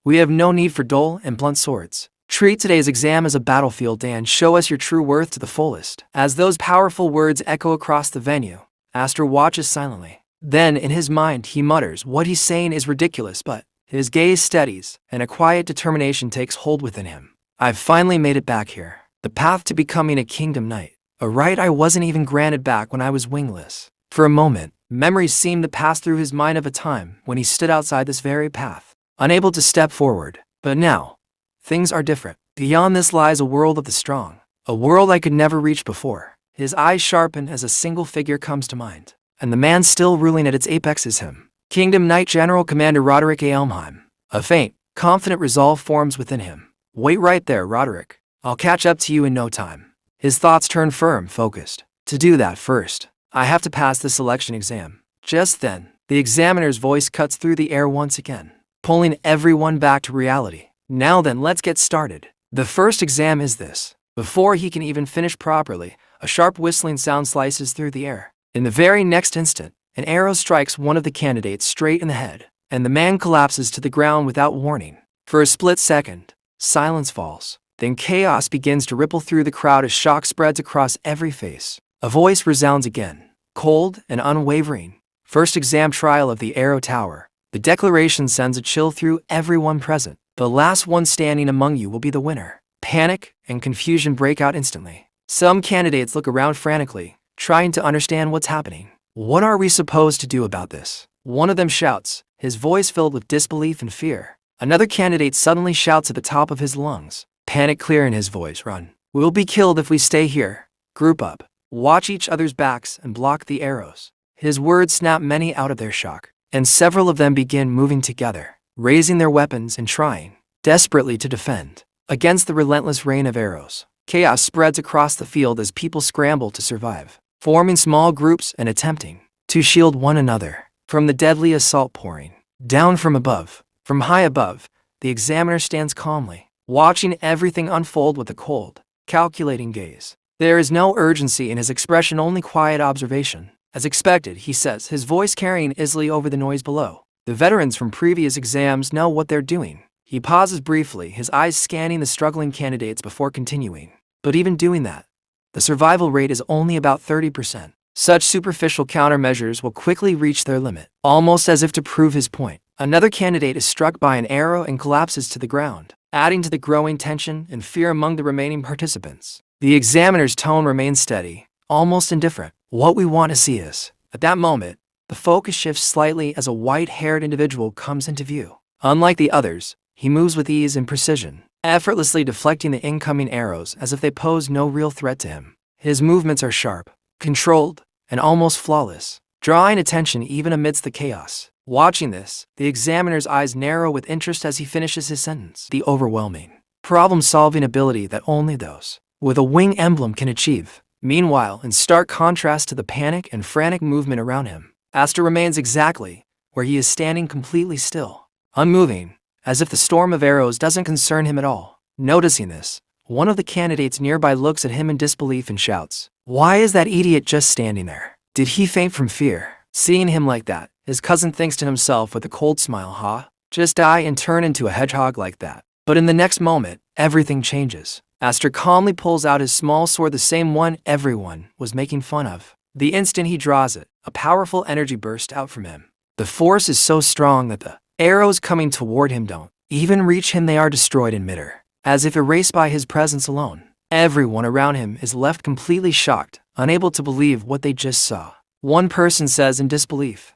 We have no need for dull and blunt swords. Treat today's exam as a battlefield day and show us your true worth to the fullest." As those powerful words echo across the venue, Aster watches silently. Then, in his mind, he mutters, "What he's saying is ridiculous," but his gaze steadies, and a quiet determination takes hold within him. "I've finally made it back here. The path to becoming a Kingdom Knight. A right I wasn't even granted back when I was wingless." For a moment, memories seemed to pass through his mind of a time when he stood outside this very path, unable to step forward. But now, things are different. Beyond this lies a world of the strong, a world I could never reach before. His eyes sharpen as a single figure comes to mind, and the man still ruling at its apex is him. Kingdom Knight General Commander Roderick A. Elmheim. A faint, confident resolve forms within him. "Wait right there, Roderick. I'll catch up to you in no time." His thoughts turn firm, focused. "To do that first, I have to pass the selection exam." Just then, the examiner's voice cuts through the air once again, pulling everyone back to reality. "Now then, let's get started. The first exam is this." Before he can even finish properly, a sharp whistling sound slices through the air. In the very next instant, an arrow strikes one of the candidates straight in the head, and the man collapses to the ground without warning. For a split second, silence falls. Then chaos begins to ripple through the crowd as shock spreads across every face. A voice resounds again, cold and unwavering. "First exam trial of the Arrow Tower." The declaration sends a chill through everyone present. "The last one standing among you will be the winner." Panic and confusion break out instantly. Some candidates look around frantically, trying to understand what's happening. "What are we supposed to do about this?" One of them shouts, his voice filled with disbelief and fear. Another candidate suddenly shouts at the top of his lungs, panic clear in his voice, "Run. We'll be killed if we stay here. Group up. Watch each other's backs and block the arrows." His words snap many out of their shock, and several of them begin moving together, raising their weapons and trying desperately to defend against the relentless rain of arrows. Chaos spreads across the field as people scramble to survive, forming small groups and attempting to shield one another from the deadly assault pouring down from above. From high above, the examiner stands calmly, watching everything unfold with a cold, calculating gaze. There is no urgency in his expression, only quiet observation. "As expected," he says, his voice carrying easily over the noise below. "The veterans from previous exams know what they're doing." He pauses briefly, his eyes scanning the struggling candidates before continuing. "But even doing that, the survival rate is only about 30%. Such superficial countermeasures will quickly reach their limit." Almost as if to prove his point, another candidate is struck by an arrow and collapses to the ground, adding to the growing tension and fear among the remaining participants. The examiner's tone remains steady, almost indifferent. "What we want to see is..." At that moment, the focus shifts slightly as a white-haired individual comes into view. Unlike the others, he moves with ease and precision, effortlessly deflecting the incoming arrows as if they pose no real threat to him. His movements are sharp, controlled, and almost flawless, drawing attention even amidst the chaos. Watching this, the examiner's eyes narrow with interest as he finishes his sentence. "The overwhelming, problem-solving ability that only those with a wing emblem can achieve." Meanwhile, in stark contrast to the panic and frantic movement around him, Aster remains exactly where he is, standing completely still, unmoving, as if the storm of arrows doesn't concern him at all. Noticing this, one of the candidates nearby looks at him in disbelief and shouts, "Why is that idiot just standing there? Did he faint from fear?" Seeing him like that, his cousin thinks to himself with a cold smile, "Huh? Just die and turn into a hedgehog like that?" But in the next moment, everything changes. Aster calmly pulls out his small sword, the same one everyone was making fun of. The instant he draws it, a powerful energy bursts out from him. The force is so strong that the arrows coming toward him don't even reach him, they are destroyed in midair, as if erased by his presence alone. Everyone around him is left completely shocked, unable to believe what they just saw. One person says in disbelief,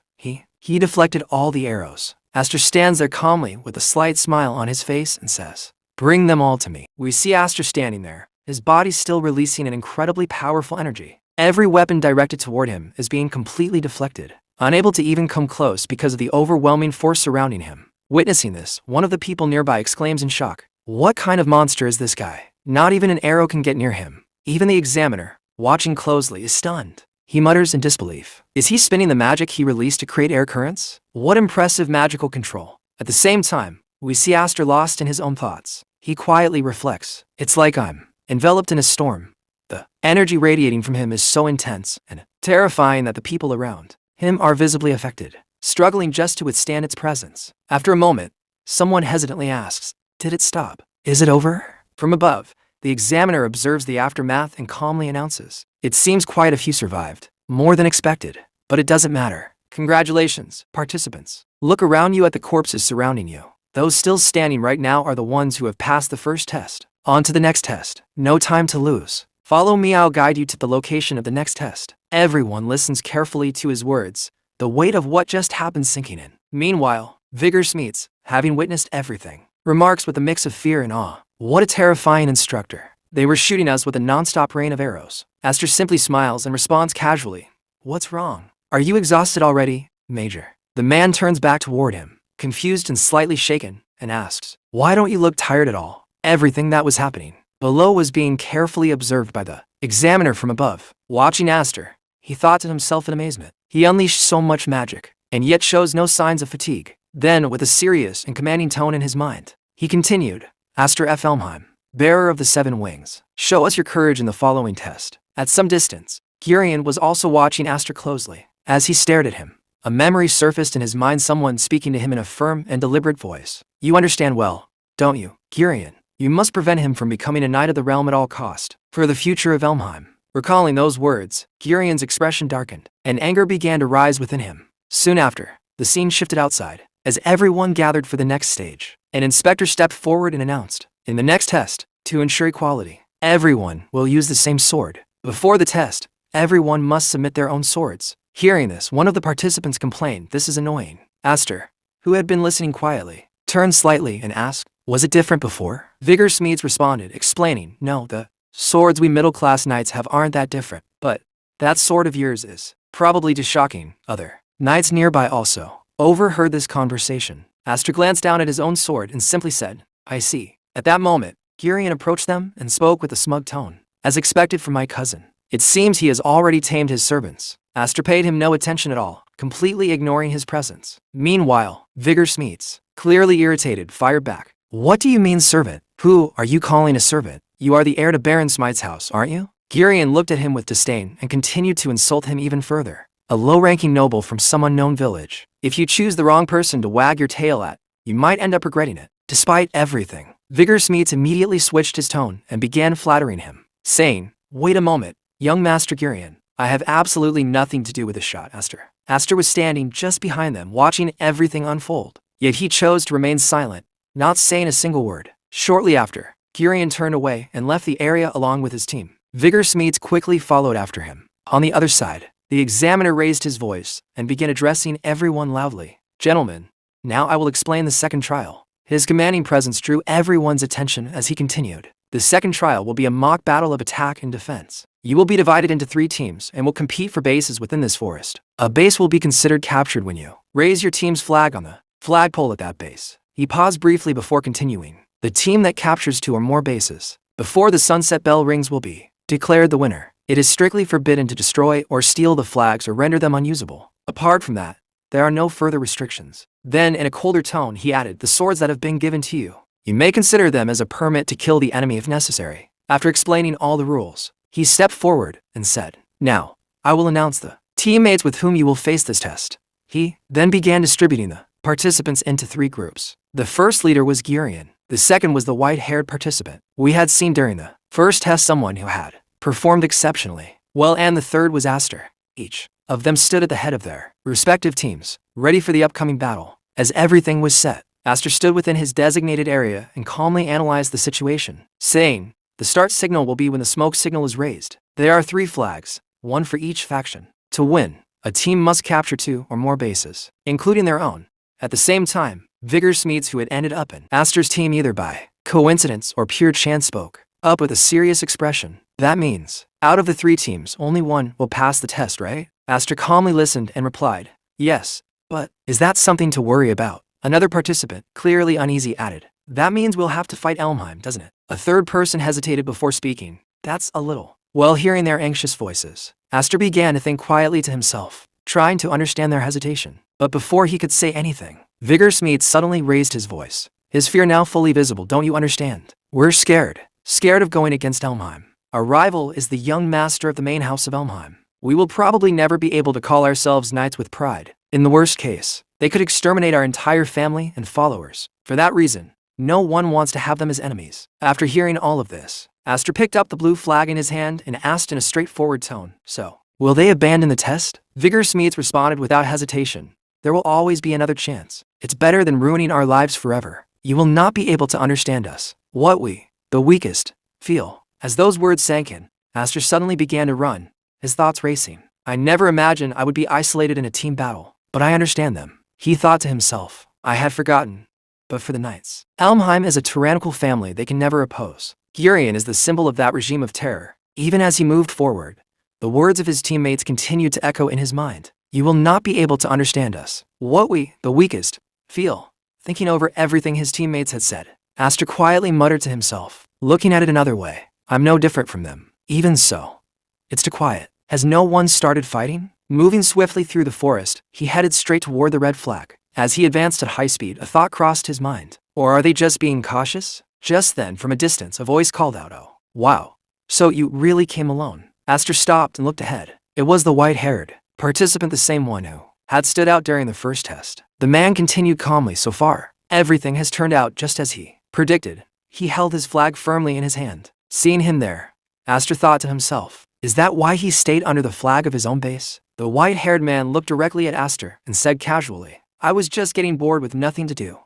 He deflected all the arrows." Aster stands there calmly with a slight smile on his face and says, "Bring them all to me." We see Aster standing there, his body still releasing an incredibly powerful energy. Every weapon directed toward him is being completely deflected, unable to even come close because of the overwhelming force surrounding him. Witnessing this, one of the people nearby exclaims in shock, "What kind of monster is this guy? Not even an arrow can get near him." Even the examiner, watching closely, is stunned. He mutters in disbelief. Is he spinning the magic he released to create air currents? What impressive magical control. At the same time, we see Aster lost in his own thoughts. He quietly reflects. It's like I'm enveloped in a storm. The energy radiating from him is so intense and terrifying that the people around him are visibly affected, struggling just to withstand its presence. After a moment, someone hesitantly asks, "Did it stop? Is it over?" From above, the examiner observes the aftermath and calmly announces, "It seems quite a few survived. More than expected. But it doesn't matter. Congratulations, participants. Look around you at the corpses surrounding you. Those still standing right now are the ones who have passed the first test. On to the next test. No time to lose. Follow me, I'll guide you to the location of the next test." Everyone listens carefully to his words, the weight of what just happened sinking in. Meanwhile, Vigor Smeets, having witnessed everything, remarks with a mix of fear and awe, "What a terrifying instructor. They were shooting us with a non-stop rain of arrows." Aster simply smiles and responds casually, "What's wrong? Are you exhausted already, Major?" The man turns back toward him, confused and slightly shaken, and asks, "Why don't you look tired at all?" Everything that was happening below was being carefully observed by the examiner from above. Watching Aster, he thought to himself in amazement. He unleashed so much magic, and yet shows no signs of fatigue. Then, with a serious and commanding tone in his mind, he continued, "Aster F. Elmheim, bearer of the 7 wings, show us your courage in the following test." At some distance, Gurion was also watching Aster closely. As he stared at him, a memory surfaced in his mind, someone speaking to him in a firm and deliberate voice. "You understand well, don't you, Gurion? You must prevent him from becoming a knight of the realm at all cost, for the future of Elmheim." Recalling those words, Gurion's expression darkened, and anger began to rise within him. Soon after, the scene shifted outside. As everyone gathered for the next stage, an inspector stepped forward and announced, "In the next test, to ensure equality, everyone will use the same sword. Before the test, everyone must submit their own swords." Hearing this, one of the participants complained, "This is annoying." Aster, who had been listening quietly, turned slightly and asked, "Was it different before?" Vigor Smeets responded, explaining, "No, the swords we middle-class knights have aren't that different, but that sword of yours is probably just shocking." Other knights nearby also overheard this conversation. Aster glanced down at his own sword and simply said, "I see." At that moment, Gurion approached them and spoke with a smug tone. "As expected from my cousin, it seems he has already tamed his servants." Aster paid him no attention at all, completely ignoring his presence. Meanwhile, Vigor Smeets, clearly irritated, fired back, "What do you mean servant? Who are you calling a servant? You are the heir to Baron Smite's house, aren't you?" Gurion looked at him with disdain and continued to insult him even further. "A low-ranking noble from some unknown village. If you choose the wrong person to wag your tail at, you might end up regretting it." Despite everything, Vigor Smeets immediately switched his tone and began flattering him, saying, "Wait a moment, young Master Gurion. I have absolutely nothing to do with this shot, Aster." Aster was standing just behind them, watching everything unfold. Yet he chose to remain silent, not saying a single word. Shortly after, Gurion turned away and left the area along with his team. Vigor Smeets quickly followed after him. On the other side, the examiner raised his voice and began addressing everyone loudly. "Gentlemen, now I will explain the second trial." His commanding presence drew everyone's attention as he continued. "The second trial will be a mock battle of attack and defense. You will be divided into 3 teams and will compete for bases within this forest. A base will be considered captured when you raise your team's flag on the flagpole at that base." He paused briefly before continuing. "The team that captures 2 or more bases before the sunset bell rings will be declared the winner. It is strictly forbidden to destroy or steal the flags or render them unusable. Apart from that, there are no further restrictions." Then, in a colder tone, he added, "The swords that have been given to you, you may consider them as a permit to kill the enemy if necessary." After explaining all the rules, he stepped forward and said, "Now, I will announce the teammates with whom you will face this test." He then began distributing the participants into 3 groups. The first leader was Gurion. The second was the white-haired participant we had seen during the first test, someone who had performed exceptionally well, and the third was Aster. Each of them stood at the head of their respective teams, ready for the upcoming battle. As everything was set, Aster stood within his designated area and calmly analyzed the situation, saying, "The start signal will be when the smoke signal is raised. There are 3 flags, 1 for each faction. To win, a team must capture 2 or more bases, including their own." At the same time, Vigor Smeets, who had ended up in Aster's team either by coincidence or pure chance, spoke up with a serious expression. "That means, out of the 3 teams, only one will pass the test, right?" Aster calmly listened and replied, "Yes, but is that something to worry about?" Another participant, clearly uneasy, added, "That means we'll have to fight Elmheim, doesn't it?" A third person hesitated before speaking. "That's a little." While hearing their anxious voices, Aster began to think quietly to himself, trying to understand their hesitation. But before he could say anything, Viggersmeet suddenly raised his voice, his fear now fully visible. "Don't you understand? We're scared. Scared of going against Elmheim. Our rival is the young master of the main house of Elmheim. We will probably never be able to call ourselves knights with pride. In the worst case, they could exterminate our entire family and followers. For that reason, no one wants to have them as enemies." After hearing all of this, Aster picked up the blue flag in his hand and asked in a straightforward tone, "So, will they abandon the test?" Viggersmeet responded without hesitation, "There will always be another chance. It's better than ruining our lives forever. You will not be able to understand us. What we, the weakest, feel." As those words sank in, Aster suddenly began to run, his thoughts racing. "I never imagined I would be isolated in a team battle, but I understand them," he thought to himself. "I had forgotten. But for the knights, Elmheim is a tyrannical family they can never oppose. Gurion is the symbol of that regime of terror." Even as he moved forward, the words of his teammates continued to echo in his mind. "You will not be able to understand us. What we, the weakest, feel." Thinking over everything his teammates had said, Aster quietly muttered to himself, "Looking at it another way, I'm no different from them. Even so, it's too quiet. Has no one started fighting?" Moving swiftly through the forest, he headed straight toward the red flag. As he advanced at high speed, a thought crossed his mind. Or are they just being cautious? Just then, from a distance, a voice called out, "Oh, wow. So you really came alone?" Aster stopped and looked ahead. It was the white-haired participant, the same one who had stood out during the first test. The man continued calmly, "So far, everything has turned out just as he predicted." He held his flag firmly in his hand. Seeing him there, Aster thought to himself, "Is that why he stayed under the flag of his own base?" The white-haired man looked directly at Aster and said casually, "I was just getting bored with nothing to do."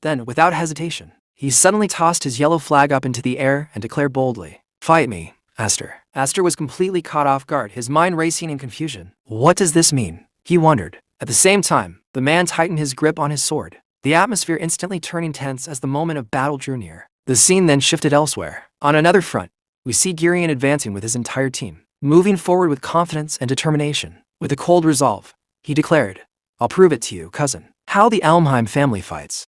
Then, without hesitation, he suddenly tossed his yellow flag up into the air and declared boldly, "Fight me, Aster." Aster was completely caught off guard, his mind racing in confusion. What does this mean? He wondered. At the same time, the man tightened his grip on his sword, the atmosphere instantly turning tense as the moment of battle drew near. The scene then shifted elsewhere. On another front, we see Gurion advancing with his entire team, moving forward with confidence and determination. With a cold resolve, he declared, "I'll prove it to you, cousin, how the Elmheim family fights."